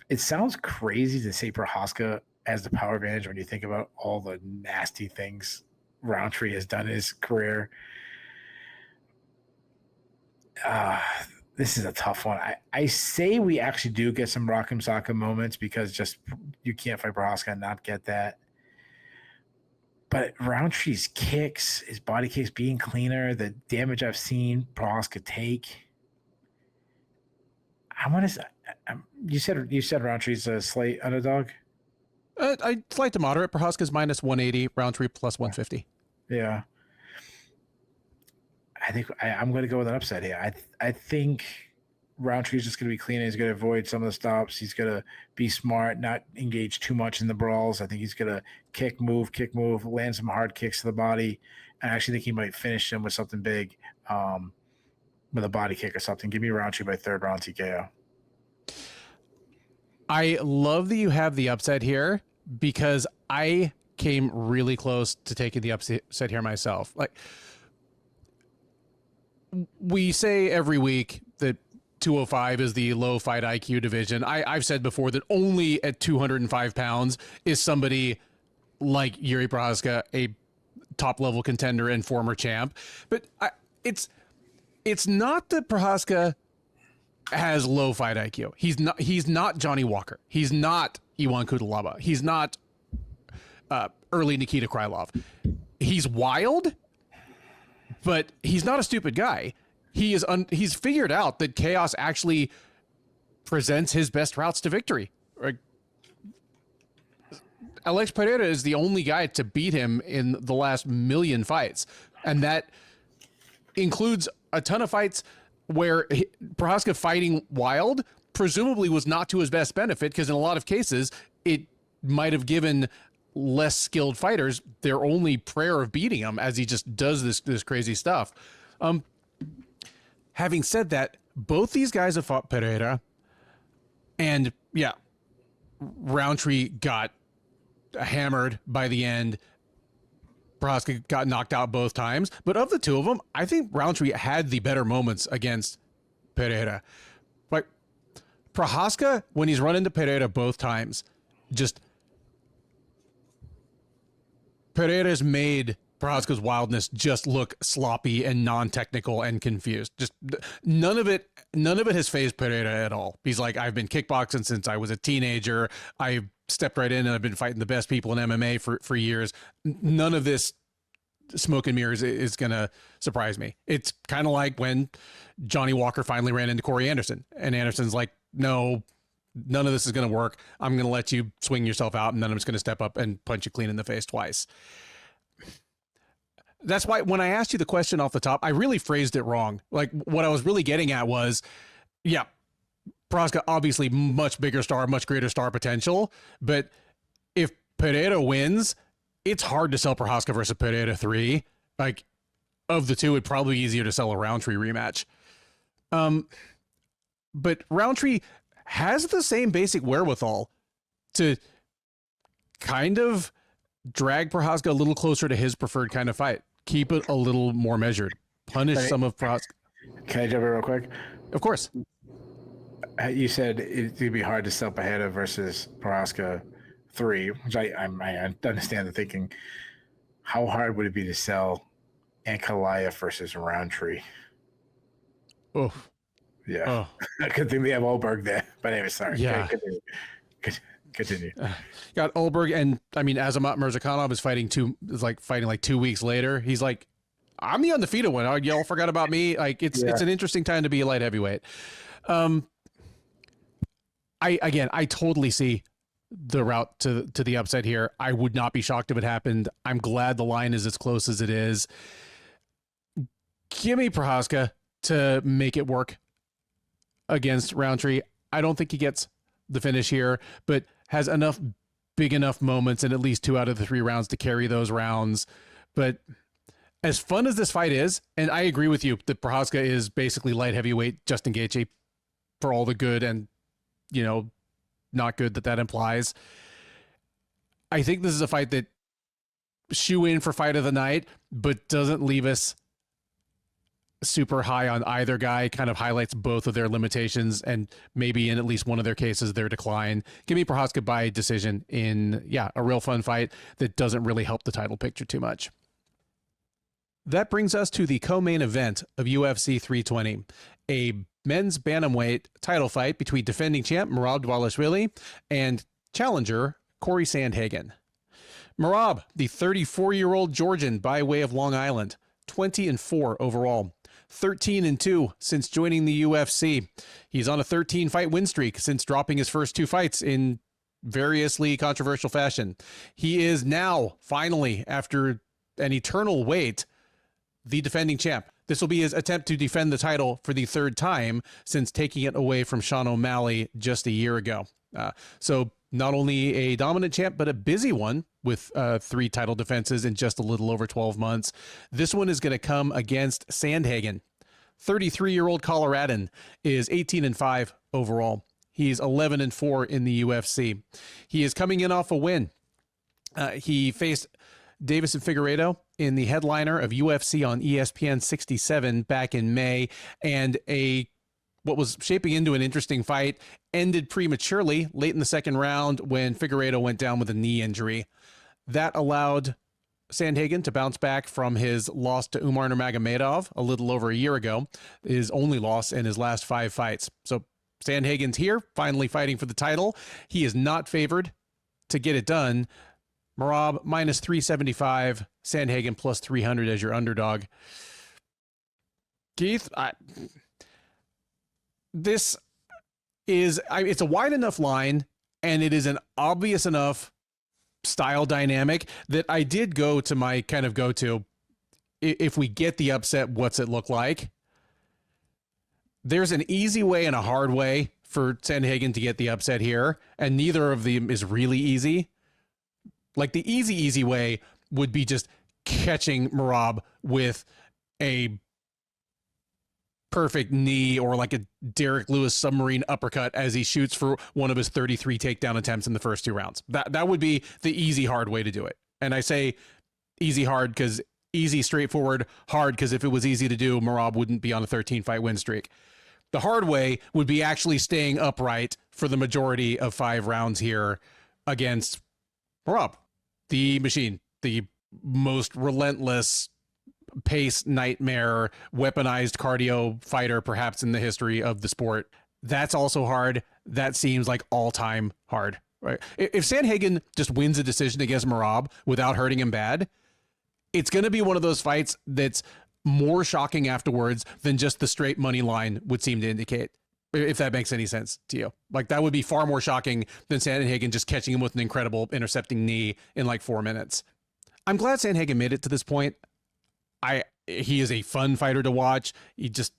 It sounds crazy to say Prochazka has the power advantage when you think about all the nasty things Roundtree has done in his career. This is a tough one. I say we actually do get some Rock'em Sock'em moments because just you can't fight Prochazka and not get that. But Roundtree's kicks, his body kicks being cleaner, the damage I've seen Prochazka take. You said Roundtree's a slight underdog? I slight to moderate. Prochazka's minus 180, Roundtree plus 150. Yeah. I think I'm going to go with an upset here. I think Roundtree's just going to be clean. He's going to avoid some of the stops. He's going to be smart, not engage too much in the brawls. I think he's going to kick, move, land some hard kicks to the body. And I actually think he might finish him with something big, with a body kick or something. Give me Roundtree by third round TKO. I love that you have the upset here because I came really close to taking the upset here myself. Like, we say every week that 205 is the low fight IQ division. I've said before that only at 205 pounds is somebody like Yuri Prochazka a top level contender and former champ. But it's not that Prochazka has low fight IQ. He's not Johnny Walker. He's not Ivan Kutalaba. He's not early Nikita Krylov. He's wild, but he's not a stupid guy. He's figured out that chaos actually presents his best routes to victory. Alex Pereira is the only guy to beat him in the last million fights. And that includes a ton of fights where Prochazka fighting wild presumably was not to his best benefit because in a lot of cases it might have given less skilled fighters their only prayer of beating him as he just does this crazy stuff. Having said that, both these guys have fought Pereira, and yeah, Roundtree got hammered by the end. Prochazka got knocked out both times, but of the two of them, I think Roundtree had the better moments against Pereira. But Prochazka, when he's run into Pereira both times, just Pereira's made Prochazka's wildness just look sloppy and non-technical and confused. Just none of it has fazed Pereira at all. He's like, I've been kickboxing since I was a teenager. I stepped right in and I've been fighting the best people in MMA for years. None of this smoke and mirrors is going to surprise me. It's kind of like when Johnny Walker finally ran into Corey Anderson and Anderson's like, no, none of this is going to work. I'm going to let you swing yourself out and then I'm just going to step up and punch you clean in the face twice. That's why when I asked you the question off the top, I really phrased it wrong. Like what I was really getting at was, yeah, Prochazka obviously much bigger star, much greater star potential. But if Pereira wins, it's hard to sell Prochazka versus Pereira 3. Like of the two, it'd probably be easier to sell a Roundtree rematch. But Roundtree has the same basic wherewithal to kind of drag Prochazka a little closer to his preferred kind of fight. Keep it a little more measured. Punish some of Prochazka. Can I jump in real quick? Of course. You said it'd be hard to sell Pereira versus Prochazka 3, which I understand the thinking. How hard would it be to sell Ankalaev versus Roundtree? Oh. Yeah. Good thing we have Olberg there. But anyway, sorry. Yeah. Continue. Got Olberg, and I mean, Azamat Mirzakhanov is fighting 2 weeks later. He's like, I'm the undefeated one. Y'all forgot about me. Like it's an interesting time to be a light heavyweight. I totally see the route to the upset here. I would not be shocked if it happened. I'm glad the line is as close as it is. Give me Prochazka to make it work against Roundtree. I don't think he gets the finish here, but has enough big enough moments in at least 2 out of the 3 rounds to carry those rounds. But as fun as this fight is, and I agree with you that Prochazka is basically light heavyweight Justin Gaethje for all the good and, you know, not good that implies. I think this is a fight that shoe in for fight of the night, but doesn't leave us super high on either guy. Kind of highlights both of their limitations and maybe in at least one of their cases their decline. Give me Prochazka by decision in a real fun fight that doesn't really help the title picture too much. That brings us to the co-main event of UFC 320, a men's bantamweight title fight between defending champ Merab Dvalishvili and challenger Corey Sandhagen. Merab, the 34-year-old Georgian by way of Long Island, 20-4 overall. 13-2 since joining the UFC. He's on a 13-fight win streak since dropping his first 2 fights in variously controversial fashion. He is now, finally, after an eternal wait, the defending champ. This will be his attempt to defend the title for the 3rd time since taking it away from Sean O'Malley just a year ago. So not only a dominant champ, but a busy one with 3 title defenses in just a little over 12 months. This one is going to come against Sandhagen. 33-year-old Coloradan is 18-5 overall. He's 11-4 in the UFC. He is coming in off a win. He faced Davison Figueiredo in the headliner of UFC on ESPN 67 back in May, and what was shaping into an interesting fight ended prematurely late in the 2nd round when Figueiredo went down with a knee injury. That allowed Sandhagen to bounce back from his loss to Umar Nurmagomedov a little over a year ago, his only loss in his last 5 fights. So Sandhagen's here, finally fighting for the title. He is not favored to get it done. Merab minus 375, Sandhagen plus 300 as your underdog. Keith, it's a wide enough line, and it is an obvious enough style dynamic that I did go to my kind of go-to. If we get the upset, what's it look like? There's an easy way and a hard way for Sandhagen to get the upset here, and neither of them is really easy. Like the easy way would be just catching Merab with a perfect knee or like a Derek Lewis submarine uppercut as he shoots for one of his 33 takedown attempts in the first 2 rounds. That would be the easy, hard way to do it. And I say easy, hard because easy, straightforward, hard because if it was easy to do, Merab wouldn't be on a 13-fight win streak. The hard way would be actually staying upright for the majority of 5 rounds here against Merab, the machine, the most relentless pace nightmare, weaponized cardio fighter perhaps in the history of the sport. That's also hard. That seems like all-time hard, right? If Sandhagen just wins a decision against Merab without hurting him bad, it's going to be one of those fights that's more shocking afterwards than just the straight money line would seem to indicate, if that makes any sense to you. Like that would be far more shocking than Sandhagen just catching him with an incredible intercepting knee in like 4 minutes. I'm glad Sandhagen made it to this point. He is a fun fighter to watch. He just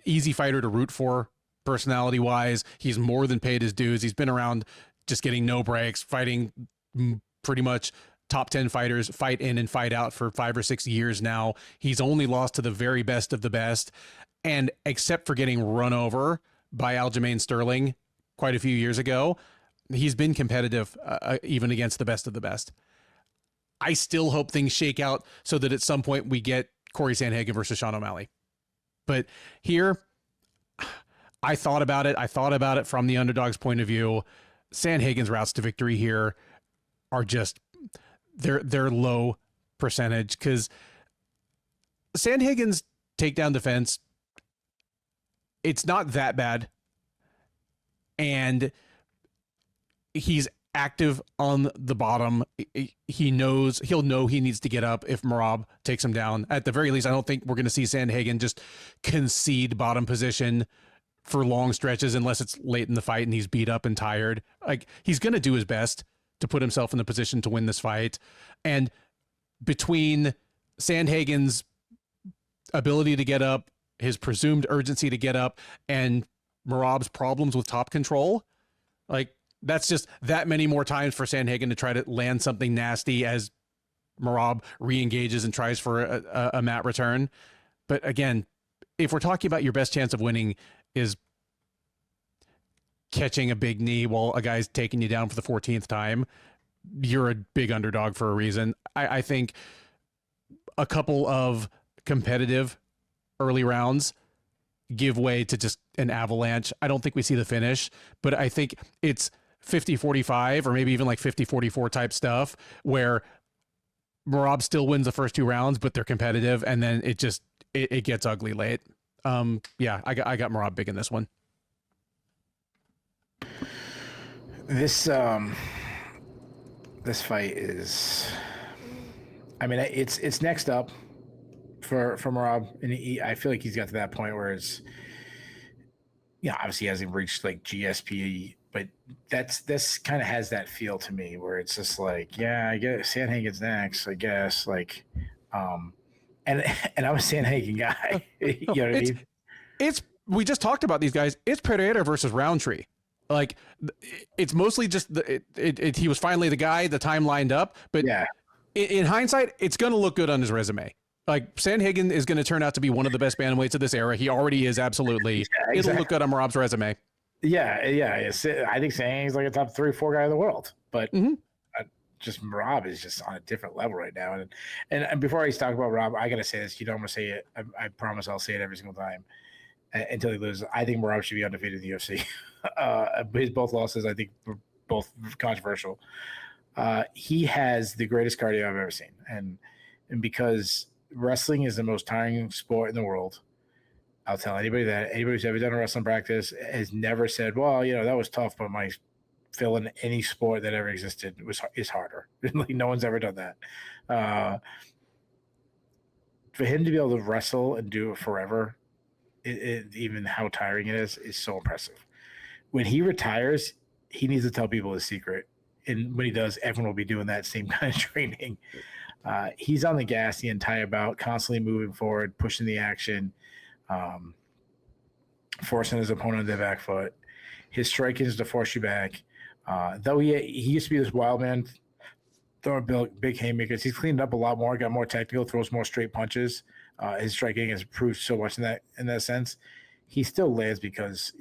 easy fighter to root for, personality wise. He's more than paid his dues. He's been around just getting no breaks, fighting pretty much top 10 fighters, fight in and fight out for 5 or 6 years now. He's only lost to the very best of the best. And except for getting run over by Aljamain Sterling quite a few years ago, he's been competitive even against the best of the best. I still hope things shake out so that at some point we get Corey Sandhagen versus Sean O'Malley. But here, I thought about it. I thought about it from the underdog's point of view. Sandhagen's routes to victory here are just, they're low percentage, because Sandhagen's takedown defense, it's not that bad. And he's active on the bottom. He'll know he needs to get up if Merab takes him down. At the very least, I don't think we're going to see Sandhagen just concede bottom position for long stretches unless it's late in the fight and he's beat up and tired. Like, he's going to do his best to put himself in the position to win this fight. And between Sandhagen's ability to get up, his presumed urgency to get up, and Merab's problems with top control, like, that's just that many more times for Sandhagen to try to land something nasty as Merab re-engages and tries for a mat return. But again, if we're talking about your best chance of winning is catching a big knee while a guy's taking you down for the 14th time, you're a big underdog for a reason. I think a couple of competitive early rounds give way to just an avalanche. I don't think we see the finish, but I think it's 50-45 or maybe even like 50-44 type stuff where Merab still wins the first 2 rounds, but they're competitive, and then it gets ugly late. Yeah, I got Merab big in this one. This fight is, I mean, it's next up for Merab, and I feel like he's got to that point where it's, obviously he hasn't reached like GSP, but this kind of has that feel to me where it's just like, I guess Sandhagen's next, I guess, like, and I'm a Sandhagen guy. You know what I mean? It's we just talked about these guys. It's Pereira versus Roundtree. Like, it's mostly just he was finally the guy. The time lined up, but in hindsight, it's going to look good on his resume. Like, Sandhagen is going to turn out to be one of the best bantamweights of this era. He already is, absolutely. Exactly. It'll look good on Merab's resume. Yeah. I think Sandhagen's like a top 3-4 guy in the world, but just Merab is just on a different level right now. And before I talk about Merab, I got to say this. You don't want to say it. I promise I'll say it every single time until he loses. I think Merab should be undefeated in the UFC. His both losses, I think, were both controversial. He has the greatest cardio I've ever seen. And because wrestling is the most tiring sport in the world, I'll tell anybody that. Anybody who's ever done a wrestling practice has never said, well, that was tough, but my fill in any sport that ever existed is harder. Like, no one's ever done that. For him to be able to wrestle and do it forever, even how tiring it is so impressive. When he retires, he needs to tell people his secret. And when he does, everyone will be doing that same kind of training. He's on the gas the entire bout, constantly moving forward, pushing the action, forcing his opponent to the back foot. His striking is to force you back. Though he used to be this wild man, throwing big haymakers. He's cleaned up a lot more, got more technical, throws more straight punches. His striking has improved so much in that sense. He still lands because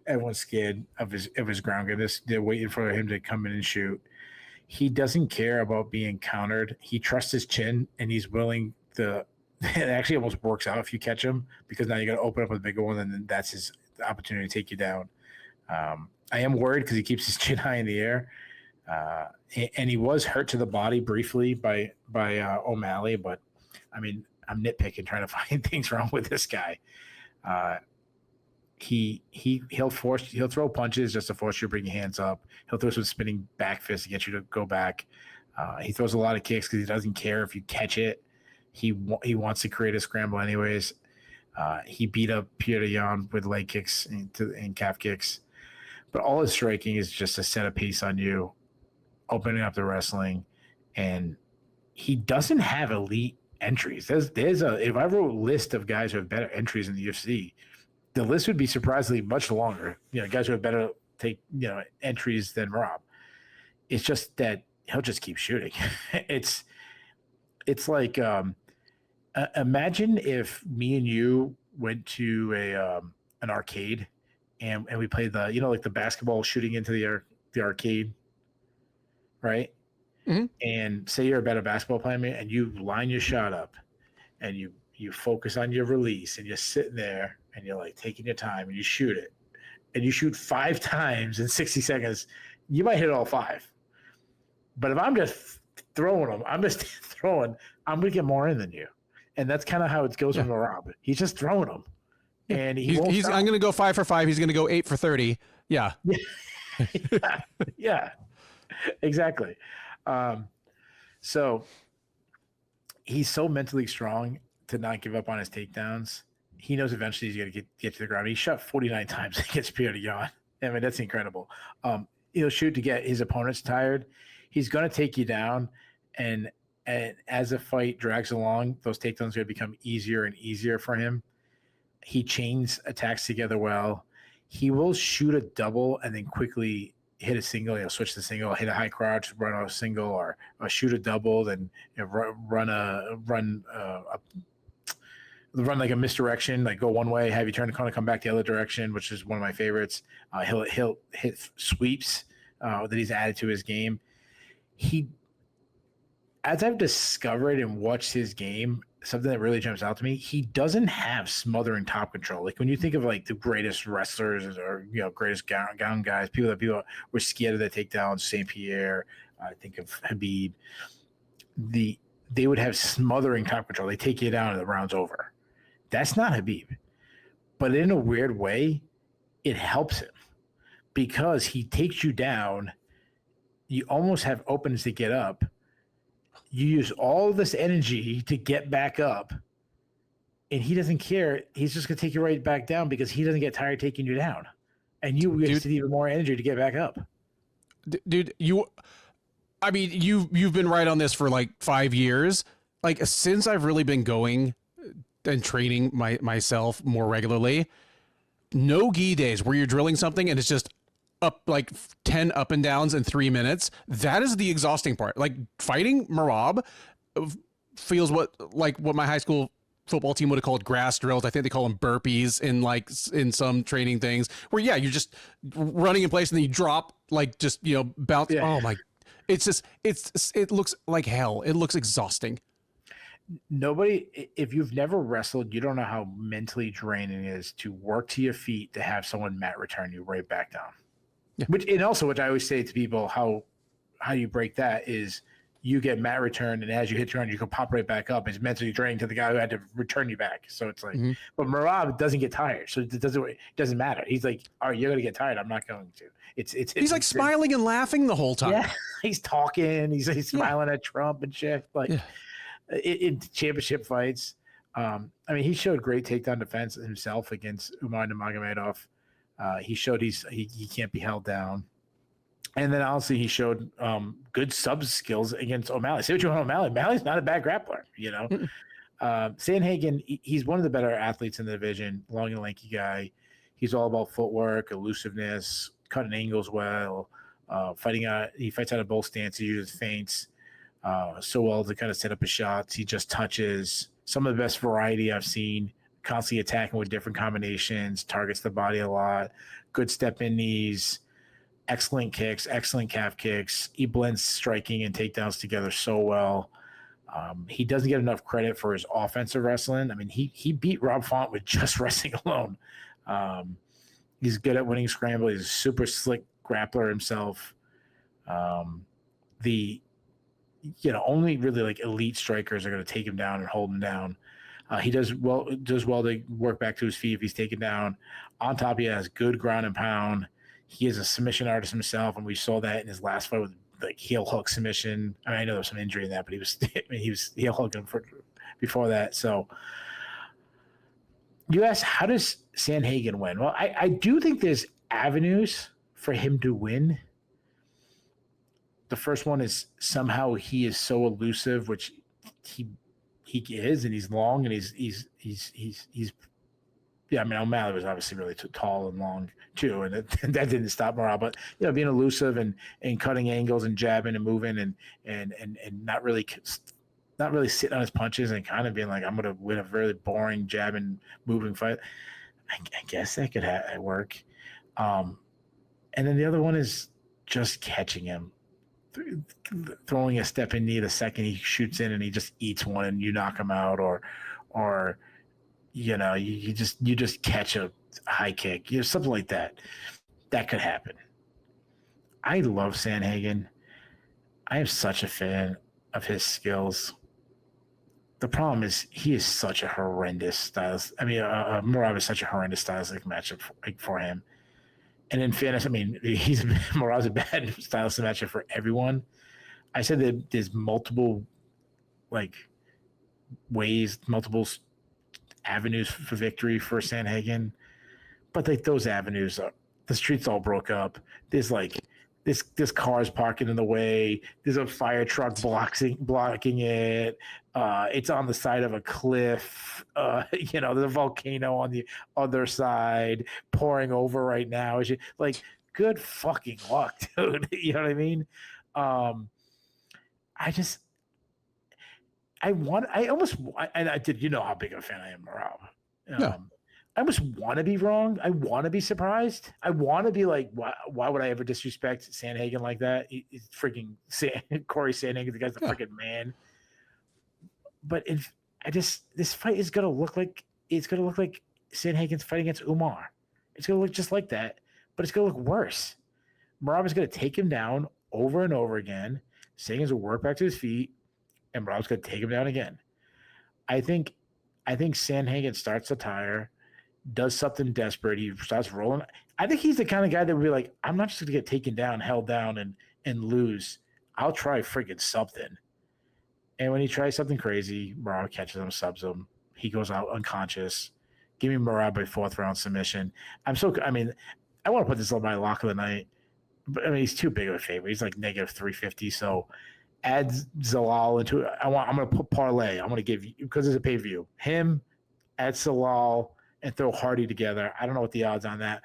everyone's scared of his ground game. They're waiting for him to come in and shoot. He doesn't care about being countered. He trusts his chin, and he's willing to. It actually almost works out if you catch him, because now you got to open up with a bigger one, and then that's his opportunity to take you down. I am worried because he keeps his chin high in the air, and he was hurt to the body briefly by O'Malley. But I mean, I'm nitpicking trying to find things wrong with this guy. He'll throw punches just to force you to bring your hands up. He'll throw some spinning back fists to get you to go back. He throws a lot of kicks because he doesn't care if you catch it. He wants to create a scramble anyways. He beat up Pierre Yan with leg kicks and calf kicks. But all his striking is just to set a pace on you, opening up the wrestling. And he doesn't have elite entries. There's a if I wrote a list of guys who have better entries in the UFC, the list would be surprisingly much longer. Guys who have better entries than Rob. It's just that he'll just keep shooting. it's like imagine if me and you went to an arcade and we played the basketball shooting into the arcade, right? Mm-hmm. And say you're a better basketball player and you line your shot up and you focus on your release and you're sitting there and you're like taking your time and you shoot it and you shoot 5 times in 60 seconds, you might hit all 5. But if I'm just throwing them, I'm going to get more in than you. And that's kind of how it goes with Rob. He's just throwing them. And I'm going to go 5 for 5. He's going to go 8 for 30. Yeah. Yeah, exactly. So he's so mentally strong to not give up on his takedowns. He knows eventually he's going to get to the ground. He shot 49 times against Pierre de Jan. I mean, that's incredible. He'll shoot to get his opponents tired. He's going to take you down. And as the fight drags along, those takedowns are going to become easier and easier for him. He chains attacks together well. He will shoot a double and then quickly hit a single. He'll switch to single, hit a high crouch, run on a single, or shoot a double, then run like a misdirection, like go one way, have you turn the corner, come back the other direction, which is one of my favorites. He'll hit sweeps that he's added to his game. As I've discovered and watched his game, something that really jumps out to me, he doesn't have smothering top control. Like when you think of like the greatest wrestlers or greatest gown guys, people were scared of their takedowns, St. Pierre, I think of Habib, they would have smothering top control. They take you down and the round's over. That's not Habib. But in a weird way, it helps him because he takes you down. You almost have opens to get up. You use all this energy to get back up, and he doesn't care. He's just going to take you right back down because he doesn't get tired taking you down. And you wasted even more energy to get back up. Dude, you've been right on this for like 5 years. Like since I've really been going and training myself more regularly, no gi days where you're drilling something and it's just up like 10 up and downs in 3 minutes. That is the exhausting part. Like fighting Merab feels what my high school football team would have called grass drills. I think they call them burpees in some training things where, you're just running in place and then you drop like just, bounce. Yeah. Oh my, it looks like hell. It looks exhausting. If you've never wrestled, you don't know how mentally draining it is to work to your feet to have someone mat return you right back down. Yeah. Which I always say to people, how you break that is you get mat return, and as you hit your own, you can pop right back up. It's mentally draining to the guy who had to return you back. So it's like, but Merab doesn't get tired, so it doesn't matter. He's like, all right, you're gonna get tired. I'm not going to. He's like smiling and laughing the whole time. Yeah, he's talking. He's smiling at Trump and shit. Like in championship fights. He showed great takedown defense himself against Umar Nurmagomedov. He showed he can't be held down. And then honestly, he showed good sub skills against O'Malley. Say what you want O'Malley. O'Malley's not a bad grappler, Sandhagen, he's one of the better athletes in the division, long and lanky guy. He's all about footwork, elusiveness, cutting angles well, he fights out of both stances, he uses feints so well to kind of set up his shots. He just touches. Some of the best variety I've seen. Constantly attacking with different combinations, targets the body a lot, good step in knees, excellent kicks, excellent calf kicks. He blends striking and takedowns together so well. He doesn't get enough credit for his offensive wrestling. He beat Rob Font with just wrestling alone. He's good at winning scramble. He's a super slick grappler himself. Only really like elite strikers are going to take him down and hold him down. He does well to work back to his feet if he's taken down. On top, he has good ground and pound. He is a submission artist himself, and we saw that in his last fight with like heel hook submission. I know there was some injury in that, but he was heel hooking before that. So you asked, how does Sandhagen win? Well, I do think there's avenues for him to win. The first one is somehow he is so elusive, which he he is, and he's long, and he's yeah. I mean, O'Malley was obviously really tall and long too, and that didn't stop Morale. But being elusive and cutting angles and jabbing and moving and not really sitting on his punches and kind of being like, I'm going to win a really boring jabbing moving fight. I guess that could work. And then the other one is just catching him, throwing a stepping knee the second he shoots in and he just eats one and you knock him out, or you just catch a high kick, something like that. That could happen. I love Sandhagen. I am such a fan of his skills. The problem is he is such a horrendous stylist. I mean, Merab is such a horrendous stylistic matchup for him. And in fairness, I mean, Merab's a bad stylistic matchup for everyone. I said that there's multiple ways, multiple avenues for victory for Sandhagen, but those avenues the streets all broke up. There's this car's parking in the way. There's a fire truck blocking it. It's on the side of a cliff. There's a volcano on the other side pouring over right now. Good fucking luck, dude. You know what I mean? I did. You know how big of a fan I am, Rob. Yeah. I almost want to be wrong. I want to be surprised. I want to be like, why would I ever disrespect Sandhagen like that? He's freaking Corey Sandhagen. The guy's the freaking man. But this fight is gonna look like Sandhagen's fight against Umar. It's gonna look just like that, but it's gonna look worse. Merab is gonna take him down over and over again. Sandhagen's will work back to his feet, and Merab's gonna take him down again. I think Sandhagen starts to tire, does something desperate. He starts rolling. I think he's the kind of guy that would be like, I'm not just going to get taken down, held down, and lose. I'll try freaking something. And when he tries something crazy, Merab catches him, subs him. He goes out unconscious. Give me Merab by 4th round submission. I want to put this on my lock of the night, but I mean, he's too big of a favorite. He's like negative 350. So add Zalal into it. I'm going to put parlay. I'm going to give you, because it's a pay-per-view, him, add Zalal, and throw Hardy together. I don't know what the odds on that.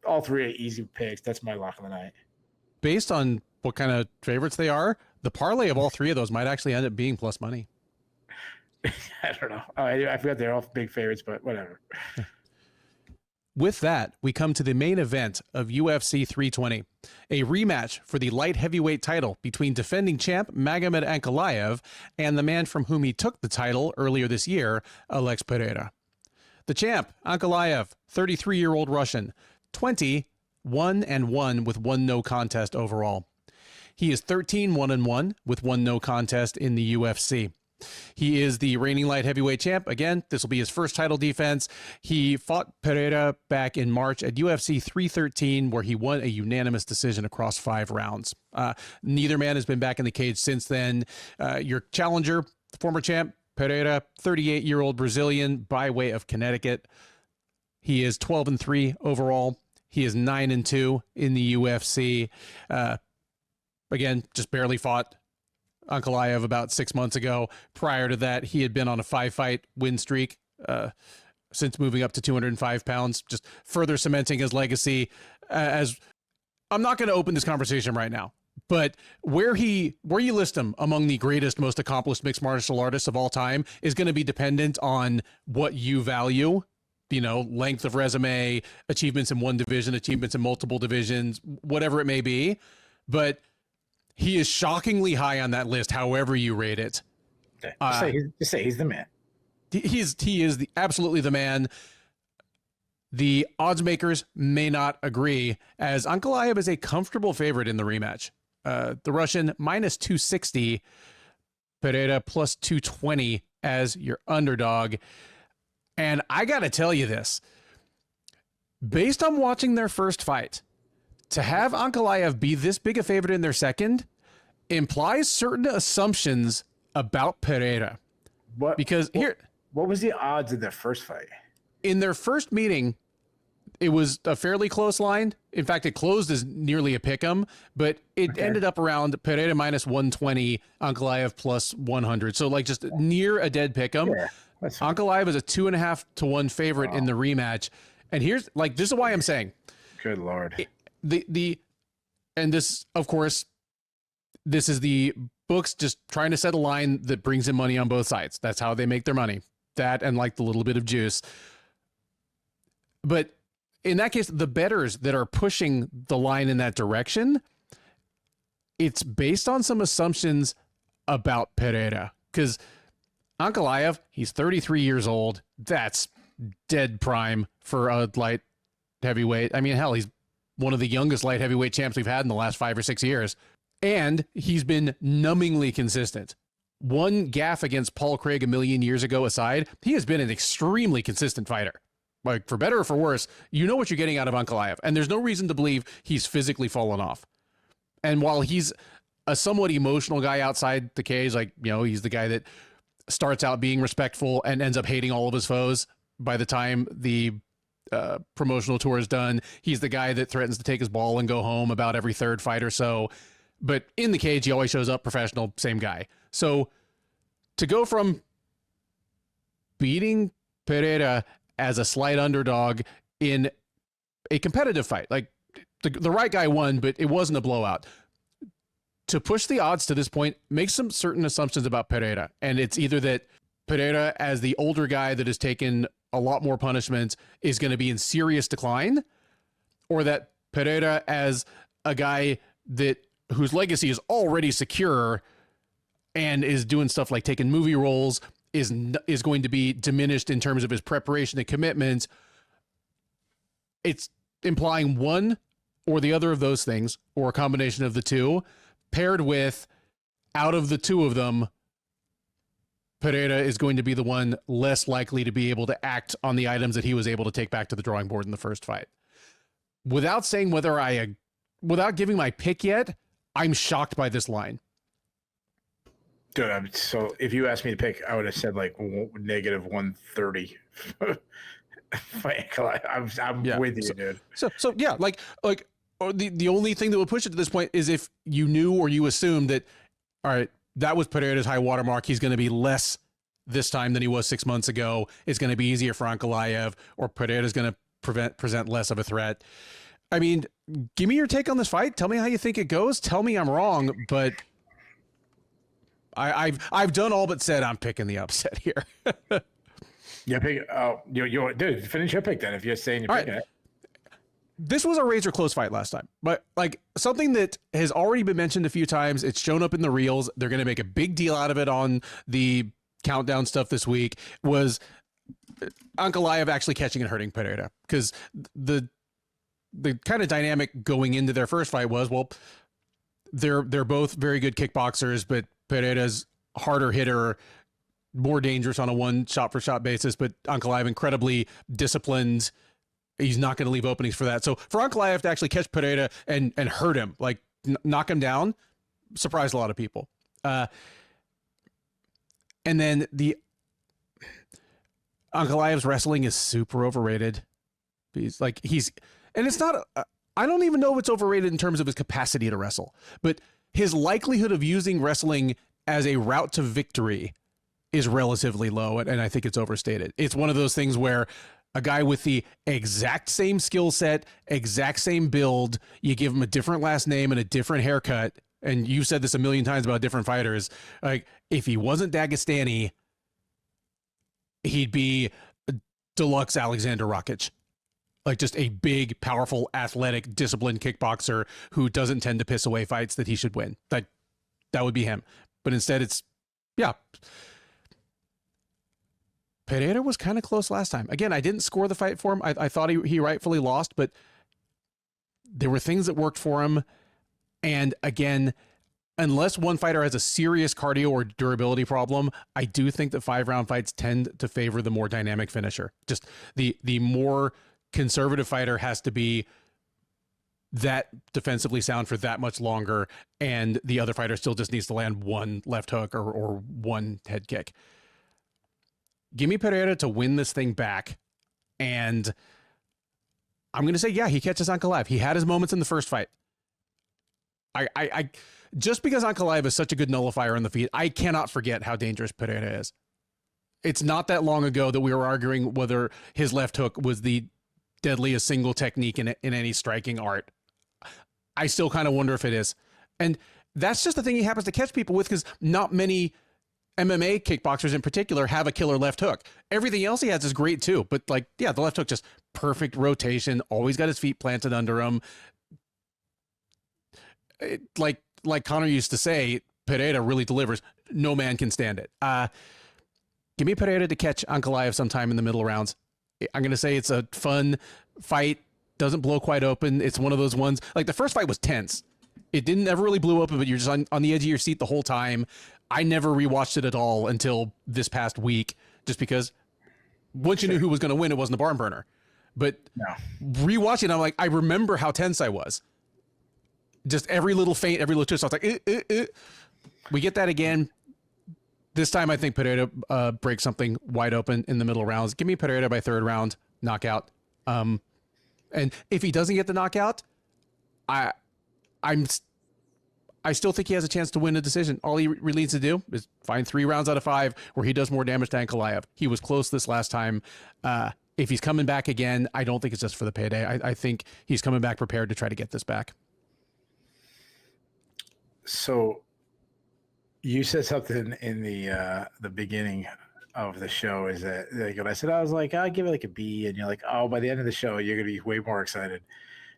All three are easy picks. That's my lock of the night. Based on what kind of favorites they are, the parlay of all three of those might actually end up being plus money. I don't know. I forgot they're all big favorites, but whatever. With that, we come to the main event of UFC 320, a rematch for the light heavyweight title between defending champ Magomed Ankalaev and the man from whom he took the title earlier this year, Alex Pereira. The champ, Ankalaev, 33-year-old Russian, 20-1-1 with one no contest overall. He is 13-1-1 with one no contest in the UFC. He is the reigning light heavyweight champ. Again, this will be his first title defense. He fought Pereira back in March at UFC 313, where he won a unanimous decision across 5 rounds. Neither man has been back in the cage since then. Your challenger, former champ, Pereira, 38-year-old Brazilian by way of Connecticut. He is 12-3 overall. He is 9-2 in the UFC. Again, just barely fought Ankalaev about 6 months ago. Prior to that, he had been on a 5-fight win streak since moving up to 205 pounds, just further cementing his legacy. As I'm not going to open this conversation right now, but where you list him among the greatest, most accomplished mixed martial artists of all time is going to be dependent on what you value. Length of resume, achievements in one division, achievements in multiple divisions, whatever it may be. But he is shockingly high on that list, however you rate it. Just say he's the man. He is absolutely the man. The odds makers may not agree, as Ankalaev is a comfortable favorite in the rematch. The Russian minus 260, Pereira plus 220 as your underdog. And I got to tell you this, based on watching their first fight, to have Ankalaev be this big a favorite in their second implies certain assumptions about Pereira. What was the odds in their first fight? In their first meeting, it was a fairly close line. In fact, it closed as nearly a pick'em, but it ended up around Pereira minus 120, Ankalaev plus 100. So like just near a dead pick'em. Yeah, Ankalaev is a 2.5 to 1 favorite in the rematch. And here's like, this is why I'm saying, good Lord. And this, of course, this is the books just trying to set a line that brings in money on both sides. That's how they make their money. That and like the little bit of juice. But in that case, the bettors that are pushing the line in that direction, it's based on some assumptions about Pereira. Because Ankalaev, he's 33 years old. That's dead prime for a light heavyweight. I mean, hell, he's one of the youngest light heavyweight champs we've had in the last 5 or 6 years. And he's been numbingly consistent. One gaffe against Paul Craig a million years ago aside, he has been an extremely consistent fighter. Like, for better or for worse, you know what you're getting out of Ankalaev. And there's no reason to believe he's physically fallen off. And while he's a somewhat emotional guy outside the cage, like, you know, he's the guy that starts out being respectful and ends up hating all of his foes by the time the promotional tour is done. He's the guy that threatens to take his ball and go home about every third fight or so. But in the cage, he always shows up professional, same guy. So to go from beating Pereira as a slight underdog in a competitive fight, like the right guy won, but it wasn't a blowout. To push the odds to this point, make some certain assumptions about Pereira. And it's either that Pereira, as the older guy that has taken a lot more punishment, is going to be in serious decline, or that Pereira, as a guy that whose legacy is already secure and is doing stuff like taking movie roles, is going to be diminished in terms of his preparation and commitment. It's implying one or the other of those things, or a combination of the two, paired with, out of the two of them, Pereira is going to be the one less likely to be able to act on the items that he was able to take back to the drawing board in the first fight. Without saying without giving my pick yet, I'm shocked by this line. Dude, so if you asked me to pick, I would have said like negative 130. I'm with you, dude. So yeah, like the only thing that would push it to this point is if you knew or you assumed that, all right, that was Pereira's high watermark. He's going to be less this time than he was 6 months ago. It's going to be easier for Ankalaev, or Pereira's going to present less of a threat. I mean, give me your take on this fight. Tell me how you think it goes. Tell me I'm wrong, but I've done all but said I'm picking the upset here. Yeah, pick. Oh, dude, finish your pick then. If you're saying you're picking it. This was a razor close fight last time, but like something that has already been mentioned a few times. It's shown up in the reels. They're going to make a big deal out of it on the countdown stuff this week. Was Ankalaev actually catching and hurting Pereira? Because the kind of dynamic going into their first fight was, well, they're both very good kickboxers, but Pereira's harder hitter, more dangerous on a one shot for shot basis, but Ankalaev incredibly disciplined. He's not going to leave openings for that. So for Ankalaev to actually catch Pereira and hurt him, like knock him down, surprised a lot of people. And then Ankalaev's wrestling is super overrated. And it's not, I don't even know if it's overrated in terms of his capacity to wrestle, but his likelihood of using wrestling as a route to victory is relatively low. And I think it's overstated. It's one of those things where a guy with the exact same skill set, exact same build, you give him a different last name and a different haircut. And you've said this a million times about different fighters. Like, if he wasn't Dagestani, he'd be deluxe Alexander Rakic. Like, just a big, powerful, athletic, disciplined kickboxer who doesn't tend to piss away fights that he should win. That would be him. But instead it's, yeah. Pereira was kind of close last time. Again, I didn't score the fight for him. I thought he rightfully lost, but there were things that worked for him. And again, unless one fighter has a serious cardio or durability problem, I do think that 5-round fights tend to favor the more dynamic finisher. Just the more conservative fighter has to be that defensively sound for that much longer, and the other fighter still just needs to land one left hook or one head kick. Give me Pereira to win this thing back, and I'm going to say, yeah, he catches Ankalaev. He had his moments in the first fight. I just because Ankalaev is such a good nullifier on the feet, I cannot forget how dangerous Pereira is. It's not that long ago that we were arguing whether his left hook was the deadliest single technique in any striking art. I still kind of wonder if it is. And that's just the thing he happens to catch people with, because not many MMA kickboxers in particular have a killer left hook. Everything else he has is great too. But like, yeah, the left hook, just perfect rotation, always got his feet planted under him. Like Connor used to say, Pereira really delivers. No man can stand it. Give me Pereira to catch Ankalaev sometime in the middle rounds. I'm going to say it's a fun fight. Doesn't blow quite open. It's one of those ones, like the first fight was tense. It didn't ever really blow open, but you're just on the edge of your seat the whole time. I never rewatched it at all until this past week, just because once you knew who was going to win, it wasn't a barn burner. But rewatching, I'm like, I remember how tense I was. Just every little feint, every little twist, I was like, We get that again. This time, I think Pereira breaks something wide open in the middle rounds. Give me Pereira by third round knockout. And if he doesn't get the knockout, I still think he has a chance to win a decision. All he really needs to do is find 3 rounds out of 5 where he does more damage to Ankalaev. He was close this last time. If he's coming back again, I don't think it's just for the payday. I think he's coming back prepared to try to get this back. So you said something in the beginning of the show, is that like when I was like, I'll give it like a B, and you're like, oh, by the end of the show, you're gonna be way more excited.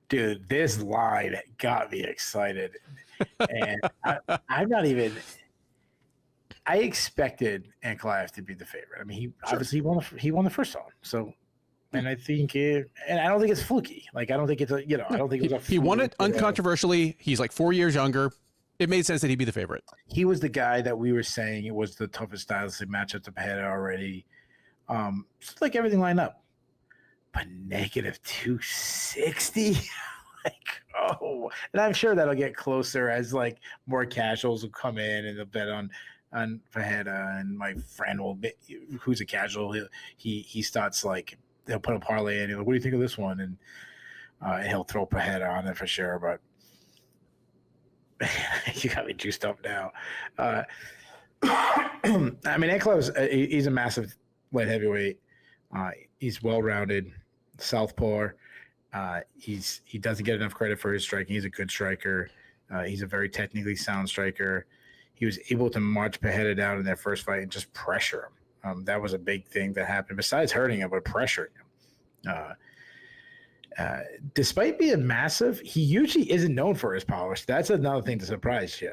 Dude, this line got me excited. And I'm not even. I expected Ankalaev to be the favorite. I mean, he obviously won the first round. So, and I think and I don't think it's fluky. Like, I don't think it's I don't think it was a. He won it uncontroversially. He's like 4 years younger. It made sense that he'd be the favorite. He was the guy that we were saying it was the toughest stylistic matchup to Pereira already. Just like everything lined up. But negative 260. Like, oh, and I'm sure that'll get closer as like more casuals will come in and they'll bet on Pereira, and my friend will bet, who's a casual, he starts like they'll put a parlay in. He'll like, what do you think of this one? And he'll throw Pereira on it for sure. But you got me juiced up now. I mean, Ankalaev, he's a massive light heavyweight. He's well-rounded, southpaw. He doesn't get enough credit for his striking. He's a good striker. He's a very technically sound striker. He was able to march Pereira down in their first fight and just pressure him. That was a big thing that happened. Besides hurting him, but pressuring him. Despite being massive, he usually isn't known for his polish. That's another thing to surprise you.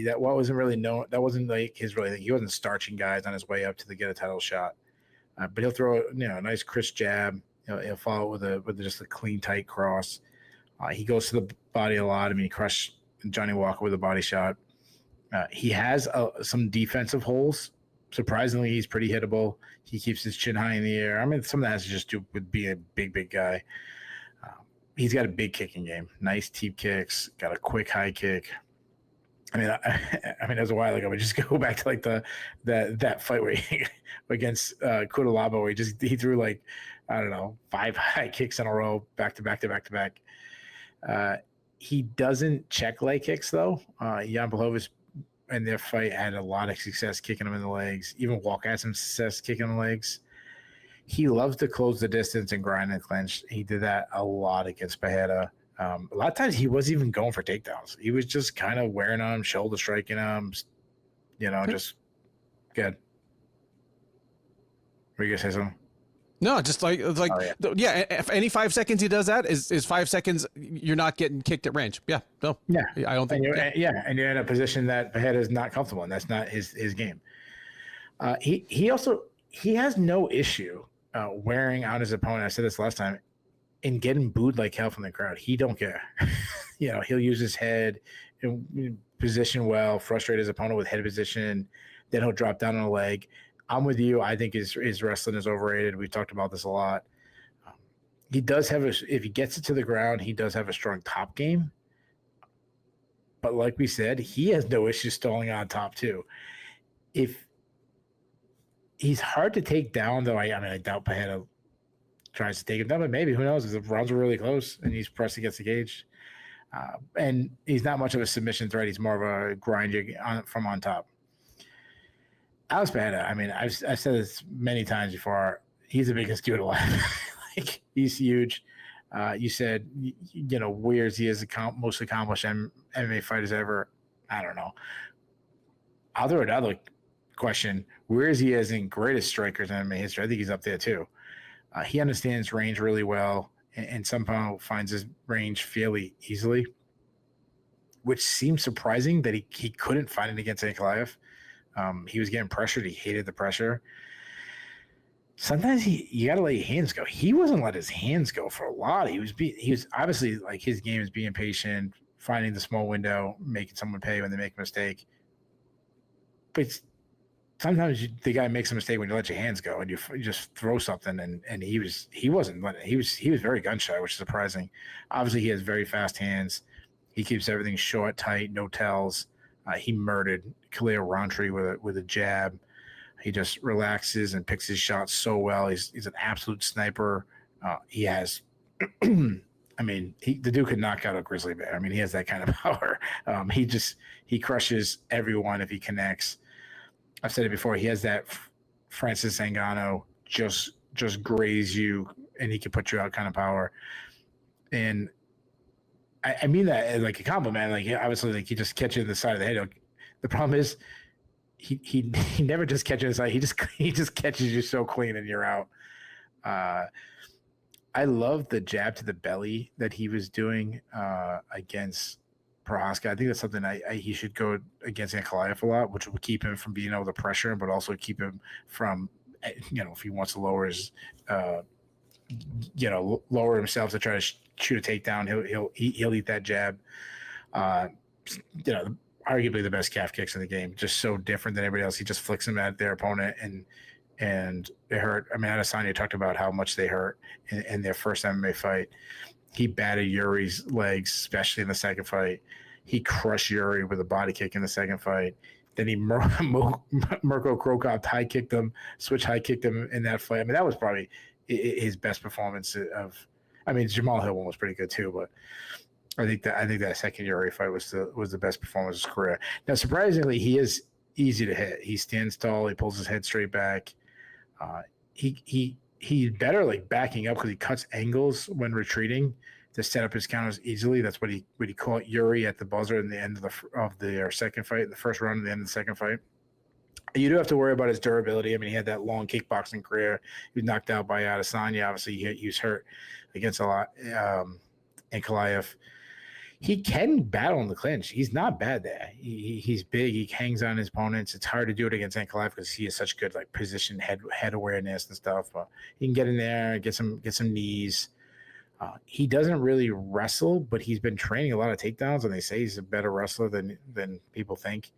That wasn't really known. That wasn't like his really thing. He wasn't starching guys on his way up to get a title shot. But he'll throw a nice crisp jab. He'll follow it with just a clean, tight cross. He goes to the body a lot. I mean, he crushed Johnny Walker with a body shot. He has some defensive holes. Surprisingly, he's pretty hittable. He keeps his chin high in the air. I mean, some of that has to just do with being a big guy. He's got a big kicking game. Nice teep kicks. Got a quick high kick. I mean, that was a while ago. But just go back to like that fight where against Kudalaba, where he threw like, I don't know, 5 high kicks in a row, back to back. He doesn't check leg kicks though. Jan Blachowicz in their fight had a lot of success kicking him in the legs. Even Walker had some success kicking him in the legs. He loves to close the distance and grind and clinch. He did that a lot against Pereira. A lot of times he wasn't even going for takedowns. He was just kind of wearing on him, shoulder striking him, just good. Were you going to say something? No, just like if any 5 seconds he does that is 5 seconds you're not getting kicked at range. Yeah, no, yeah, I don't think. And you're in a position that Pereira is not comfortable in. That's not his game. He has no issue wearing out his opponent. I said this last time, and getting booed like hell from the crowd. He don't care. He'll use his head and position well, frustrate his opponent with head position. Then he'll drop down on a leg. I'm with you. I think his wrestling is overrated. We've talked about this a lot. He does have if he gets it to the ground, he does have a strong top game. But like we said, he has no issue stalling on top too. If he's hard to take down, though, I doubt Pereira tries to take him down, but maybe, who knows? The rounds were really close, and he's pressed against the cage. And he's not much of a submission threat. He's more of a grinder from on top. Alex Pereira, I mean, I've said this many times before. He's the biggest dude alive. Like, he's huge. You said, where is he as most accomplished MMA fighters ever? I don't know. I'll throw another question. Where is he as in greatest strikers in MMA history? I think he's up there too. He understands range really well and somehow finds his range fairly easily, which seems surprising that he couldn't find it against Nikolayev. He was getting pressured. He hated the pressure. Sometimes you got to let your hands go. He wasn't letting his hands go for a lot. He was obviously, like, his game is being patient, finding the small window, making someone pay when they make a mistake. But sometimes the guy makes a mistake when you let your hands go and you just throw something, and he wasn't letting. He was very gun shy, which is surprising. Obviously, he has very fast hands. He keeps everything short, tight, no tells. He murdered Khalil Rountree with a jab. He just relaxes and picks his shots so well. He's an absolute sniper. He has, I mean, the dude could knock out a grizzly bear. I mean, he has that kind of power. He crushes everyone if he connects. I've said it before. He has that Francis Ngannou just graze you and he can put you out kind of power. And I mean that as like a compliment. Like, obviously, like, he just catches the side of the head. Like, the problem is, he never just catches the side. He just catches you so clean and you're out. I love the jab to the belly that he was doing against Prohaska. I think that's something he should go against Nikolayev a lot, which would keep him from being able to pressure him, but also keep him from, if he wants to lower his, lower himself to try to shoot a takedown, he'll eat that jab. Arguably the best calf kicks in the game, just so different than everybody else. He just flicks them at their opponent, and it hurt. I mean, Adesanya talked about how much they hurt in their first MMA fight. He battered Yuri's legs, especially in the second fight. He crushed Yuri with a body kick in the second fight. Then he Mirko Krokop high kicked him, switch high kicked him in that fight. I mean, that was probably his best performance of. I mean, Jamal Hill one was pretty good too, but I think that second Yuri fight was the best performance of his career. Now, surprisingly, he is easy to hit. He stands tall. He pulls his head straight back. He's better like backing up because he cuts angles when retreating to set up his counters easily. That's what he caught Yuri at the buzzer in the end of their second fight, the first round, and the end of the second fight. You do have to worry about his durability. I mean, he had that long kickboxing career. He was knocked out by Adesanya. Obviously, he was hurt against a lot. Nikolayev. He can battle in the clinch. He's not bad there. He's big. He hangs on his opponents. It's hard to do it against Nikolayev because he has such good like position head awareness and stuff. But he can get in there, get some knees. He doesn't really wrestle, but he's been training a lot of takedowns, and they say he's a better wrestler than people think.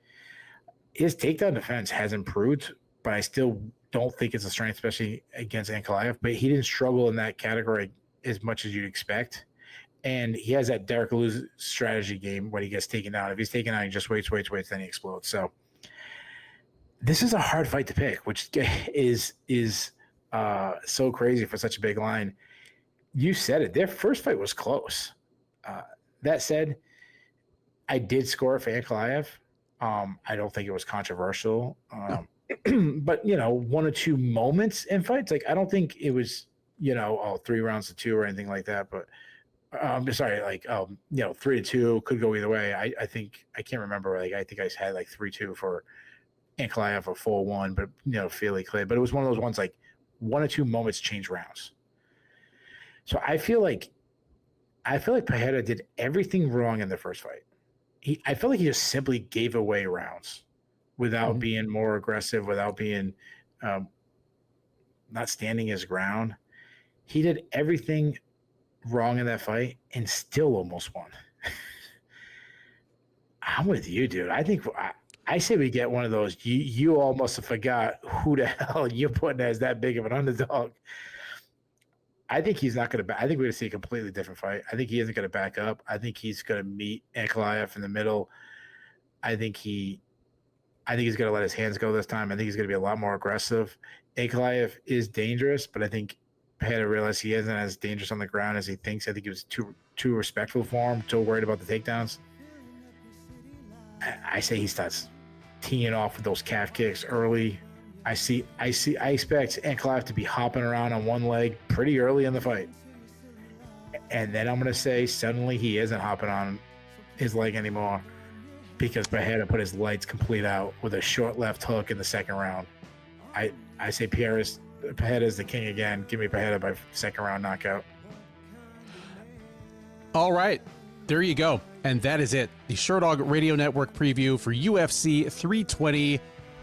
His takedown defense has improved, but I still don't think it's a strength, especially against Nikolayev. But he didn't struggle in that category as much as you'd expect. And he has that Derek Lewis strategy game when he gets taken down. If he's taken down, he just waits, then he explodes. So this is a hard fight to pick, which is so crazy for such a big line. You said it. Their first fight was close. That said, I did score it for Nikolayev. I don't think it was controversial. But, one or two moments in fights, like I don't think it was, 3 rounds to 2 or anything like that. But sorry, 3-2 could go either way. I think I can't remember. I think I had 3-2 for Nikolayev or 4-1, but fairly clear. But it was one of those ones like 1 or 2 moments change rounds. So I feel like Pereira did everything wrong in the first fight. I feel like he just simply gave away rounds without being more aggressive, without being not standing his ground. He did everything wrong in that fight and still almost won. I'm with you, dude. I think I say we get one of those. You almost forgot who the hell you're putting as that big of an underdog. I think he's not going to. I think we're going to see a completely different fight. I think he isn't going to back up. I think he's going to meet Nikolayev in the middle. I think he's going to let his hands go this time. I think he's going to be a lot more aggressive. Nikolayev is dangerous, but I think Pereira realized he isn't as dangerous on the ground as he thinks. I think he was too respectful for him, too worried about the takedowns. I say he starts teeing off with those calf kicks early. I expect Nikolay to be hopping around on one leg pretty early in the fight. And then I'm going to say suddenly he isn't hopping on his leg anymore because Pereira put his lights complete out with a short left hook in the second round. I say Pereira is the king again. Give me Pereira by second round knockout. All right. There you go. And that is it. The Sherdog Radio Network preview for UFC 320.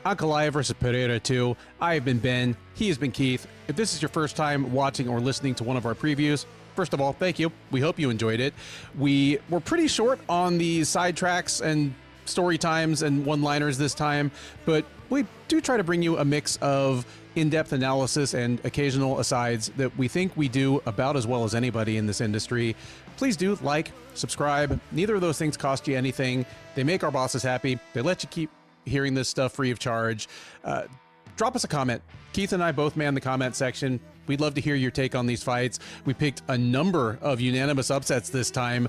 Nikolay versus Pereira 2. I have been Ben. He has been Keith. If this is your first time watching or listening to one of our previews, first of all, thank you. We hope you enjoyed it. We were pretty short on the sidetracks and story times and one-liners this time, but we do try to bring you a mix of in-depth analysis and occasional asides that we think we do about as well as anybody in this industry. Please do like, subscribe. Neither of those things cost you anything. They make our bosses happy. They let you keep hearing this stuff free of charge. Drop us a comment. Keith and I both man the comment section. We'd love to hear your take on these fights. We picked a number of unanimous upsets this time.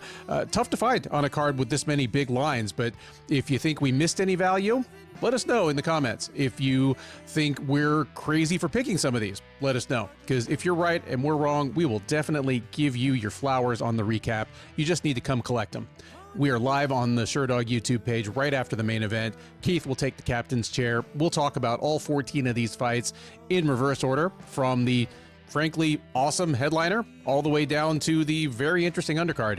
Tough to find on a card with this many big lines, but if you think we missed any value, let us know in the comments. If you think we're crazy for picking some of these, let us know. Because if you're right and we're wrong, we will definitely give you your flowers on the recap. You just need to come collect them. We are live on the Sherdog YouTube page right after the main event. Keith will take the captain's chair. We'll talk about all 14 of these fights in reverse order, from the frankly awesome headliner all the way down to the very interesting undercard.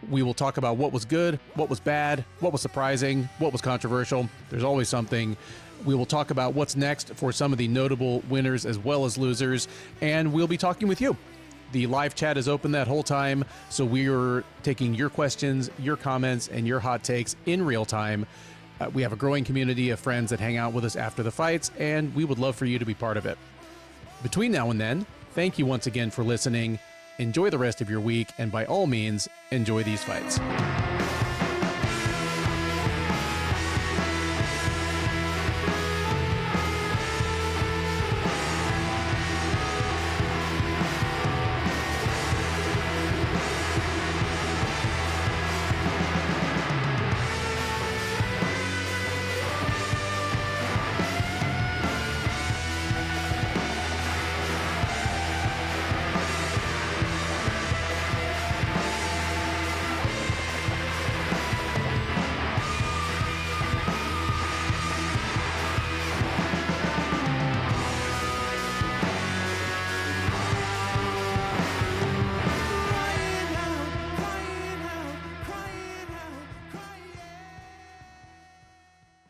We will talk about what was good, what was bad, what was surprising, what was controversial. There's always something. We will talk about what's next for some of the notable winners as well as losers, and we'll be talking with you. The live chat is open that whole time, so we are taking your questions, your comments, and your hot takes in real time. We have a growing community of friends that hang out with us after the fights, and we would love for you to be part of it. Between now and then, thank you once again for listening. Enjoy the rest of your week, and by all means, enjoy these fights.